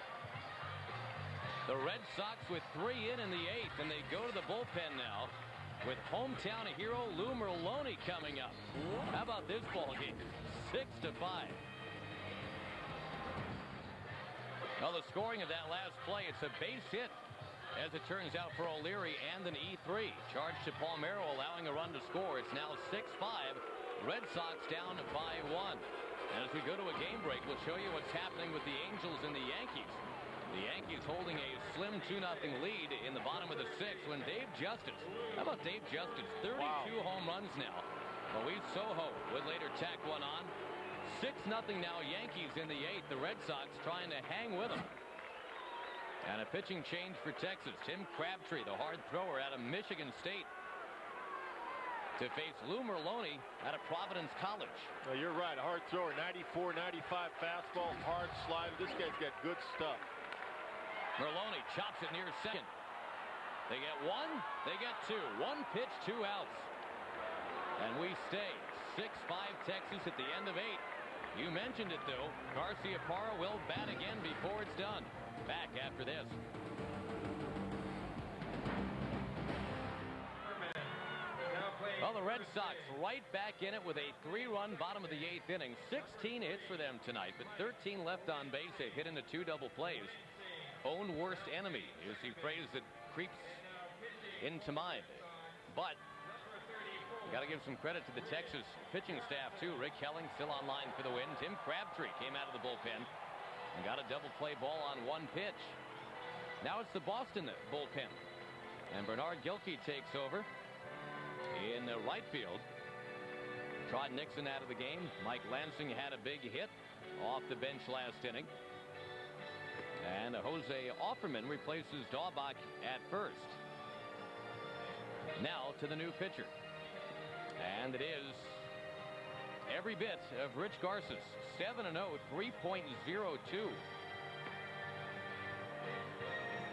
The Red Sox with 3 in the 8th, and they go to the bullpen now with hometown hero Lou Merlone coming up. How about this ball game? 6-5. Well, the scoring of that last play, it's a base hit, as it turns out, for O'Leary and an E3. Charge to Palmeiro, allowing a run to score. It's now 6-5. Red Sox down by 1. And as we go to a game break, we'll show you what's happening with the Angels and the Yankees. The Yankees holding a slim 2-0 lead in the bottom of the 6th when Dave Justice, how about Dave Justice, 32 home runs now. Luis Sojo would later tack one on. 6-0 now Yankees in the 8th. The Red Sox trying to hang with them. And a pitching change for Texas. Tim Crabtree, the hard thrower out of Michigan State, to face Lou Merlone out of Providence College. Well, you're right. A hard thrower, 94, 95 fastball, hard slide. This guy's got good stuff. Merlone chops it near second. They get 1, they get 2. 1 pitch, 2 outs. And we stay 6-5 Texas at the end of 8. You mentioned it, though. Garciaparra will bat again before it's done. Back after this. Well, the Red Sox right back in it with a 3-run bottom of the 8th inning. 16 hits for them tonight, but 13 left on base. They hit into 2 double plays. Own worst enemy is the phrase that creeps into mind. But got to give some credit to the Texas pitching staff, too. Rick Helling still on line for the win. Tim Crabtree came out of the bullpen and got a double play ball on 1 pitch. Now it's the Boston bullpen. And Bernard Gilkey takes over in the right field. Trot Nixon out of the game. Mike Lansing had a big hit off the bench last inning. And Jose Offerman replaces Daubach at first. Now to the new pitcher. And it is every bit of Rich Garces. 7-0, 3.02.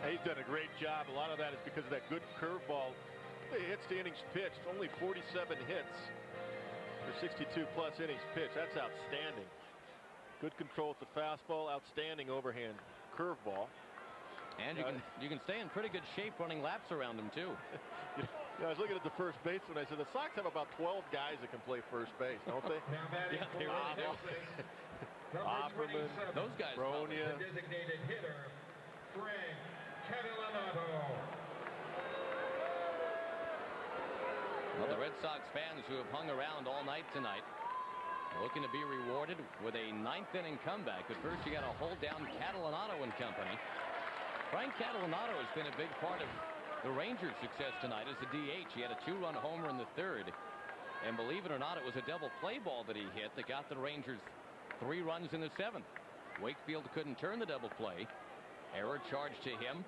He's done a great job. A lot of that is because of that good curveball. He hits the innings pitched. Only 47 hits for 62-plus innings pitched. That's outstanding. Good control with the fastball. Outstanding overhand curveball. And you can stay in pretty good shape running laps around him, too. I was looking at the first baseman. I said the Sox have about 12 guys that can play first base, don't they? Yeah, they really do. Offerman, those guys. Bronya. Designated hitter, Frank Catalanato. Well, the Red Sox fans who have hung around all night tonight looking to be rewarded with a 9th inning comeback. But first you got to hold down Catalanato and company. Frank Catalanato has been a big part of the Rangers' success tonight as a DH. He had a 2-run homer in the 3rd. And believe it or not, it was a double play ball that he hit that got the Rangers 3 runs in the 7th. Wakefield couldn't turn the double play. Error charged to him.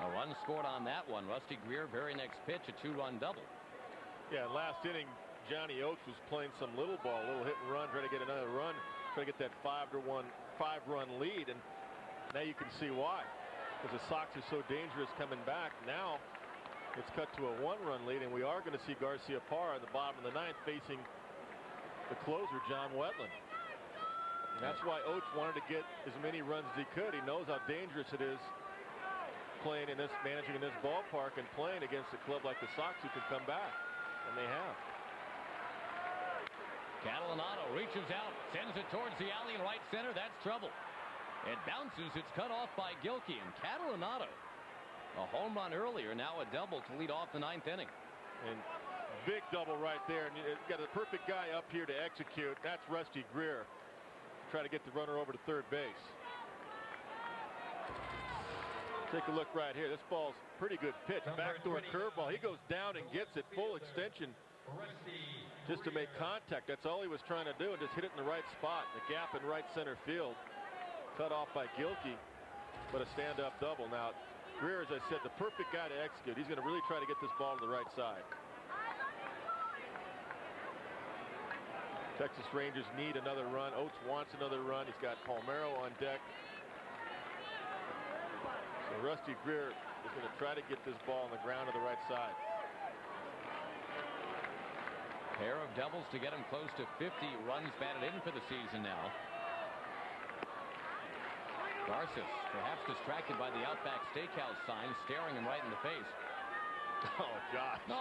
A run scored on that one. Rusty Greer, very next pitch, a 2-run double. Yeah, last inning, Johnny Oates was playing some little ball, a little hit and run, trying to get another run, trying to get that 5-run lead. And now you can see why. Because the Sox are so dangerous coming back. Now it's cut to a 1-run lead, and we are going to see Garciaparra at the bottom of the 9th facing the closer, John Wetland. And that's why Oates wanted to get as many runs as he could. He knows how dangerous it is playing in this, managing in this ballpark and playing against a club like the Sox who can come back, and they have. Catalanato reaches out, sends it towards the alley in right center. That's trouble. It bounces. It's cut off by Gilkey. And Catalanato, a home run earlier, now a double to lead off the 9th inning. And big double right there. And you got a perfect guy up here to execute. That's Rusty Greer. Try to get the runner over to 3rd base. Take a look right here. This ball's pretty good pitch. Backdoor curveball. He goes down and gets it full extension just to make contact. That's all he was trying to do, and just hit it in the right spot. The gap in right center field. Cut off by Gilkey, but a stand-up double. Now, Greer, as I said, the perfect guy to execute. He's going to really try to get this ball to the right side. Texas Rangers need another run. Oates wants another run. He's got Palmeiro on deck. So Rusty Greer is going to try to get this ball on the ground to the right side. Pair of doubles to get him close to 50 runs batted in for the season now. Garces, perhaps distracted by the Outback Steakhouse sign, staring him right in the face. Oh, gosh. No.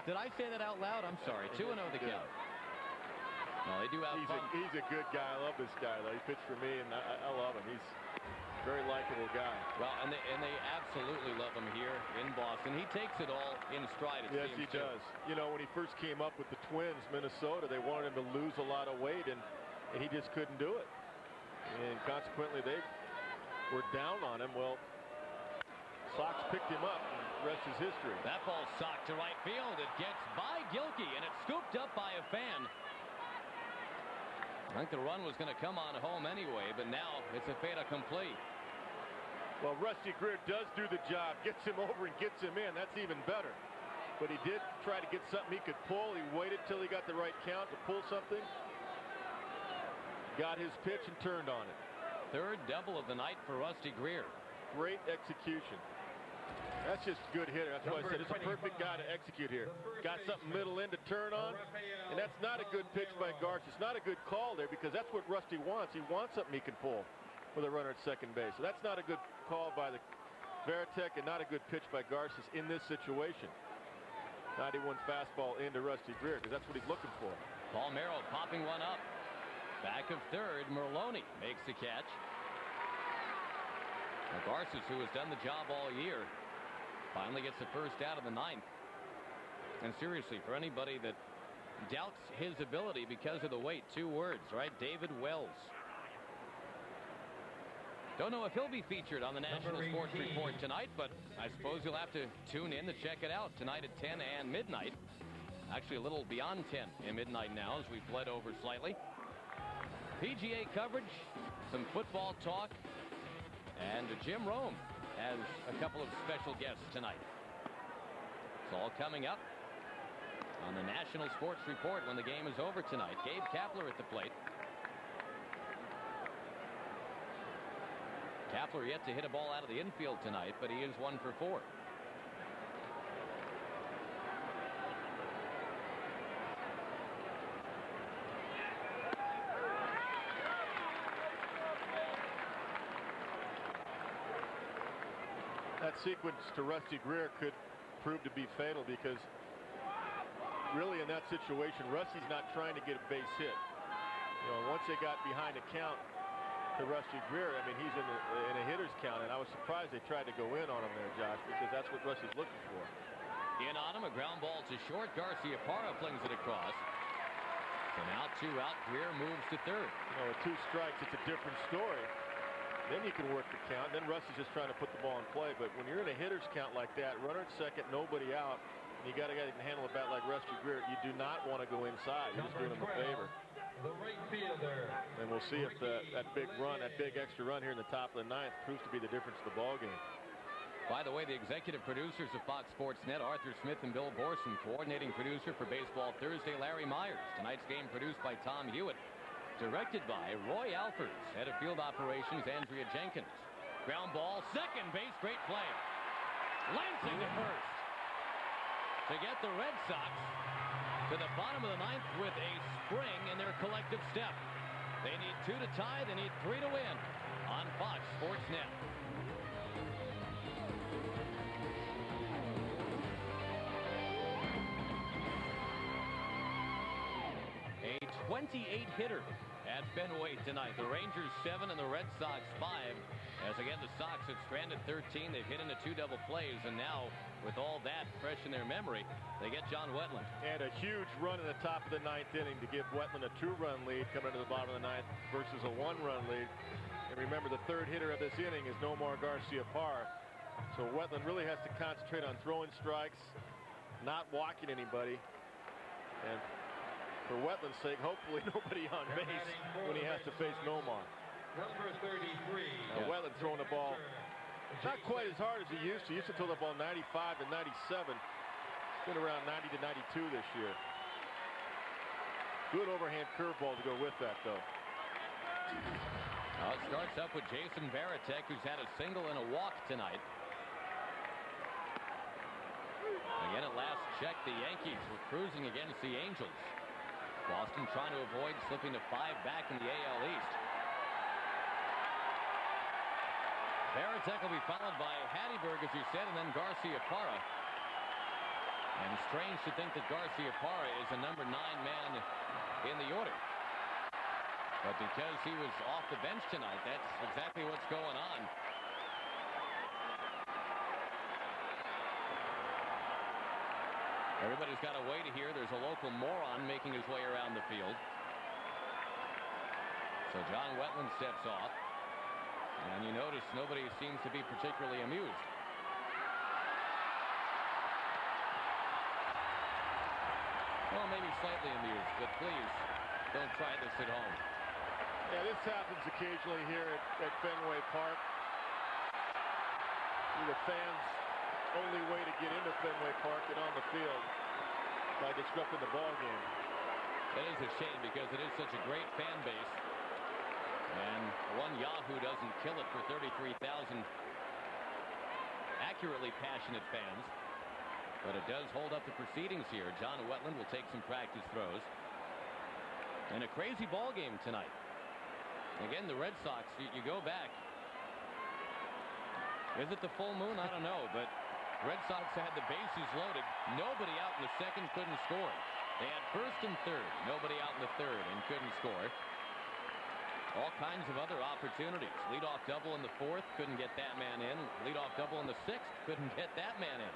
Did I say that out loud? I'm sorry. 2-0 the count. No, they do have fun. He's a good guy. I love this guy, though. He pitched for me, and I love him. He's a very likable guy. Well, and they absolutely love him here in Boston. He takes it all in stride. Yes, he does. You know, when he first came up with the Twins, Minnesota, they wanted him to lose a lot of weight, and he just couldn't do it. And consequently, they were down on him. Well, Sox picked him up, and the rest is history. That ball socked to right field. It gets by Gilkey, and it's scooped up by a fan. I think the run was going to come on home anyway, but now it's a fait accompli. Well, Rusty Greer does do the job, gets him over and gets him in. That's even better. But he did try to get something he could pull. He waited till he got the right count to pull something. Got his pitch and turned on it. 3rd double of the night for Rusty Greer. Great execution. That's just good hitter. That's why I said it's a perfect guy to execute here. Got something middle in to turn on, and that's not a good pitch by Garcia. It's not a good call there because that's what Rusty wants. He wants something he can pull with a runner at second base. So that's not a good call by the Varitek and not a good pitch by Garcia in this situation. 91 fastball into Rusty Greer because that's what he's looking for. Palmeiro popping one up. Back of third, Merlone makes the catch. Garcia, who has done the job all year, finally gets the first out of the ninth. And seriously, for anybody that doubts his ability because of the weight, 2 words, right? David Wells. Don't know if he'll be featured on the National Sports Report tonight, but I suppose you'll have to tune in to check it out tonight at 10 and midnight. Actually, a little beyond 10 and midnight now as we bled over slightly. PGA coverage, some football talk, and Jim Rome has a couple of special guests tonight. It's all coming up on the National Sports Report when the game is over tonight. Gabe Kapler at the plate. Kapler yet to hit a ball out of the infield tonight, but he is 1 for 4. That sequence to Rusty Greer could prove to be fatal because really in that situation, Rusty's not trying to get a base hit. You know, once they got behind a count to Rusty Greer, I mean, he's in a hitter's count, and I was surprised they tried to go in on him there, Josh, because that's what Rusty's looking for. In on him, a ground ball to short. Garcia Parra flings it across. So now 2 out. Greer moves to third. You know, with 2 strikes, it's a different story. Then you can work the count. Then Rusty's just trying to put the ball in play. But when you're in a hitter's count like that, runner at second, nobody out, and you got a guy that can handle a bat like Rusty Greer, you do not want to go inside. You're just doing him a favor. The right fielder. And we'll see if that big run, that big extra run here in the top of the ninth proves to be the difference in the ball game. By the way, the executive producers of Fox Sports Net, Arthur Smith and Bill Borson. Coordinating producer for Baseball Thursday, Larry Myers. Tonight's game produced by Tom Hewitt. Directed by Roy Alfers. Head of field operations, Andrea Jenkins. Ground ball, second base, great play. Lansing to first. To get the Red Sox to the bottom of the ninth with a spring in their collective step. They need 2 to tie, they need 3 to win on Fox Sports Net. A 28-hitter at Fenway tonight. The Rangers 7 and the Red Sox 5. As again, the Sox have stranded 13. They've hit into 2 double plays, and now with all that fresh in their memory, they get John Wetland. And a huge run in the top of the ninth inning to give Wetland a 2-run lead coming into the bottom of the ninth versus a 1-run lead. And remember, the third hitter of this inning is Nomar Garciaparra. So Wetland really has to concentrate on throwing strikes, not walking anybody. And for Wetland's sake, hopefully nobody on base when he has to face Nomar. Number 33. Now Wetland throwing the ball not quite as hard as he used to. He used to throw the ball 95 to 97. It's been around 90 to 92 this year. Good overhand curveball to go with that, though. It starts up with Jason Varitek, who's had a single and a walk tonight. Again, at last check, the Yankees were cruising against the Angels. Boston trying to avoid slipping to 5 back in the AL East. Varitek will be followed by Hatteberg, as you said, and then Garciaparra. And strange to think that Garciaparra is a number 9 man in the order. But because he was off the bench tonight, that's exactly what's going on. Everybody's got to wait here. There's a local moron making his way around the field. So John Wetland steps off. And you notice nobody seems to be particularly amused. Well, maybe slightly amused, but please don't try this at home. Yeah, this happens occasionally here at Fenway Park. The fans' only way to get into Fenway Park and on the field by disrupting the ball game. That is a shame because it is such a great fan base. And one Yahoo doesn't kill it for 33,000 accurately passionate fans. But it does hold up the proceedings here. John Wetland will take some practice throws. And a crazy ball game tonight. Again, the Red Sox, you go back. Is it the full moon? I don't know. But Red Sox had the bases loaded. Nobody out in the second, couldn't score. They had first and third. Nobody out in the third and couldn't score. All kinds of other opportunities. Leadoff double in the fourth. Couldn't get that man in. Leadoff double in the sixth. Couldn't get that man in.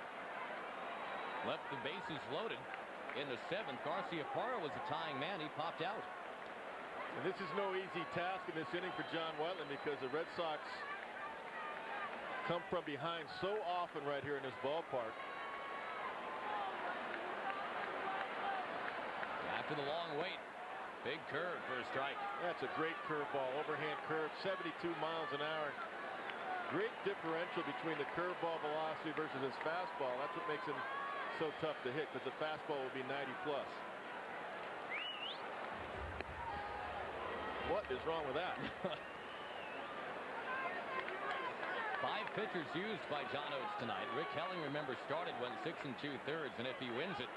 Left the bases loaded in the seventh. Garciaparra was the tying man. He popped out. And this is no easy task in this inning for John Wetland because the Red Sox come from behind so often right here in this ballpark. After the long wait, big curve for a strike. That's a great curveball, overhand curve, 72 miles an hour. Great differential between the curveball velocity versus his fastball. That's what makes him so tough to hit, because the fastball will be 90 plus. What is wrong with that? 5 pitchers used by John Oates tonight. Rick Helling, remember, started, went 6 2/3, and if he wins it,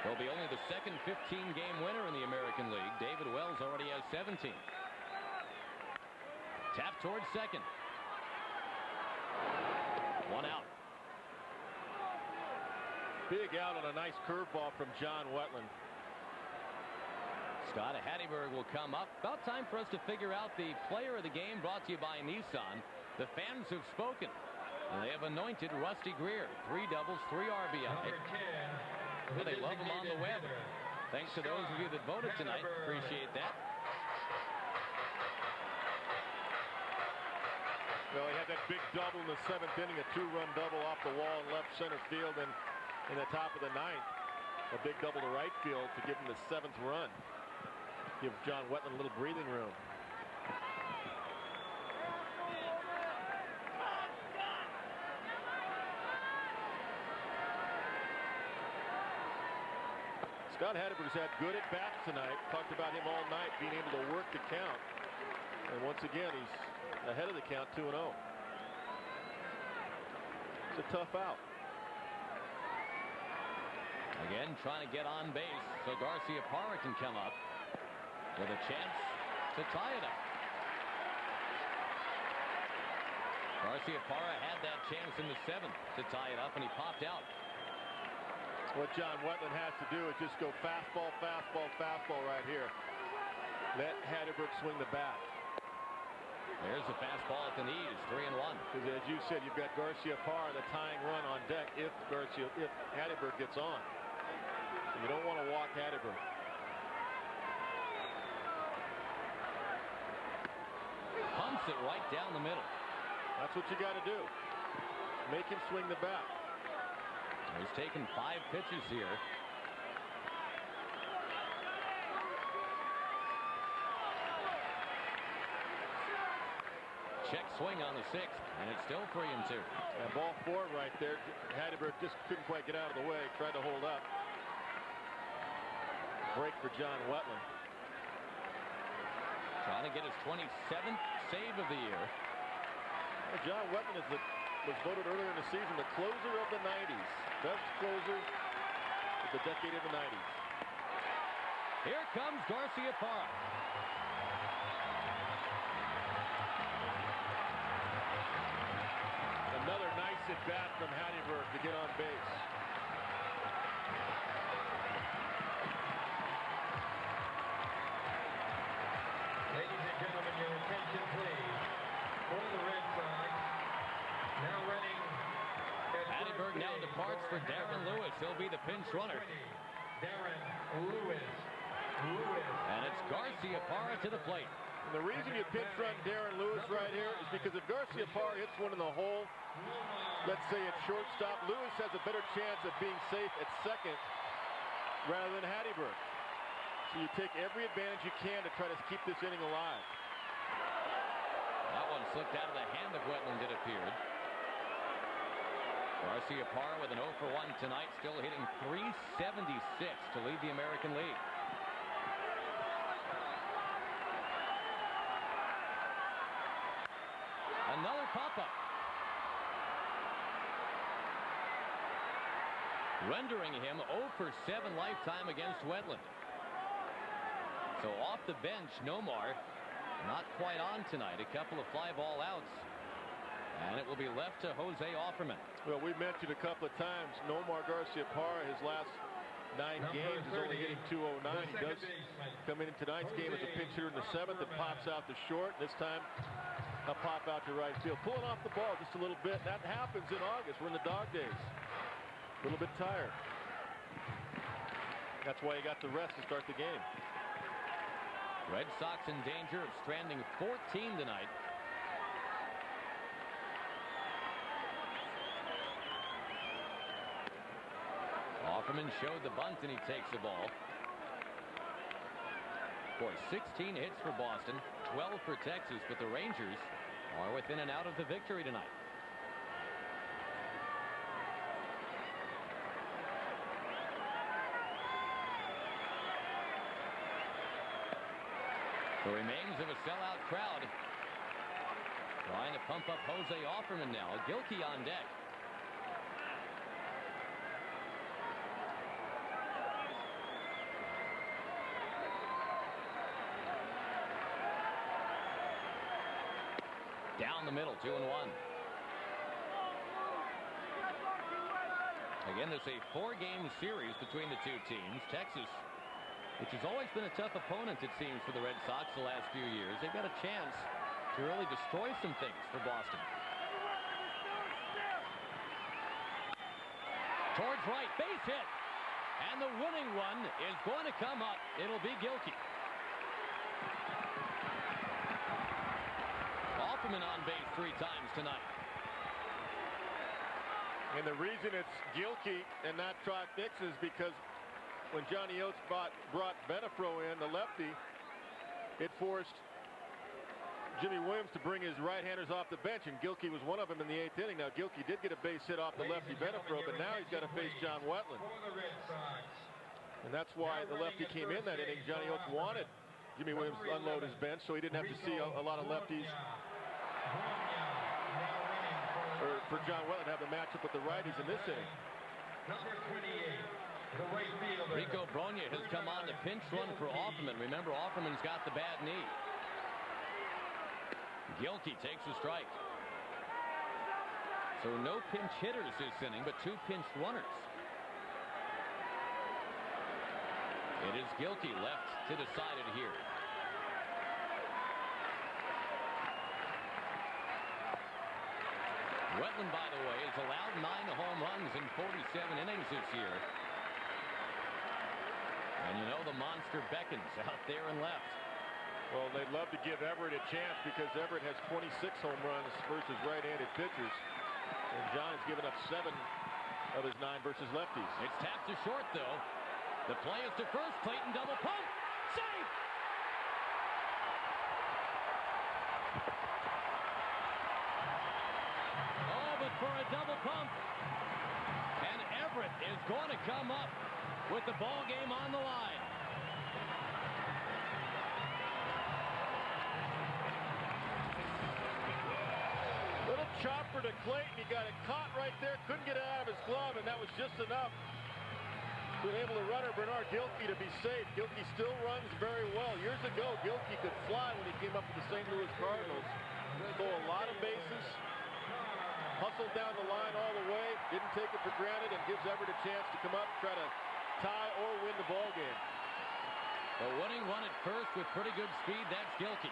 he'll be only the second 15-game winner in the American League. David Wells already has 17. Tap towards second. 1 out. Big out on a nice curveball from John Wetland. Scott Hatteberg will come up. About time for us to figure out the player of the game, brought to you by Nissan. The fans have spoken, and they have anointed Rusty Greer. 3 doubles, 3 RBI. Number 10. Well, they love him on the web. Thanks to those of you that voted tonight. Appreciate that. Well, he had that big double in the 7th inning, a 2-run double off the wall in left center field, and in the top of the 9th, a big double to right field to give him the 7th run. Give John Wetland a little breathing room. Scott Hatteberg's had good at bats tonight. Talked about him all night, being able to work the count. And once again, he's ahead of the count, 2-0. It's a tough out. Again, trying to get on base so Garciaparra can come up with a chance to tie it up. Garciaparra had that chance in the 7th to tie it up, and he popped out. What John Wetland has to do is just go fastball, fastball, fastball right here. Let Hatteberg swing the bat. There's the fastball at the knees, 3-1. Because as you said, you've got Garciaparra, the tying run on deck if Hatteberg gets on. So you don't want to walk Hatteberg. Pumps it right down the middle. That's what you got to do. Make him swing the bat. He's taken 5 pitches here. Check swing on the 6th, and it's still 3-2. Yeah, ball 4 right there. Hatteberg just couldn't quite get out of the way. Tried to hold up. Break for John Wetland. Trying to get his 27th save of the year. Well, John Wetland was voted earlier in the season the closer of the 90s. Best closer of the decade of the 90s. Here comes Garciaparra. Another nice at bat from Hatteberg to get on base. Ladies and gentlemen, your attention please. For the Red Sox, now running. Hatteberg now departs for Darren Lewis. He'll be the pinch runner. Darren Lewis. And it's Garciaparra to the plate. And the reason you pinch run Darren Lewis right here is because if Garciaparra hits one in the hole, let's say it's shortstop, Lewis has a better chance of being safe at second rather than Hatteberg. So you take every advantage you can to try to keep this inning alive. That one slipped out of the hand of Wetland, it appeared. Garciaparra with an 0 for 1 tonight, still hitting .376 to lead the American League. Another pop-up. rendering him 0 for 7 lifetime against Wetland. So off the bench, Nomar not quite on tonight. A couple of fly ball outs. And it will be left to Jose Offerman. Well, we mentioned a couple of times, Nomar Garciaparra, his last 9 games is only hitting .209. He does come in tonight's game as a pinch hitter in the 7th. It pops out to short. This time, a pop out to right field. Pulling off the ball just a little bit. That happens in August. We're in the dog days. A little bit tired. That's why he got the rest to start the game. Red Sox in danger of stranding 14 tonight. Offerman showed the bunt and he takes the ball. Boy, 16 hits for Boston, 12 for Texas, but the Rangers are within and out of the victory tonight. The remains of a sellout crowd trying to pump up Jose Offerman now. Gilkey on deck. Down the middle, 2-1. Again, this is a 4-game series between the two teams. Texas, which has always been a tough opponent, it seems, for the Red Sox the last few years. They've got a chance to really destroy some things for Boston. Towards right, base hit. And the winning one is going to come up. It'll be Gilkey. Offerman on base 3 times tonight. And the reason it's Gilkey and not Trot Nix is because when Johnny Oates brought Benefro in, the lefty, it forced Jimmy Williams to bring his right-handers off the bench, and Gilkey was one of them in the 8th inning. Now, Gilkey did get a base hit off the lefty Benefro, but now he's got to face John Wetland. And that's why the lefty came in that inning. Johnny Oates wanted Jimmy Williams to unload his bench, so he didn't have to see a lot of lefties. For John Wetland to have the matchup with the righties in this inning. Number 28, the right fielder. Rico Brogna has come on the pinch run for Offerman. Remember, Offerman's got the bad knee. Gilkey takes a strike. So no pinch hitters this inning, but 2 pinch runners. It is Gilkey left to decide it here. Wetland, by the way, has allowed 9 home runs in 47 innings this year. And you know the monster beckons out there and left. Well, they'd love to give Everett a chance because Everett has 26 home runs versus right-handed pitchers. And John has given up 7 of his 9 versus lefties. It's tapped to short, though. The play is to first. Clayton double pump. Safe! For a double pump, and Everett is going to come up with the ball game on the line. Little chopper to Clayton. He got it caught right there, couldn't get it out of his glove, and that was just enough to enable the runner Bernard Gilkey to be safe. Gilkey still runs very well. Years ago, Gilkey could fly when he came up with the St. Louis Cardinals. Stole a lot of bases. Hustled down the line all the way, didn't take it for granted, and gives Everett a chance to come up, try to tie or win the ball game. The winning run at first with pretty good speed, that's Gilkey.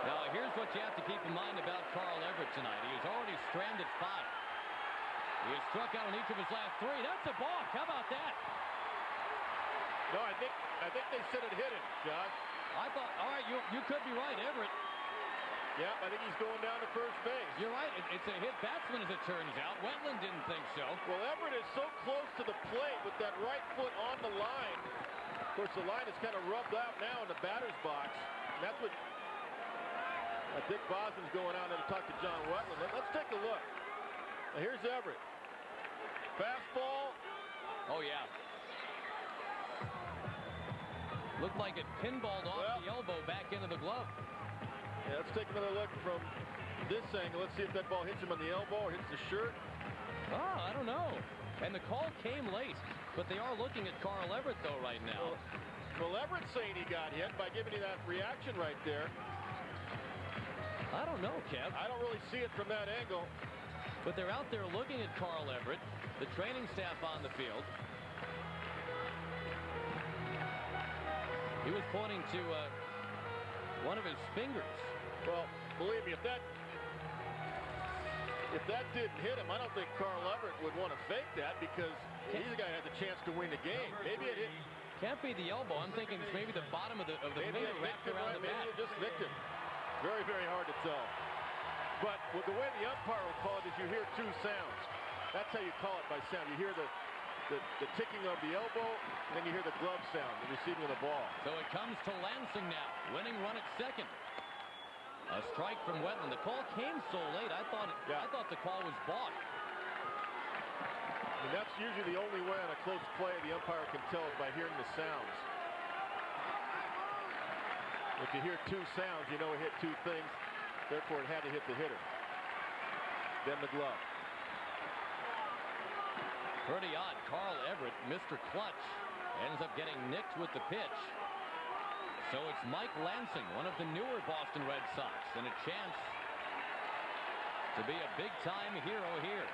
Now here's what you have to keep in mind about Carl Everett tonight. He has already stranded 5. He has struck out on each of his last 3. That's a balk. How about that? No, I think they said it hit him, Josh. I thought, all right, you could be right, Everett. Yeah, I think he's going down to first base. You're right. It's a hit batsman, as it turns out. Wetland didn't think so. Well, Everett is so close to the plate with that right foot on the line. Of course, the line is kind of rubbed out now in the batter's box. And that's what Dick Bosman's going out there to talk to John Wetland. Let's take a look. Now, here's Everett. Fastball. Oh, yeah. Looked like it pinballed off the elbow back into the glove. Yeah, let's take another look from this angle. Let's see if that ball hits him on the elbow or hits the shirt. Oh, I don't know. And the call came late, but they are looking at Carl Everett, though, right now. Well, Everett's saying he got hit by giving you that reaction right there. I don't know, Kev. I don't really see it from that angle. But they're out there looking at Carl Everett, the training staff on the field. He was pointing to one of his fingers. Well, believe me, if that didn't hit him, I don't think Carl Everett would want to fake that because he's the guy who had the chance to win the game. Maybe it hit. Can't be the elbow. I'm thinking it's maybe the bottom of the finger wrapped around the bat. Maybe it just nicked him. Very, very hard to tell. But with the way the umpire will call it is you hear two sounds. That's how you call it by sound. You hear the ticking of the elbow, and then you hear the glove sound, the receiving of the ball. So it comes to Lansing now. Winning run at second. A strike from Wetland. The call came so late. I thought the call was balked. And that's usually the only way on a close play the umpire can tell is by hearing the sounds. If you hear two sounds, you know it hit two things. Therefore, it had to hit the hitter. Then the glove. Pretty odd. Carl Everett, Mr. Clutch, ends up getting nicked with the pitch. So it's Mike Lansing, one of the newer Boston Red Sox, and a chance to be a big-time hero here.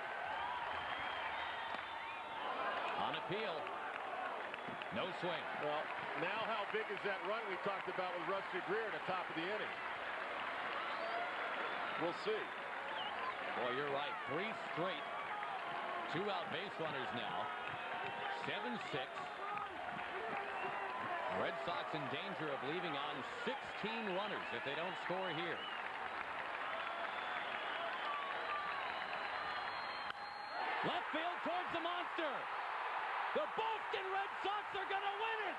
On appeal. No swing. Well, now how big is that run we talked about with Rusty Greer at the top of the inning? We'll see. Boy, you're right. 3 straight. 2-out base runners now. 7-6. Red Sox in danger of leaving on 16 runners if they don't score here. Left field towards the monster. The Boston Red Sox are going to win it.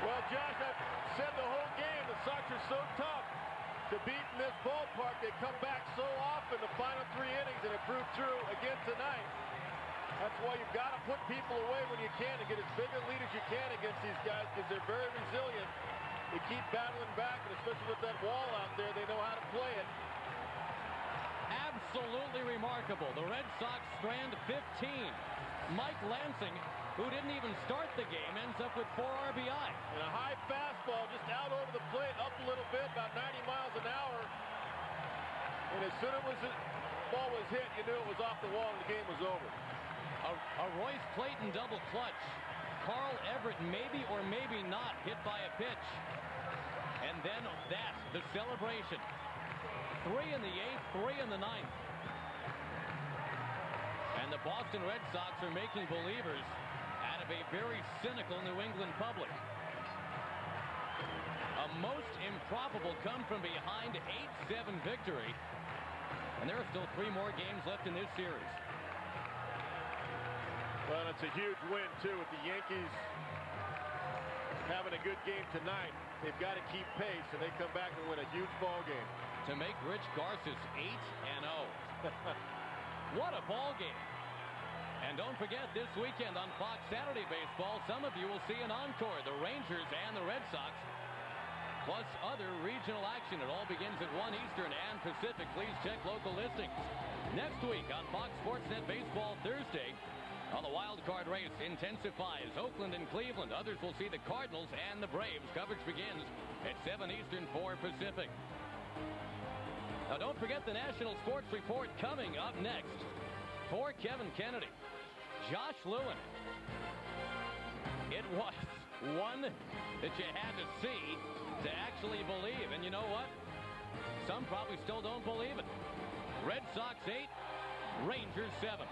Well, Josh, I've said the whole game the Sox are so tough to beat in this ballpark. They come back so often the final 3 innings, and it proved true again tonight. That's why you've got to put people away when you can and get as big a lead as you can against these guys because they're very resilient. They keep battling back, and especially with that wall out there, they know how to play it. Absolutely remarkable. The Red Sox strand 15. Mike Lansing, who didn't even start the game, ends up with 4 RBI. And a high fastball just out over the plate, up a little bit, about 90 miles an hour. And as soon as the ball was hit, you knew it was off the wall and the game was over. A Royce Clayton double clutch. Carl Everett maybe or maybe not hit by a pitch. And then that, the celebration. 3 in the 8th, 3 in the 9th. And the Boston Red Sox are making believers out of a very cynical New England public. A most improbable come from behind 8-7 victory. And there are still 3 more games left in this series. Well, it's a huge win, too, with the Yankees having a good game tonight. They've got to keep pace, and they come back and win a huge ball game. To make Rich Garces 8-0. What a ball game. And don't forget, this weekend on Fox Saturday Baseball, some of you will see an encore. The Rangers and the Red Sox, plus other regional action. It all begins at 1 Eastern and Pacific. Please check local listings. Next week on Fox Sportsnet Baseball Thursday, on the wild card race intensifies. Oakland and Cleveland. Others will see the Cardinals and the Braves. Coverage begins at 7 Eastern, 4 Pacific. Now, don't forget the National Sports Report coming up next. For Kevin Kennedy, Josh Lewin. It was one that you had to see to actually believe. And you know what? Some probably still don't believe it. Red Sox 8, Rangers 7.